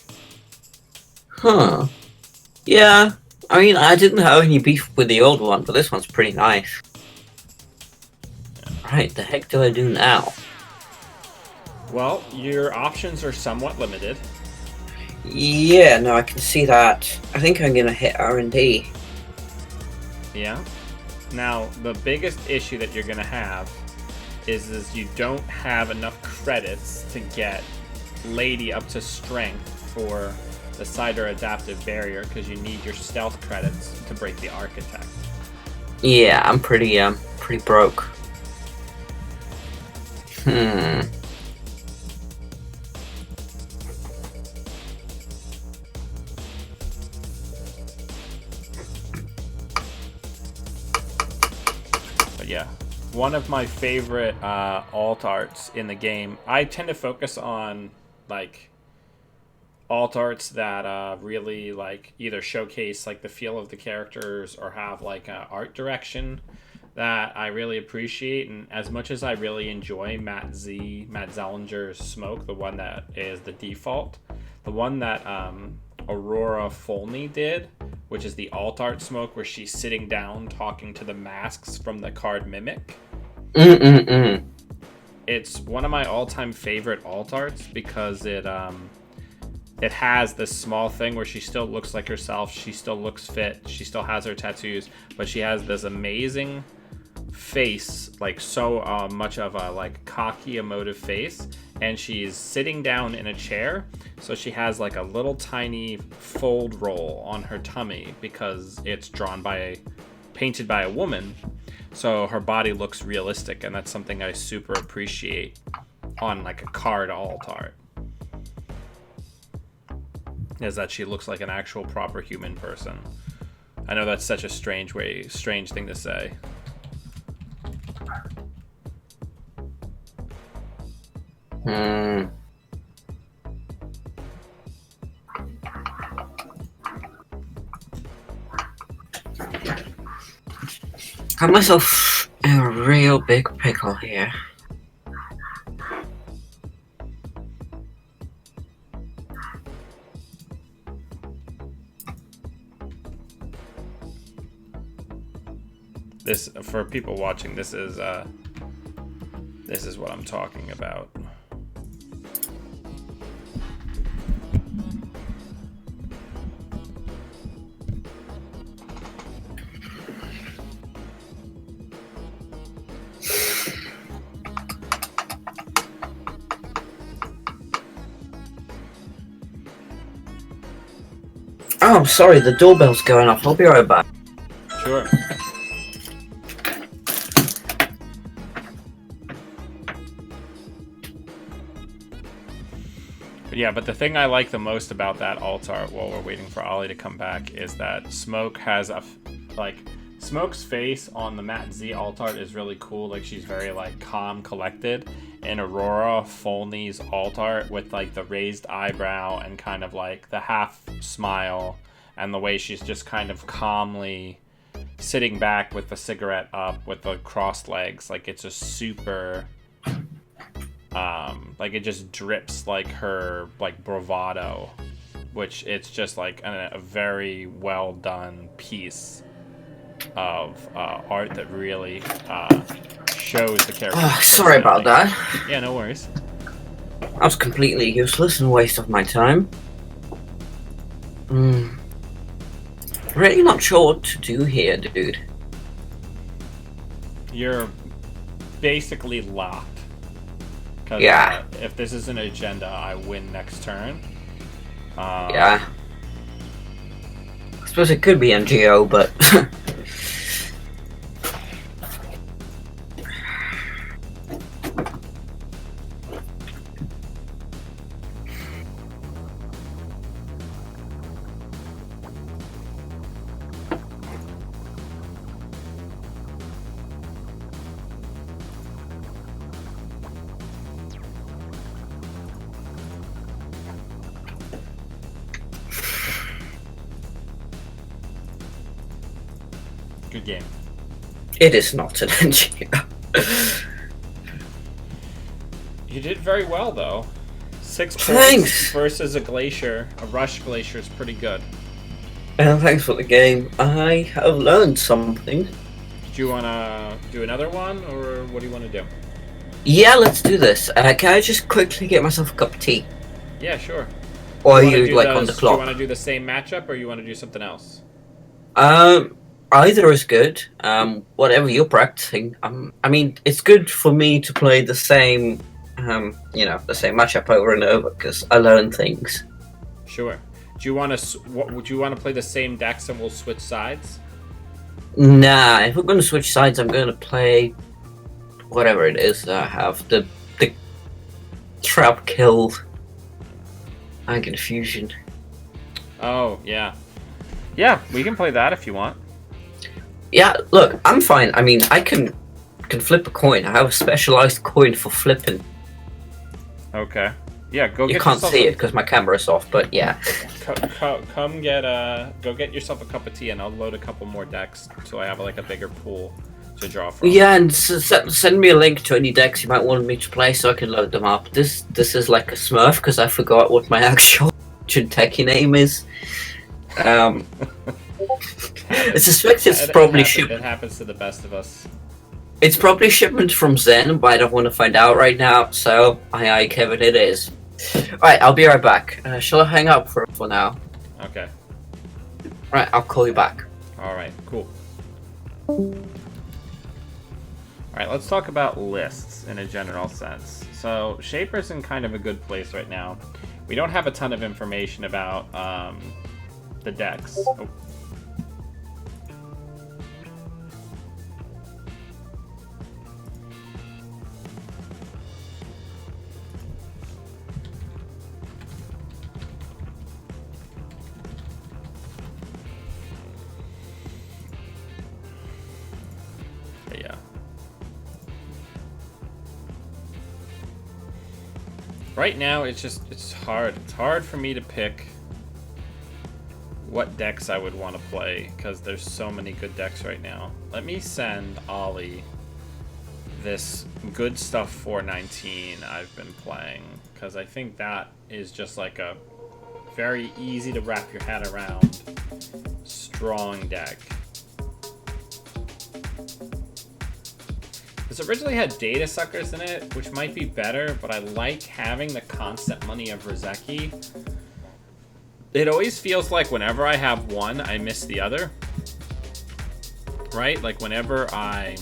Huh. Yeah. I mean, I didn't have any beef with the old one, but this one's pretty nice. Yeah. Right, the heck do I do now? Well, your options are somewhat limited. Yeah, no, I can see that. I think I'm gonna hit R&D. Yeah. Now, the biggest issue that you're gonna have is you don't have enough credits to get Lady up to strength for the Cider Adaptive Barrier, because you need your stealth credits to break the Architect. Yeah, I'm pretty broke. But yeah, one of my favorite alt arts in the game. I tend to focus on like alt arts that really like either showcase like the feel of the characters or have like an art direction that I really appreciate. And as much as I really enjoy Matt Zellinger's Smoke, the one that is the default, the one that Aurora Folney did, which is the alt art Smoke, where she's sitting down talking to the masks from the card Mimic. It's one of my all-time favorite alt arts because it has this small thing where she still looks like herself, she still looks fit, she still has her tattoos, but she has this amazing face, like so much of a like cocky emotive face, and she's sitting down in a chair, so she has like a little tiny fold roll on her tummy because it's painted by a woman, so her body looks realistic, and that's something I super appreciate on like a card alt art, is that she looks like an actual proper human person. I know that's such a strange thing to say. Got myself in a real big pickle here. This, for people watching, this is what I'm talking about. Oh, I'm sorry, the doorbell's going off. I'll be right back. Sure. Yeah, but the thing I like the most about that alt art while we're waiting for Ollie to come back is that Smoke has Smoke's face on the Matt Z alt art is really cool. Like, she's very like calm, collected. And Aurora Folney's alt art with like the raised eyebrow and kind of like the half smile and the way she's just kind of calmly sitting back with the cigarette up with the crossed legs, like it's just super like it just drips like her like bravado, which it's just like a very well done piece of art that really shows the character. Oh, sorry about that. Yeah, no worries. That was completely useless and a waste of my time. Really not sure what to do here, dude. You're basically locked. Cause, Yeah. If this is an agenda, I win next turn. Yeah. I suppose it could be NGO, but... Good game. It is not an NGO. You did very well, though. 6 points Thanks. versus a glacier. A rush glacier is pretty good. Thanks for the game. I have learned something. Do you want to do another one, or what do you want to do? Yeah, let's do this. Can I just quickly get myself a cup of tea? Yeah, sure. Or are wanna you do like on the Do you clock? want to do the same matchup, or you want to do something else? Either is good. Whatever you're practicing. I mean, it's good for me to play the same, the same matchup over and over because I learn things. Sure. Do you want to? Would you want to play the same decks and we'll switch sides? Nah, if we're gonna switch sides, I'm gonna play whatever it is that I have. The trap kill Aghanim Fusion. Oh yeah, yeah. We can play that if you want. Yeah, look, I'm fine. I mean, I can flip a coin. I have a specialized coin for flipping. Okay. Yeah, go. You can't see it because my camera's off, but yeah. Come get go get yourself a cup of tea, and I'll load a couple more decks so I have like a bigger pool to draw from. Yeah, and send me a link to any decks you might want me to play so I can load them up. This is like a smurf because I forgot what my actual techie name is. I suspect it's probably shipment. It happens to the best of us. It's probably shipment from Zen, but I don't want to find out right now. So, aye, Kevin, it is. Alright, I'll be right back. Shall I hang up for now? Okay. Right, I'll call you back. Alright, cool. Alright, let's talk about lists in a general sense. So, Shaper's in kind of a good place right now. We don't have a ton of information about the decks. Oh. Yeah. Right now, it's hard. It's hard for me to pick what decks I would want to play because there's so many good decks right now. Let me send Ollie this good stuff 419 I've been playing because I think that is just like a very easy to wrap your head around strong deck. This originally had Data Suckers in it, which might be better, but I like having the constant money of Rizeki. It always feels like whenever I have one, I miss the other. Right? Like whenever I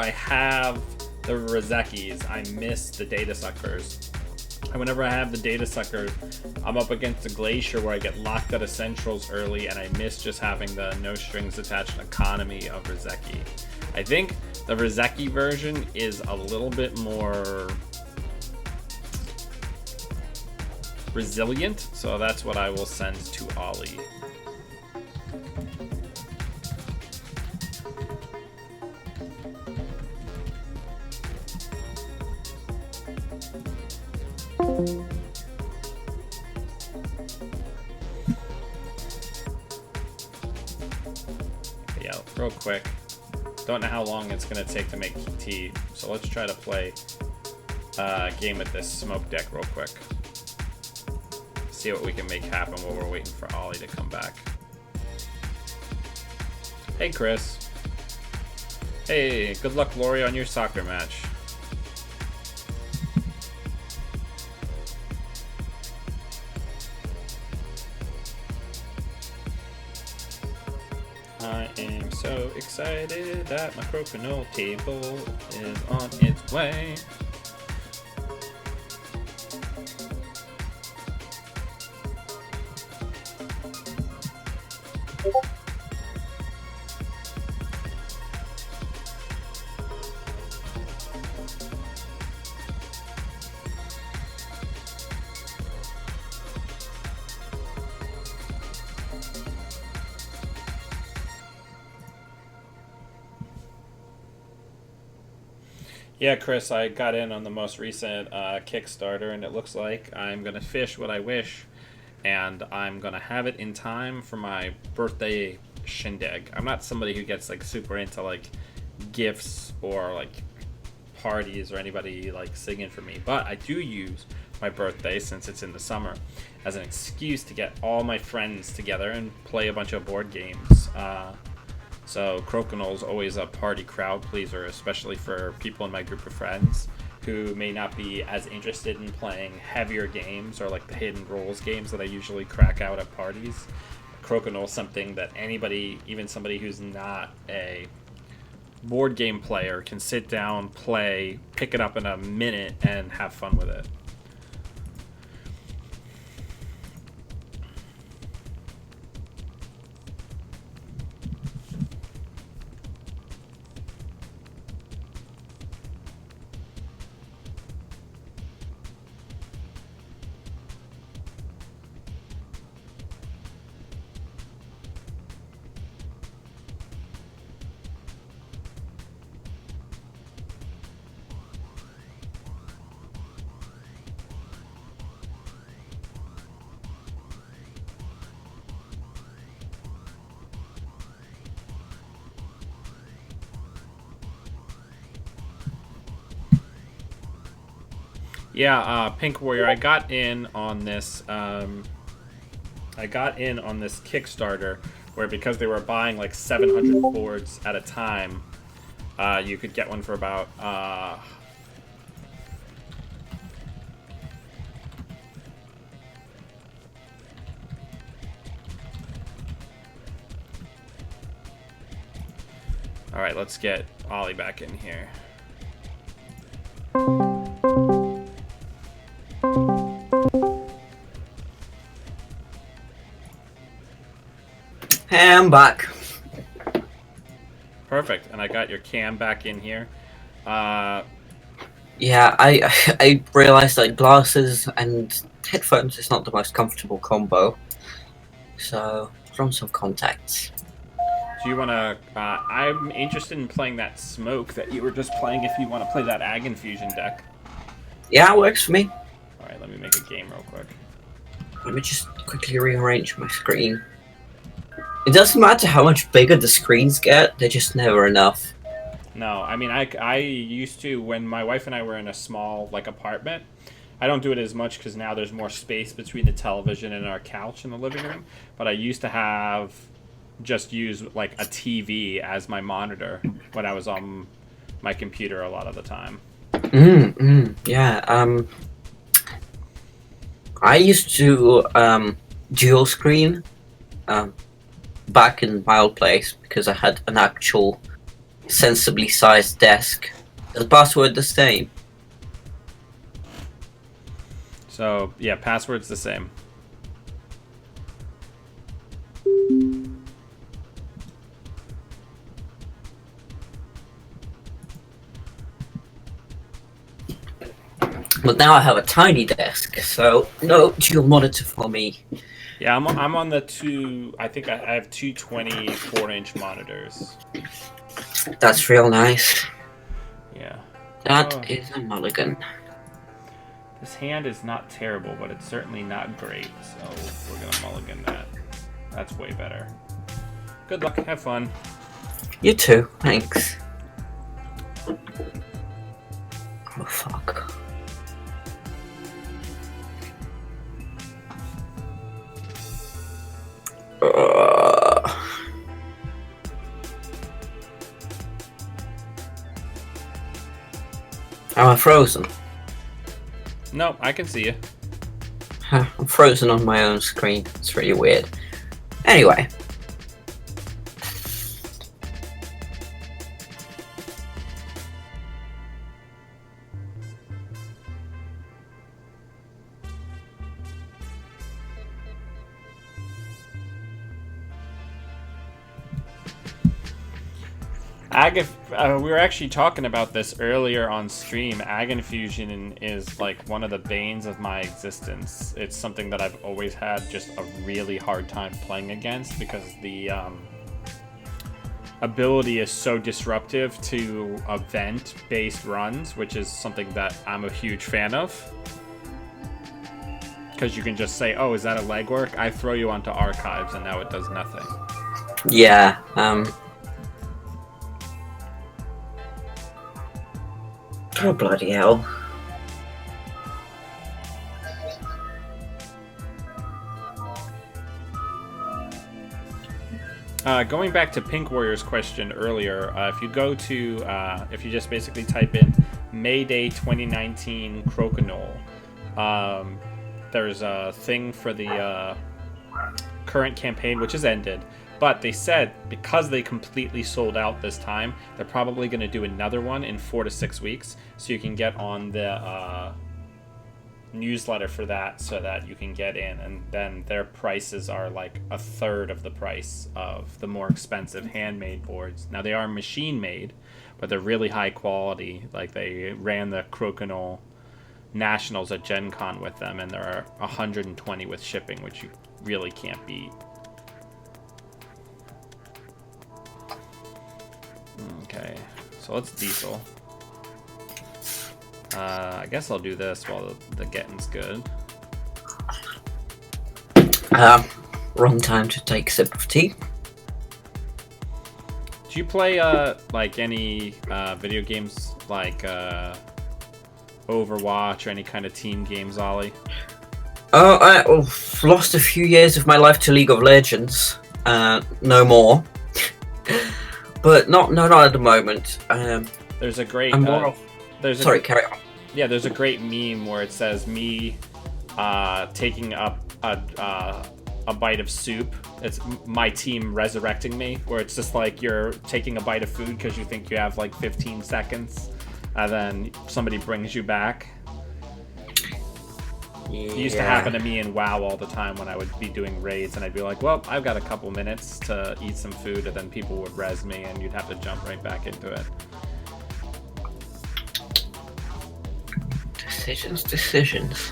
have the Rizekis, I miss the Data Suckers. And whenever I have the Data Suckers, I'm up against a Glacier where I get locked out of Centrals early, and I miss just having the no strings attached economy of Rizeki. I think the Rizeki version is a little bit more resilient, so that's what I will send to Ollie. Yeah, real quick. Don't know how long it's going to take to make tea, so let's try to play a game with this smoke deck real quick. See what we can make happen while we're waiting for Ollie to come back. Hey, Chris. Hey, good luck, Lori, on your soccer match. I am so excited that my crokinole table is on its way. Yeah, Chris, I got in on the most recent Kickstarter, and it looks like I'm going to fish what I wish, and I'm going to have it in time for my birthday shindig. I'm not somebody who gets like super into like gifts or like parties or anybody like singing for me, but I do use my birthday, since it's in the summer, as an excuse to get all my friends together and play a bunch of board games. So Crokinole's always a party crowd pleaser, especially for people in my group of friends who may not be as interested in playing heavier games or like the hidden roles games that I usually crack out at parties. Crokinole's something that anybody, even somebody who's not a board game player, can sit down, play, pick it up in a minute, and have fun with it. Yeah, Pink Warrior, I got in on this. I got in on this Kickstarter where, because they were buying like 700 boards at a time, you could get one for about all right, let's get Ollie back in here. Hey, I'm back. Perfect, and I got your cam back in here. Yeah, I realized that glasses and headphones is not the most comfortable combo, so put on some contacts. Do you want to? I'm interested in playing that smoke that you were just playing. If you want to play that Ag Infusion deck. Yeah, it works for me. All right, let me make a game real quick. Let me just quickly rearrange my screen. It doesn't matter how much bigger the screens get; they're just never enough. No, I mean, I used to, when my wife and I were in a small like apartment. I don't do it as much because now there's more space between the television and our couch in the living room. But I used to have just use like a TV as my monitor when I was on my computer a lot of the time. Yeah. I used to dual screen back in my old place because I had an actual sensibly sized desk. Is the password the same? So yeah, password's the same. But now I have a tiny desk, so no dual monitor for me. Yeah, I'm on the two. I think I have two 24-inch monitors. That's real nice. Yeah. That is a mulligan. This hand is not terrible, but it's certainly not great. So we're gonna mulligan that. That's way better. Good luck. Have fun. You too. Thanks. Oh fuck. frozen? No, I can see you. I'm frozen on my own screen. It's really weird. Anyway. We were actually talking about this earlier on stream. Ag Infusion is like one of the banes of my existence. It's something that I've always had just a really hard time playing against because the ability is so disruptive to event-based runs, which is something that I'm a huge fan of. Because you can just say, oh, is that a legwork? I throw you onto archives and now it does nothing. Yeah, oh, bloody hell. Going back to Pink Warrior's question earlier, if you go to, if you just basically type in Mayday 2019 Crokinole, there's a thing for the current campaign, which has ended. But they said because they completely sold out this time, they're probably going to do another one in 4 to 6 weeks. So you can get on the newsletter for that so that you can get in. And then their prices are like a third of the price of the more expensive handmade boards. Now they are machine made, but they're really high quality. Like they ran the Crokinole Nationals at Gen Con with them, and there are 120 with shipping, which you really can't beat. Okay, so let's diesel. I guess I'll do this while the getting's good. Wrong time to take a sip of tea. Do you play like any video games like Overwatch or any kind of team games, Ollie? I've lost a few years of my life to League of Legends. No more. But not at the moment. There's a great. Sorry, carry on. Yeah, there's a great meme where it says me taking up a bite of soup. It's my team resurrecting me, where it's just like you're taking a bite of food because you think you have like 15 seconds, and then somebody brings you back. Yeah. It used to happen to me in WoW all the time when I would be doing raids, and I'd be like, well, I've got a couple minutes to eat some food, and then people would res me, and you'd have to jump right back into it. Decisions.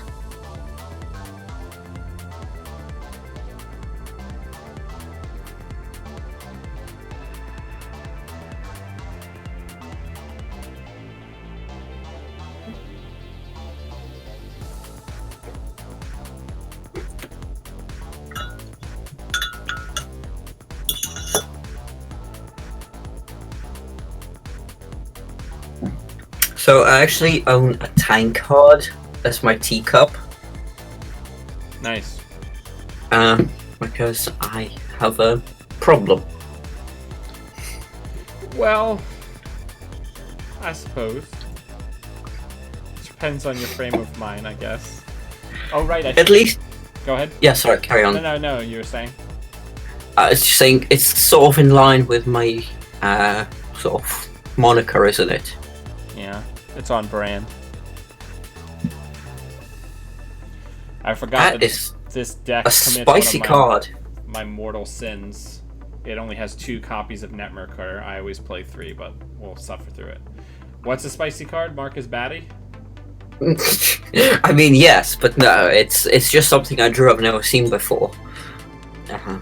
So I actually own a tank card as my teacup. Nice. Because I have a problem. Well, I suppose. Depends on your frame of mind, I guess. Oh, right. At least. Go ahead. Yeah, sorry, carry on. No, you were saying? I was just saying it's sort of in line with my sort of moniker, isn't it? Yeah, it's on brand. I forgot that this deck a commits spicy card. My mortal sins. It only has 2 copies of Netmerker. I always play 3, but we'll suffer through it. What's a spicy card? Marcus Batty? I mean, yes, but no, it's just something I drew I've never seen before. Uh-huh.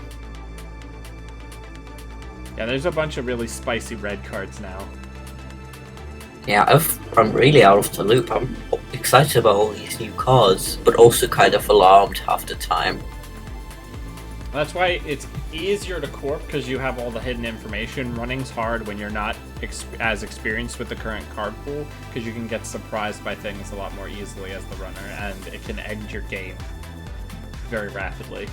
Yeah, there's a bunch of really spicy red cards now. Yeah, I'm really out of the loop. I'm excited about all these new cards, but also kind of alarmed half the time. That's why it's easier to corp, because you have all the hidden information. Running's hard when you're not as experienced with the current card pool, because you can get surprised by things a lot more easily as the runner, and it can end your game very rapidly.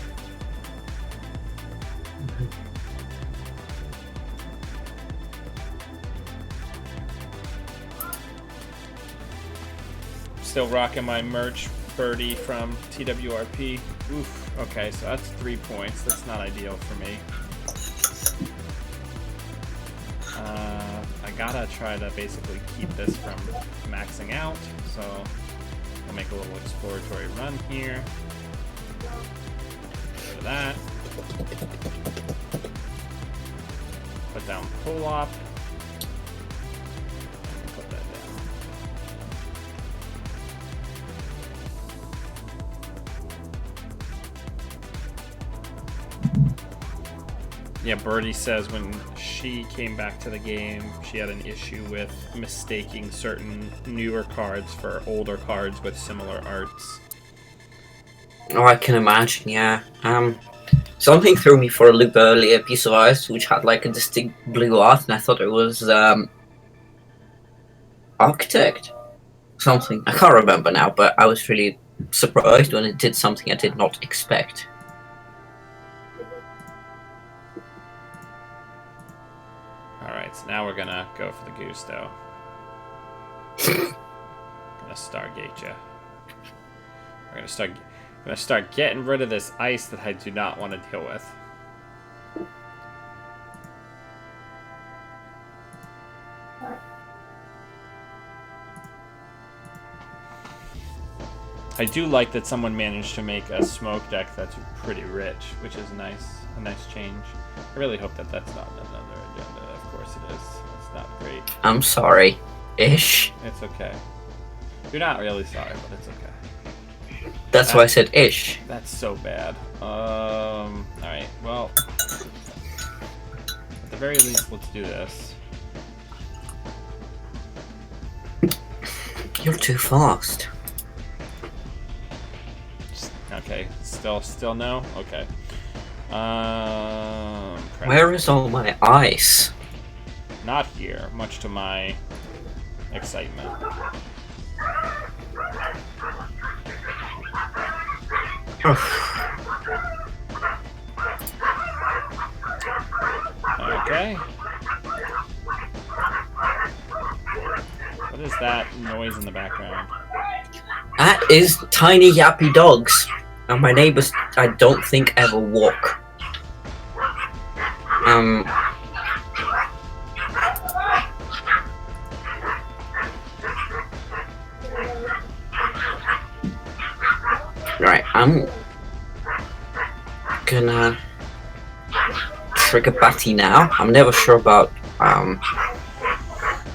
still rocking my merch, Birdie from TWRP. Oof. Okay, so that's 3 points. That's not ideal for me. I gotta try to basically keep this from maxing out, so I'll make a little exploratory run here. Do that. Put down pull-up. Put that down. Yeah, Birdie says when she came back to the game, she had an issue with mistaking certain newer cards for older cards with similar arts. Oh, I can imagine, yeah. Something threw me for a loop earlier, a piece of ice which had like a distinct blue art, and I thought it was Architect? Something. I can't remember now, but I was really surprised when it did something I did not expect. Alright, so now we're gonna go for the Gusto. Gonna Stargate ya. We're gonna start getting rid of this ice that I do not want to deal with. I do like that someone managed to make a smoke deck that's pretty rich, which is nice, a nice change. I really hope that that's not another agenda. Of course it is. It's not great. I'm sorry. Ish. It's okay. You're not really sorry, but it's okay. That's why I said ish. That's so bad. Alright, well, at the very least, let's do this. You're too fast. Okay, still no? Okay. Crap. Where is all my ice? Not here, much to my excitement. Okay. What is that noise in the background? That is tiny yappy dogs. And my neighbors, I don't think, ever walk. Right, I'm gonna trigger Batty now. I'm never sure about,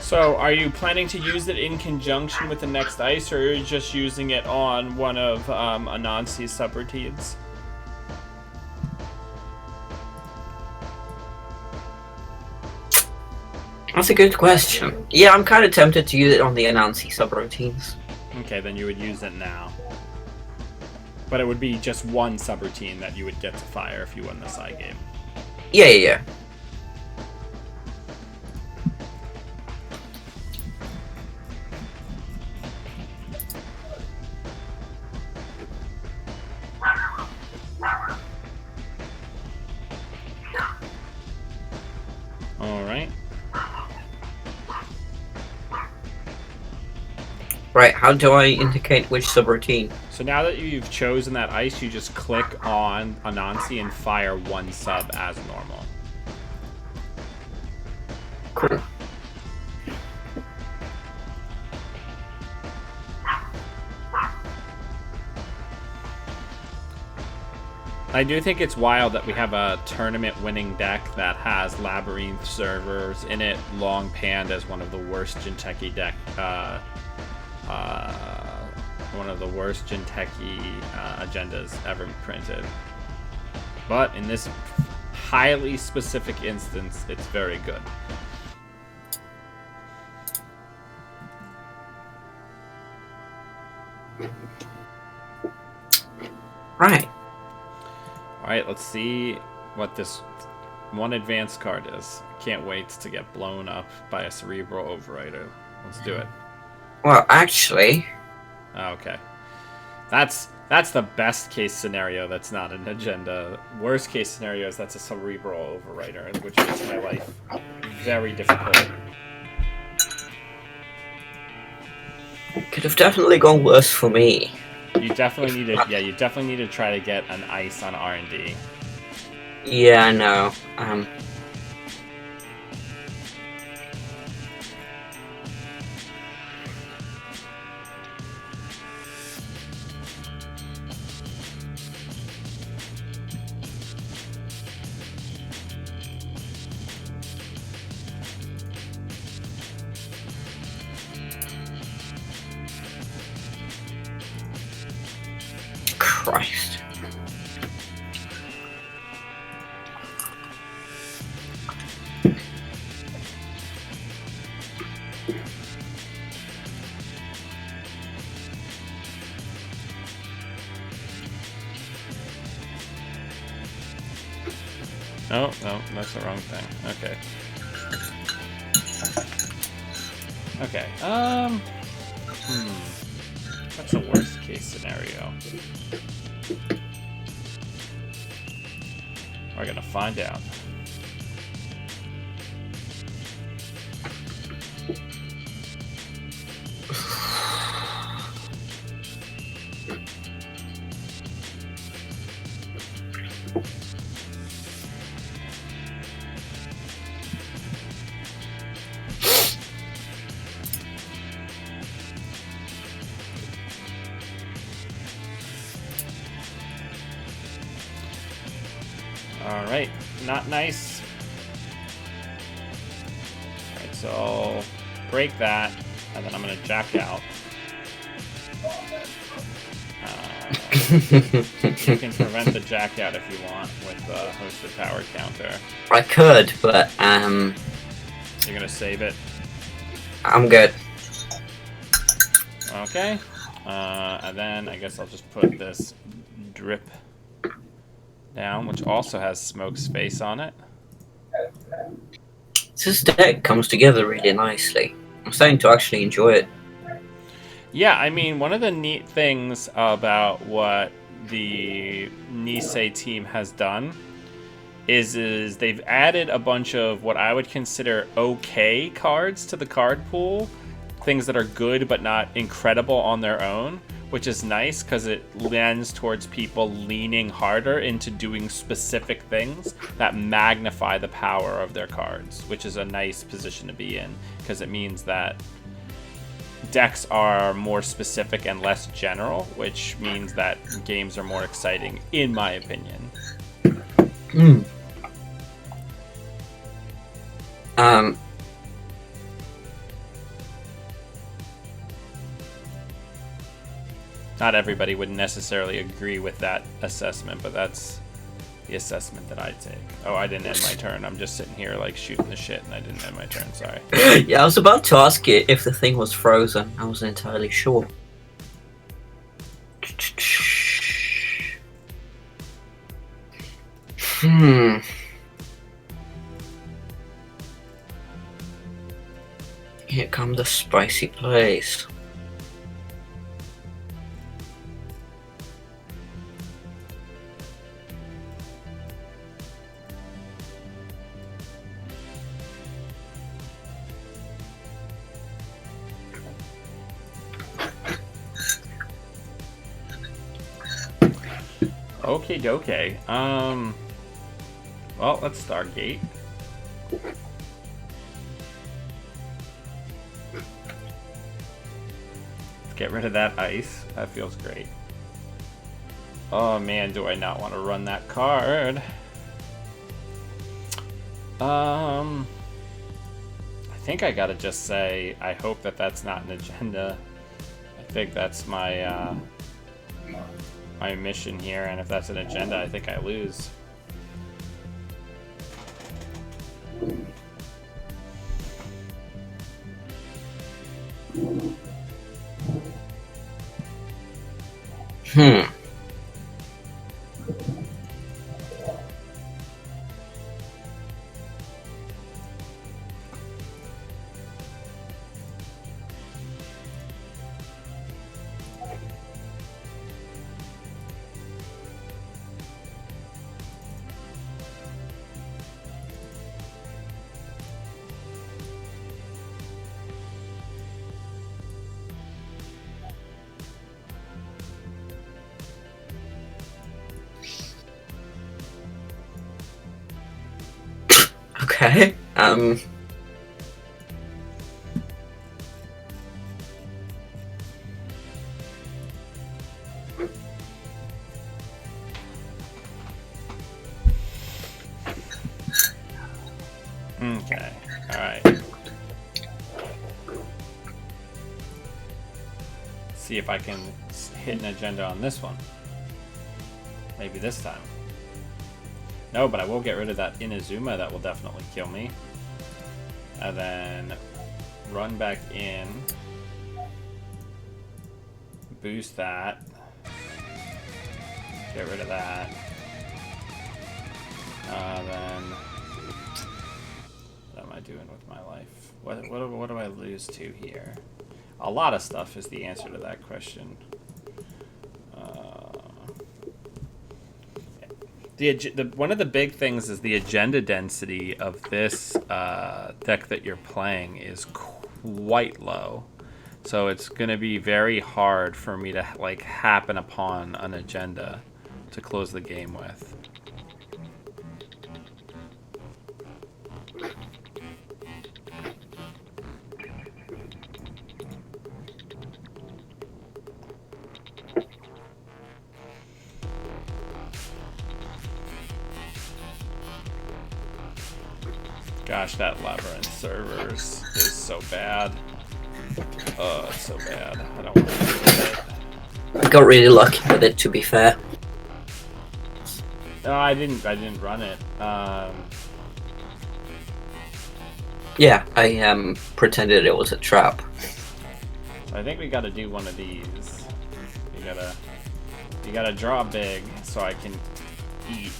So, are you planning to use it in conjunction with the next ice, or are you just using it on one of Anansi's subroutines? That's a good question. Yeah, I'm kind of tempted to use it on the Anansi subroutines. Okay, then you would use it now. But it would be just one subroutine that you would get to fire if you won the side game. Yeah. Alright. Right, how do I indicate which subroutine? So now that you've chosen that ice, you just click on Anansi and fire one sub as normal. Cool. I do think it's wild that we have a tournament-winning deck that has Labyrinth servers in it, long panned as one of the worst Jinteki deck, one of the worst Jinteki agendas ever printed. But in this highly specific instance, it's very good. Right. Alright, let's see what this one advanced card is. Can't wait to get blown up by a Cerebral Overrider. Let's do it. Well, actually... Okay. That's the best case scenario that's not an agenda. Worst case scenario is that's a Cerebral Overrider, which makes my life very difficult. Could have definitely gone worse for me. You definitely need to, yeah, you definitely need to try to get an ice on R&D. Yeah, I know. Christ. Oh, no, that's the wrong thing. Okay. Okay, what's the worst case scenario? We're gonna find out. Alright, not nice. Alright, so I'll break that, and then I'm gonna jack out. You can prevent the jack out if you want with the hosted power counter. I could, but You're gonna save it. I'm good. Okay. And then I guess I'll just put this drip down, which also has Smoke's face on it. This deck comes together really nicely. I'm starting to actually enjoy it. Yeah, I mean, one of the neat things about what the Nisei team has done is they've added a bunch of what I would consider okay cards to the card pool. Things that are good but not incredible on their own, which is nice because it lends towards people leaning harder into doing specific things that magnify the power of their cards, which is a nice position to be in because it means that decks are more specific and less general, which means that games are more exciting, in my opinion. Not everybody would necessarily agree with that assessment, but that's the assessment that I take. Oh, I didn't end my turn. I'm just sitting here like shooting the shit, and I didn't end my turn. Sorry. Yeah, I was about to ask you if the thing was frozen. I wasn't entirely sure. Here come the spicy plays. Okay, dokie. Well, let's Stargate. Let's get rid of that ice. That feels great. Oh man, do I not want to run that card? I think I gotta just say, I hope that that's not an agenda. I think that's my, my mission here, and if that's an agenda, I think I lose. Okay. Okay. All right. See if I can hit an agenda on this one. Maybe this time. No, but I will get rid of that Inazuma. That will definitely kill me. And then run back in. Boost that. Get rid of that. Then what am I doing with my life? What do I lose to here? A lot of stuff is the answer to that question. One of the big things is the agenda density of this deck that you're playing is quite low. So it's going to be very hard for me to like happen upon an agenda to close the game with. Gosh, that Labyrinth servers is so bad. Oh, it's so bad. I don't want to do it. I got really lucky with it, to be fair. No, I didn't run it. Yeah, I pretended it was a trap. I think we got to do one of these. You gotta draw big so I can eat.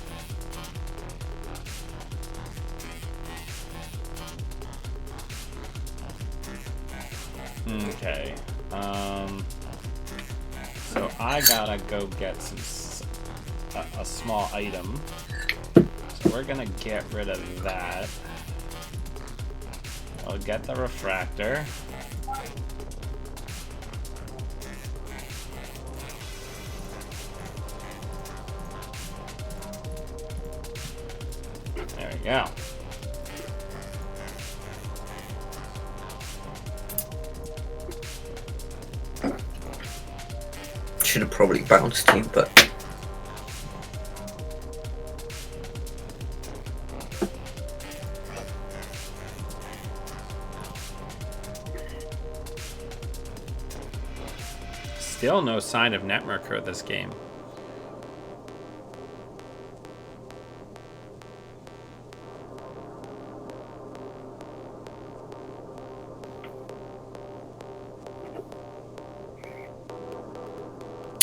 Okay. So I gotta go get a small item. So we're gonna get rid of that. I'll get the refractor. There we go. Should have probably bounced you, but Still no sign of Netmarker this game.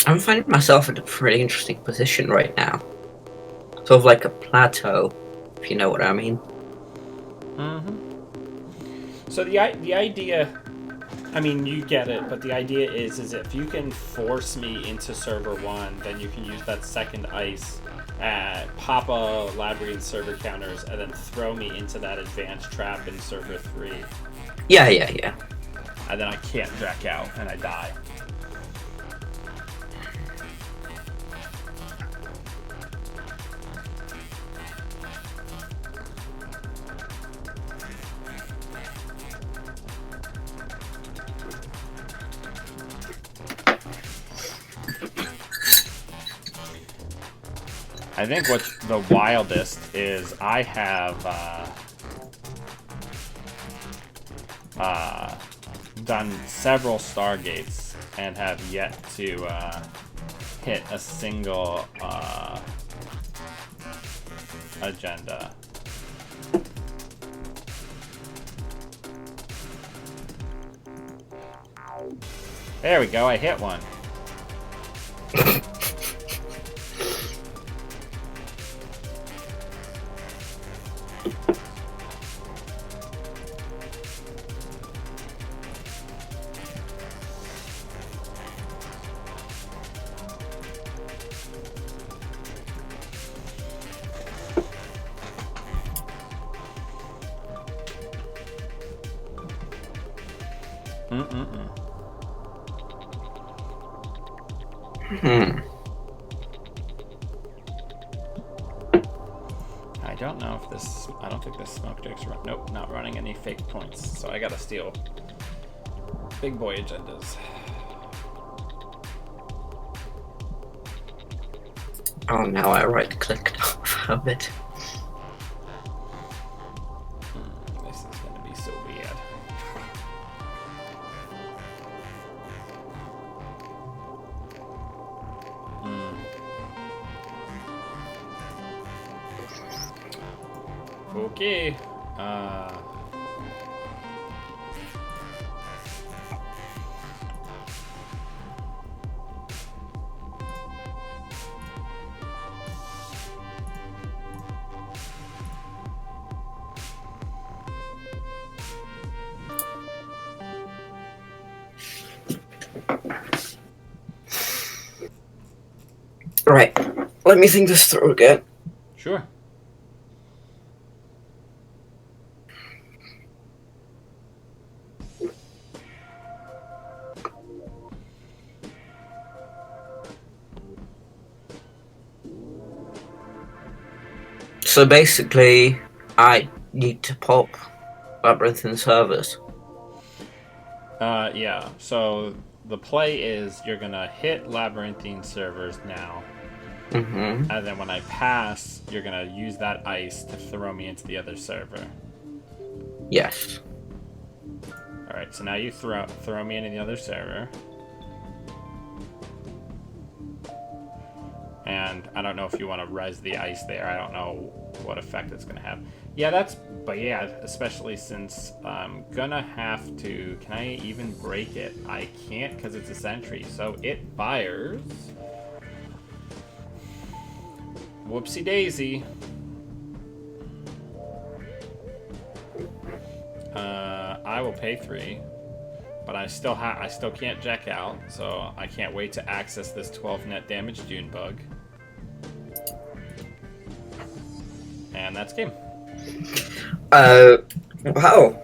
I'm finding myself in a pretty interesting position right now. Sort of like a plateau, if you know what I mean. So the idea, I mean, you get it, but the idea is if you can force me into server 1, then you can use that second ice, pop a Labyrinth server counters, and then throw me into that advanced trap in server 3. Yeah. And then I can't jack out, and I die. I think what's the wildest is I have done several Stargates and have yet to hit a single agenda. There we go, I hit one. I don't know if this. I don't think this smoke dick's run. Nope, not running any fake points. So I gotta steal big boy agendas. Oh, now I right-clicked off of it. This is gonna be so weird. Okay. Right, let me think this through again. Sure. So basically, I need to pop Labyrinthine servers. Yeah. So the play is you're gonna hit Labyrinthine servers now, Mm-hmm. and then when I pass, you're gonna use that ice to throw me into the other server. Yes. All right. So now you throw me into the other server, and I don't know if you want to res the ice there. I don't know what effect it's gonna have. Yeah, but yeah, especially since I'm gonna have to. Can I even break it? I can't because it's a sentry. So it fires. Whoopsie daisy. I will pay 3, but I still can't jack out, so I can't wait to access this 12 net damage Dune bug. And that's game. Wow.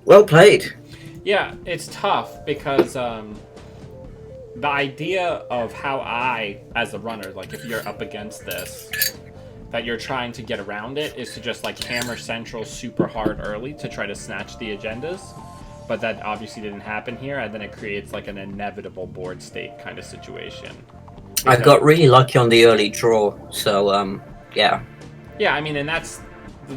Well played. Yeah, it's tough because the idea of how I, as a runner, like if you're up against this, that you're trying to get around it is to just like hammer central super hard early to try to snatch the agendas. But that obviously didn't happen here, and then it creates like an inevitable board state kind of situation. I got really lucky on the early draw, so yeah. Yeah, I mean, and that's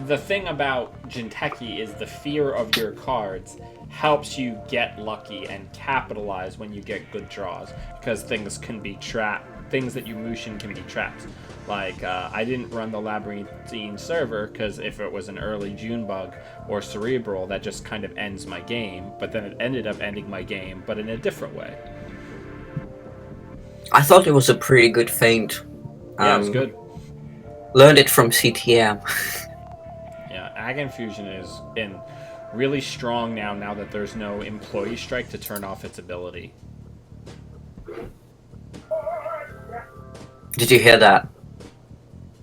the thing about Jinteki is the fear of your cards helps you get lucky and capitalize when you get good draws, because things can be trapped. Things that you Mushin can be trapped. Like, I didn't run the Labyrinthine server because if it was an early June bug or Cerebral, that just kind of ends my game. But then it ended up ending my game, but in a different way. I thought it was a pretty good feint. Yeah, it was good. Learned it from CTM. Yeah, Ag Infusion is in really strong now that there's no employee strike to turn off its ability. Did you hear that?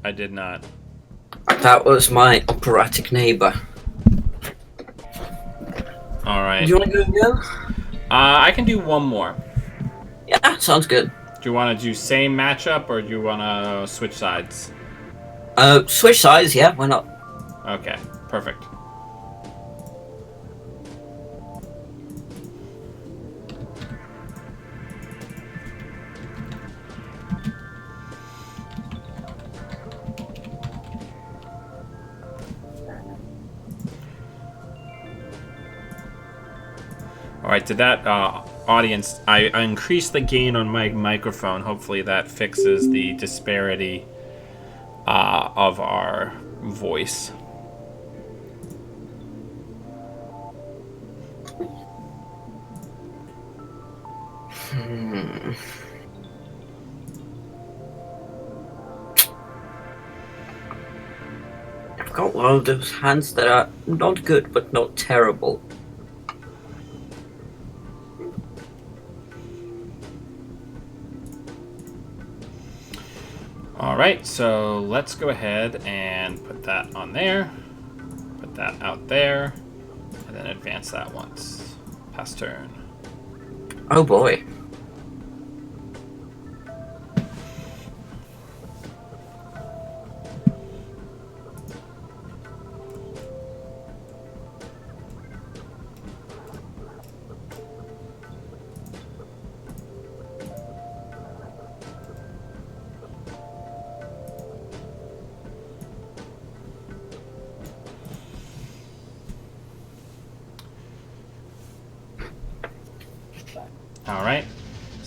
I did not. That was my operatic neighbor. All right. Do you want to go again? I can do one more. Yeah, sounds good. Do you want to do same matchup or do you want to switch sides? Switch sides, yeah, why not? Okay, perfect. Alright, to that audience, I increased the gain on my microphone. Hopefully that fixes the disparity of our voice. I've got one of those hands that are not good, but not terrible. Alright, so let's go ahead and put that on there. Put that out there. And then advance that once. Pass turn. Oh boy.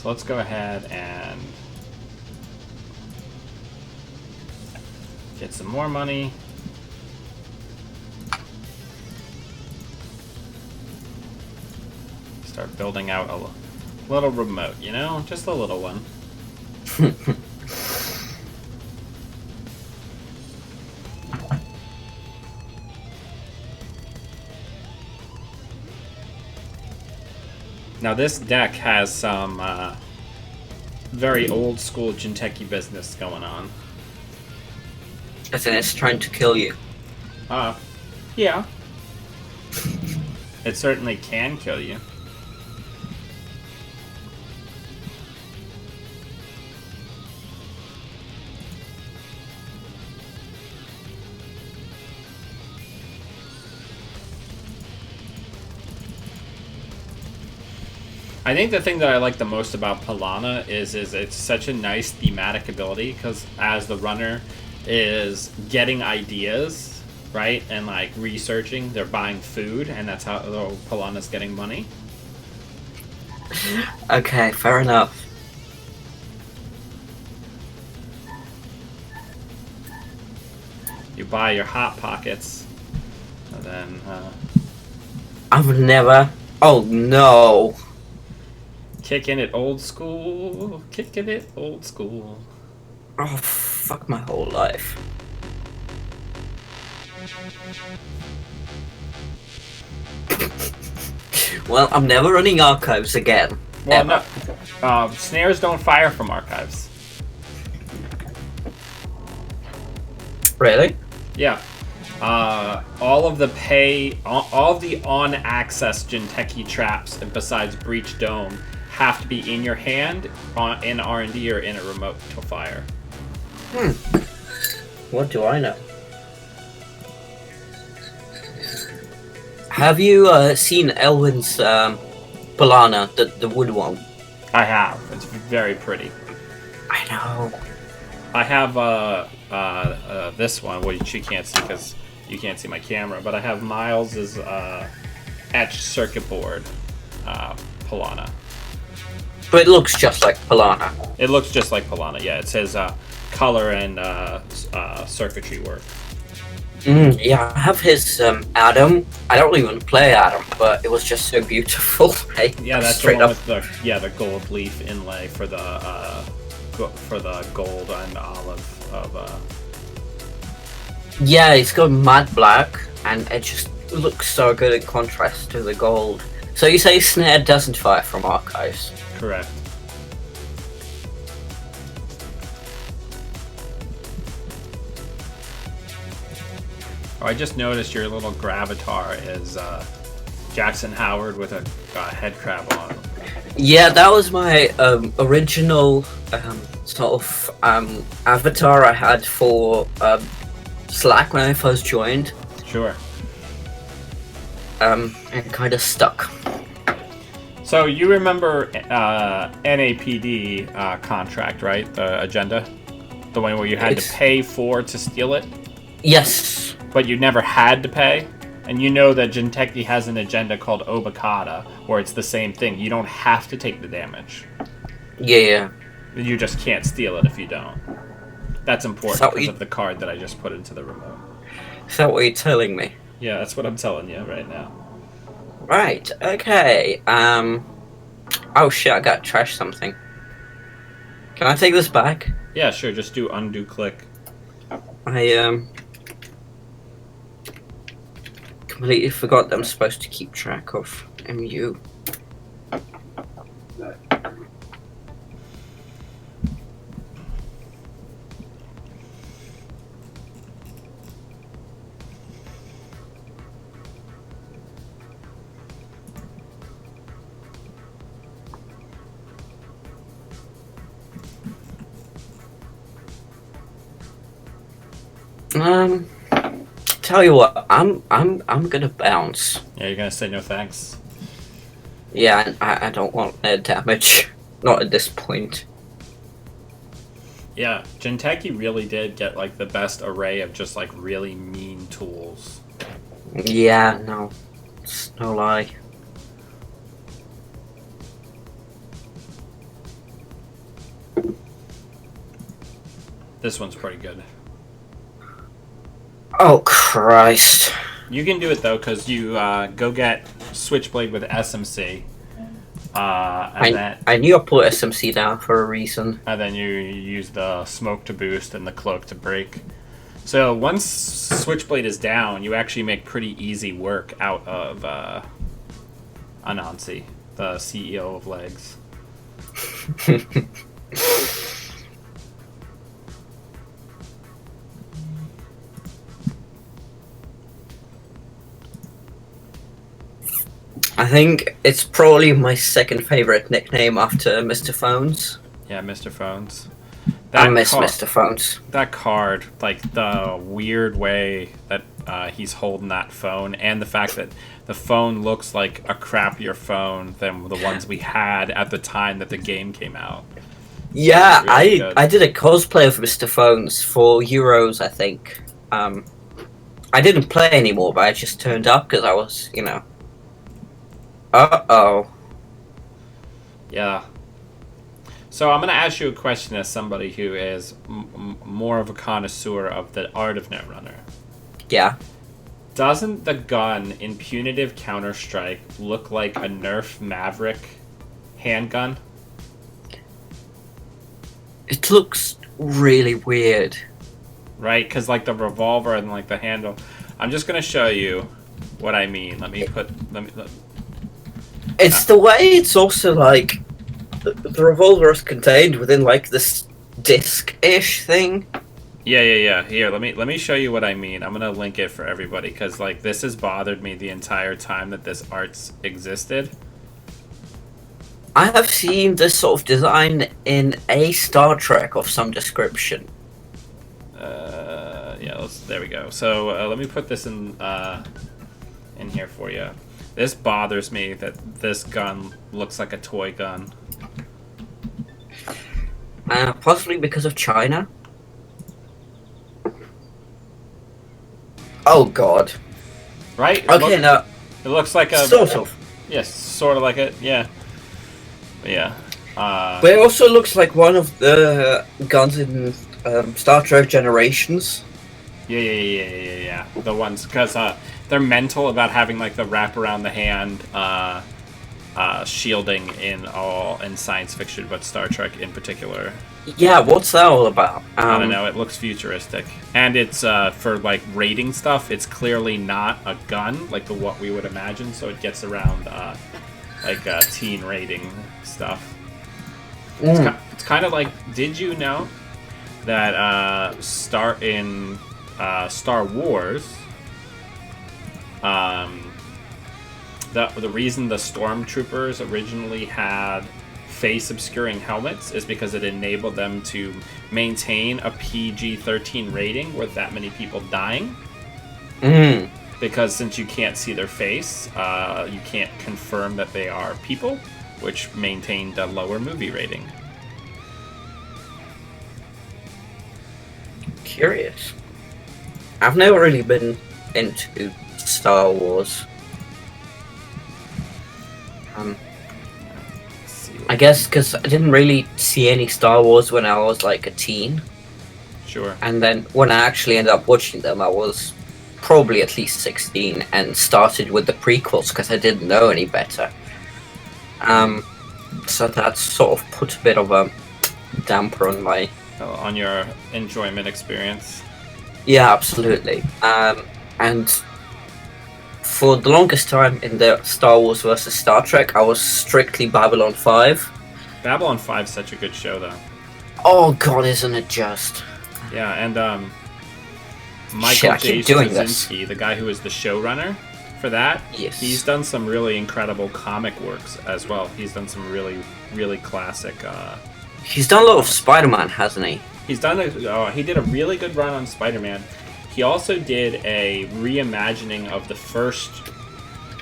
So let's go ahead and get some more money. Start building out a little remote, you know? Just a little one. Now this deck has some very old school Jinteki business going on. As in, it's trying to kill you. Yeah. It certainly can kill you. I think the thing that I like the most about Polana is it's such a nice thematic ability, because as the runner is getting ideas, right, and like researching, they're buying food, and that's how Polana's getting money. Okay, fair enough. You buy your Hot Pockets, and then I've never. Oh no. kicking it old school, kicking it old school. Oh, fuck my whole life. Well, I'm never running archives again. Well, ever. no, snares don't fire from archives. Really? Yeah. All of the all of the on-access Jinteki traps, besides Breach Dome, have to be in your hand, in R&D, or in a remote to fire. What do I know? Have you seen Elwin's Polana, the wood one? I have. It's very pretty. I know. I have this one, which you can't see because you can't see my camera, but I have Miles's etched circuit board Polana. But it looks just like Polana. It looks just like Polana, yeah. It says color and circuitry work. Yeah, I have his Adam. I don't even play Adam, but it was just so beautiful. Yeah, that's straight the one up. with the gold leaf inlay for the gold and olive of. Yeah, it's got matte black, and it just looks so good in contrast to the gold. So you say Snare doesn't fire from archives? Correct. Oh, I just noticed your little Gravatar is Jackson Howard with a head crab on. Yeah, that was my original sort of avatar I had for Slack when I first joined. Sure. And kind of stuck. So you remember NAPD contract, right? The agenda? The one where you had to pay to steal it? Yes. But you never had to pay? And you know that Jinteki has an agenda called Obakata, where it's the same thing. You don't have to take the damage. Yeah. You just can't steal it if you don't. That's important because of the card that I just put into the remote. Is that what you're telling me? Yeah, that's what I'm telling you right now. Right, okay. Oh shit, I got trash something. Can I take this back? Yeah, sure, just do undo click. I completely forgot that I'm supposed to keep track of MU. Tell you what, I'm gonna bounce. Yeah, you're gonna say no thanks? Yeah, I don't want air damage. Not at this point. Yeah, Jinteki really did get like the best array of just like really mean tools. Yeah, no. It's no lie. This one's pretty good. Oh, Christ. You can do it, though, because you go get Switchblade with SMC. I knew I put SMC down for a reason. And then you use the smoke to boost and the cloak to break. So once Switchblade is down, you actually make pretty easy work out of Anansi, the CEO of Legs. I think it's probably my second favorite nickname after Mr. Phones. Yeah, Mr. Phones. I miss Mr. Phones. That card, like the weird way that he's holding that phone, and the fact that the phone looks like a crappier phone than the ones we had at the time that the game came out. Yeah, really I did a cosplay of Mr. Phones for Euros, I think. I didn't play anymore, but I just turned up because I was, you know. Uh-oh. Yeah. So I'm going to ask you a question as somebody who is more of a connoisseur of the art of Netrunner. Yeah. Doesn't the gun in Punitive Counter-Strike look like a Nerf Maverick handgun? It looks really weird. Right? Because like the revolver and like the handle. I'm just going to show you what I mean. It's the way it's also like the revolver is contained within like this disc-ish thing. Yeah. Here, let me show you what I mean. I'm gonna link it for everybody because like this has bothered me the entire time that this art's existed. I have seen this sort of design in a Star Trek of some description. Yeah, there we go. So let me put this in here for you. This bothers me that this gun looks like a toy gun. Possibly because of China. Oh God. Right? No. It looks like a sort of. Yes, sort of like it. Yeah. But yeah. But it also looks like one of the guns in Star Trek Generations. Yeah. The ones because they're mental about having like the wrap around the hand shielding in science fiction, but Star Trek in particular. Yeah, what's that all about? I don't know. It looks futuristic, and it's for like raiding stuff. It's clearly not a gun like what we would imagine, so it gets around like teen raiding stuff. It's kind of like. Did you know that Star Wars? The reason the stormtroopers originally had face obscuring helmets is because it enabled them to maintain a PG-13 rating with that many people dying. Because since you can't see their face, you can't confirm that they are people, which maintained a lower movie rating. Curious. I've never really been into Star Wars. I guess because I didn't really see any Star Wars when I was like a teen. Sure. And then when I actually ended up watching them, I was probably at least 16 and started with the prequels because I didn't know any better. So that sort of put a bit of a damper on your enjoyment experience. Yeah, absolutely. And for the longest time in the Star Wars versus Star Trek, I was strictly Babylon 5. Babylon 5 is such a good show, though. Oh God, isn't it just? Yeah, and Michael J. Straczynski, the guy who is the showrunner for that, yes, he's done some really incredible comic works as well. He's done some really, really classic. He's done a lot of Spider-Man, hasn't he? He's done. He did a really good run on Spider-Man. He also did a reimagining of the first.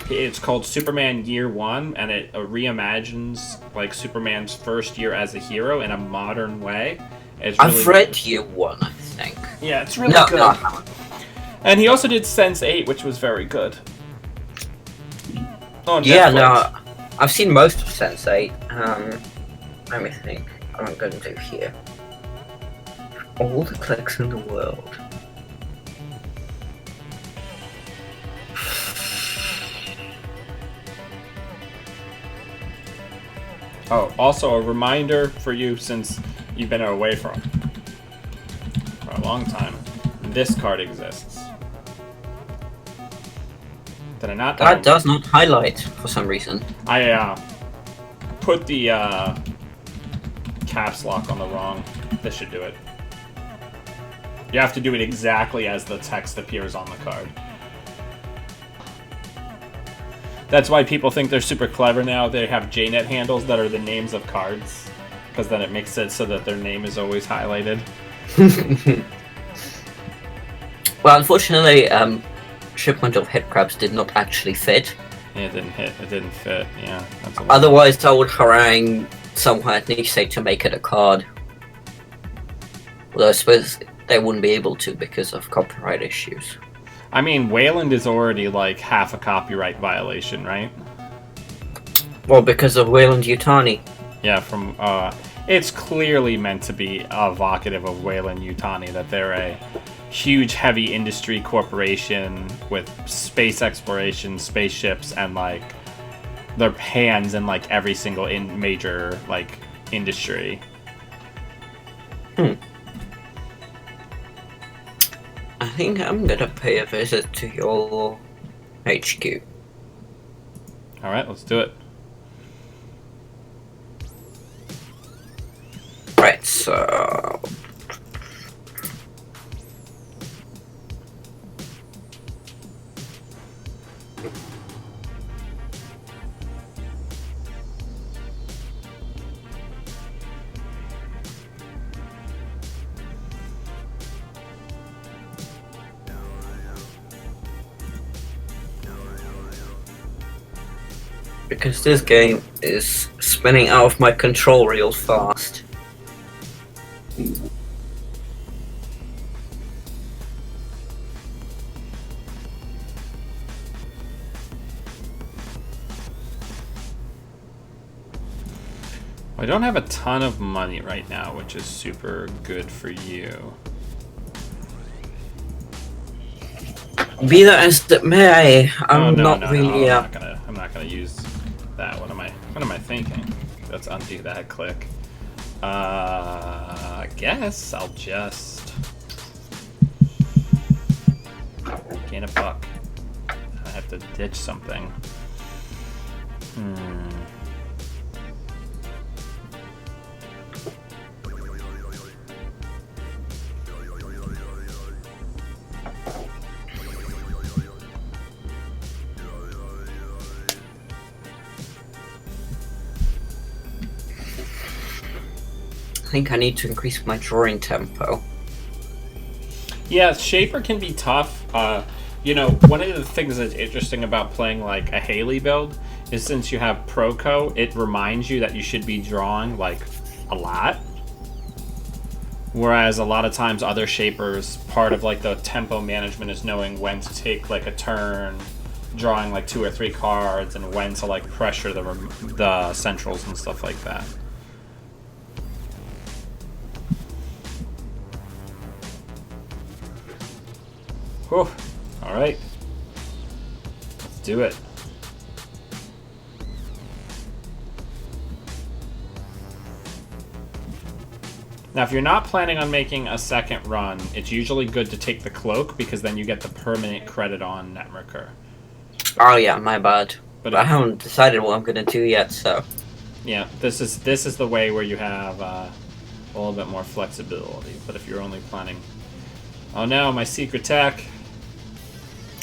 It's called Superman Year One, and it reimagines like Superman's first year as a hero in a modern way. It's really I've read Year One, I think. Yeah, it's really good. No. And he also did Sense8, which was very good. Yeah, no, I've seen most of Sense8. Let me think. I'm going to do here. All the clicks in the world. Oh, also a reminder for you, since you've been away for a long time. This card exists. Did I not? That does not highlight for some reason. I put the caps lock on the wrong. This should do it. You have to do it exactly as the text appears on the card. That's why people think they're super clever now. They have JNet handles that are the names of cards, because then it makes it so that their name is always highlighted. Well, unfortunately, Shipment of Headcrabs did not actually fit. Yeah, it didn't hit. It didn't fit. Yeah. That's a Otherwise, I would harangue someone at Nisei to make it a card. Although I suppose they wouldn't be able to because of copyright issues. I mean, Wayland is already like half a copyright violation, right? Well, because of Wayland Yutani. Yeah, from it's clearly meant to be evocative of Wayland Yutani, that they're a huge heavy industry corporation with space exploration, spaceships, and like their hands in like every single major like industry. I think I'm gonna pay a visit to your HQ. Alright, let's do it. Right, so... Because this game is spinning out of my control real fast. I don't have a ton of money right now, which is super good for you. Be that as it may, I'm not really. I'm not gonna use that. What am I thinking? Let's undo that click. I guess I'll just gain a buck. I have to ditch something. I think I need to increase my drawing tempo. Yeah, Shaper can be tough. You know, one of the things that's interesting about playing like a Haley build is since you have Proco, it reminds you that you should be drawing like a lot. Whereas a lot of times other Shapers, part of like the tempo management is knowing when to take like a turn, drawing like 2 or 3 cards, and when to like pressure the centrals and stuff like that. Whew. Alright. Let's do it. Now, if you're not planning on making a second run, it's usually good to take the cloak, because then you get the permanent credit on Netmarker. Oh yeah, my bad. But I haven't decided what I'm gonna do yet, so... Yeah, this is the way where you have a little bit more flexibility. But if you're only planning... Oh no, my secret tech!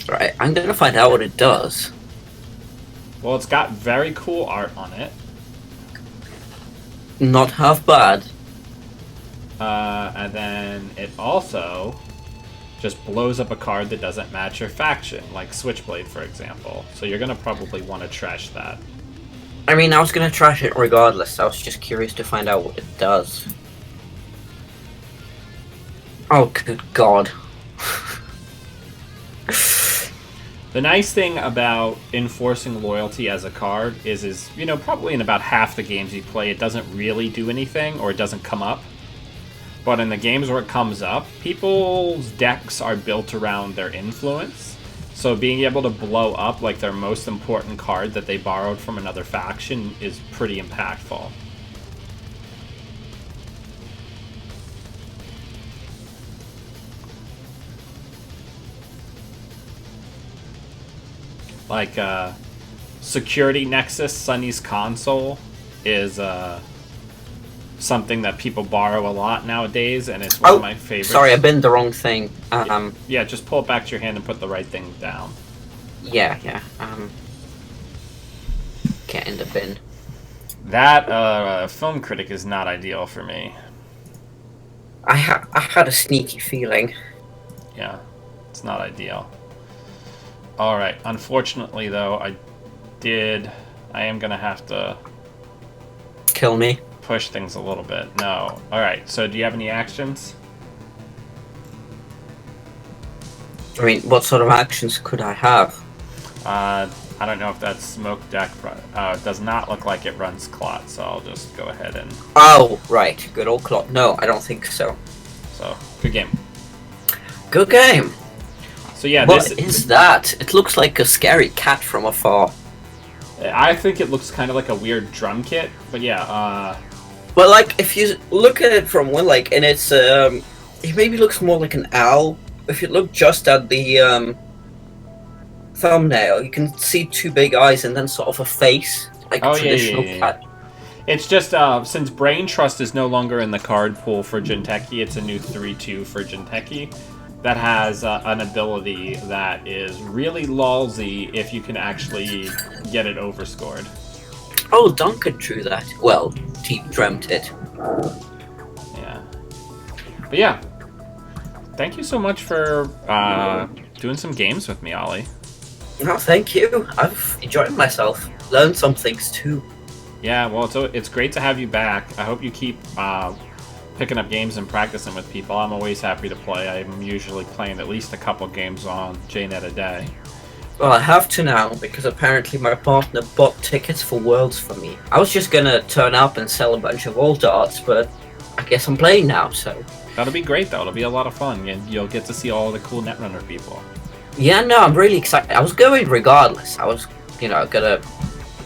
Right, I'm gonna find out what it does. Well, it's got very cool art on it. Not half bad. And then it also just blows up a card that doesn't match your faction, like Switchblade, for example. So you're gonna probably want to trash that. I mean, I was gonna trash it regardless. I was just curious to find out what it does. Oh, good God. The nice thing about enforcing loyalty as a card is you know, probably in about half the games you play, it doesn't really do anything or it doesn't come up. But in the games where it comes up, people's decks are built around their influence. So being able to blow up like their most important card that they borrowed from another faction is pretty impactful. Like Security Nexus, Sunny's Console is something that people borrow a lot nowadays, and it's one of my favorites. Sorry, I binned the wrong thing. Yeah, just pull it back to your hand and put the right thing down. Yeah. Get in the bin. That film critic is not ideal for me. I had a sneaky feeling. Yeah, it's not ideal. Alright, unfortunately though, I am gonna have to Kill me. push things a little bit. No. Alright, so do you have any actions? I mean, what sort of actions could I have? I don't know if that's Smoke Deck. It does not look like it runs Clot, so I'll just go ahead and... Oh, right. Good old Clot. No, I don't think so. So, good game. Good game. So yeah, What is that? It looks like a scary cat from afar. I think it looks kind of like a weird drum kit, but yeah, But like, if you look at it from one, like, and it's it maybe looks more like an owl. If you look just at the thumbnail, you can see two big eyes and then sort of a face, like a traditional cat. It's just since Brain Trust is no longer in the card pool for Jinteki, it's a new 3/2 for Jinteki that has an ability that is really lousy if you can actually get it overscored. Oh, Duncan drew that. Well, Deep dreamt it. Yeah. But yeah, thank you so much for doing some games with me, Ollie. No, thank you. I've enjoyed myself. Learned some things too. Yeah, well, it's great to have you back. I hope you keep picking up games and practicing with people. I'm always happy to play. I'm usually playing at least a couple games on JNet a day. Well, I have to now, because apparently my partner bought tickets for Worlds for me. I was just gonna turn up and sell a bunch of old darts, but I guess I'm playing now, so... That'll be great, though. It'll be a lot of fun, and you'll get to see all the cool Netrunner people. Yeah, no, I'm really excited. I was going regardless. I was, gonna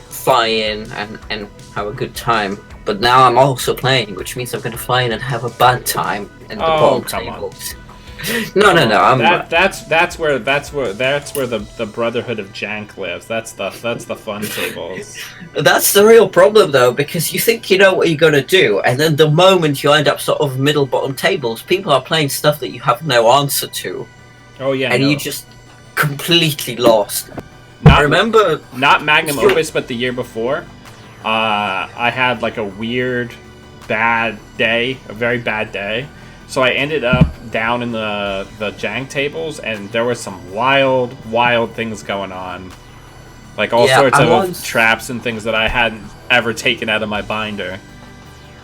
fly in and have a good time. But now I'm also playing, which means I'm gonna fly in and have a bad time in the bottom tables. No. That's where the Brotherhood of Jank lives. That's the fun tables. That's the real problem, though, because you think you know what you're gonna do, and then the moment you end up sort of middle bottom tables, people are playing stuff that you have no answer to. Oh yeah, and no. you just completely lost. I remember not Magnum Opus, but the year before, I had like a weird, bad day, a very bad day. So I ended up down in the Jank tables, and there was some wild things going on. Like all sorts of traps and things that I hadn't ever taken out of my binder.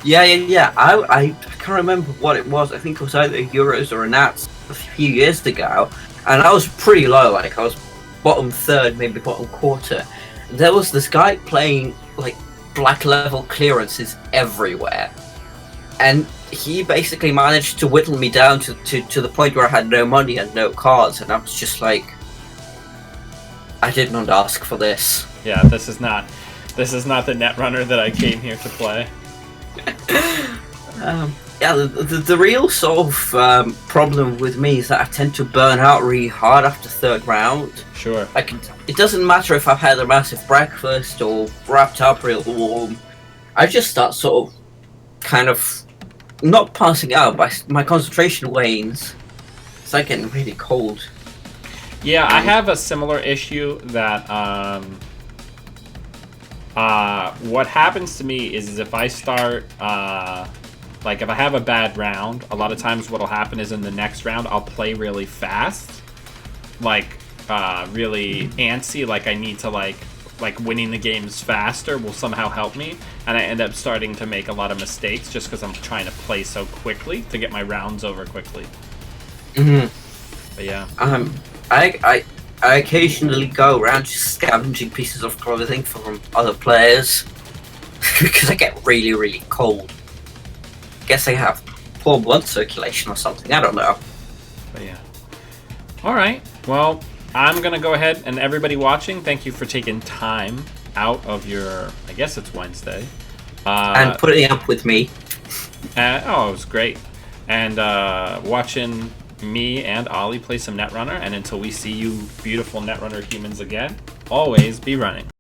Yeah. I can't remember what it was. I think it was either Euros or a Nats a few years ago. And I was pretty low, like I was bottom third, maybe bottom quarter. There was this guy playing like black level clearances everywhere. And he basically managed to whittle me down to the point where I had no money and no cards, and I was just like, I did not ask for this. Yeah, this is not the Netrunner that I came here to play. Yeah, the real sort of problem with me is that I tend to burn out really hard after third round. Sure. Like, it doesn't matter if I've had a massive breakfast or wrapped up real warm. I just start sort of kind of not passing out, but my concentration wanes. It's like getting really cold. Yeah, I have a similar issue that what happens to me is if I start like if I have a bad round, a lot of times what'll happen is in the next round I'll play really fast, like really antsy, like I need to like winning the games faster will somehow help me, and I end up starting to make a lot of mistakes just because I'm trying to play so quickly to get my rounds over quickly. Mm-hmm. But yeah. I occasionally go around just scavenging pieces of clothing from other players because I get really, really cold. Guess I have poor blood circulation or something. I don't know. But yeah. All right. Well, I'm gonna go ahead and everybody watching, thank you for taking time out of your. I guess it's Wednesday. And putting up with me. Oh, it was great. And watching me and Ollie play some Netrunner. And until we see you beautiful Netrunner humans again, always be running.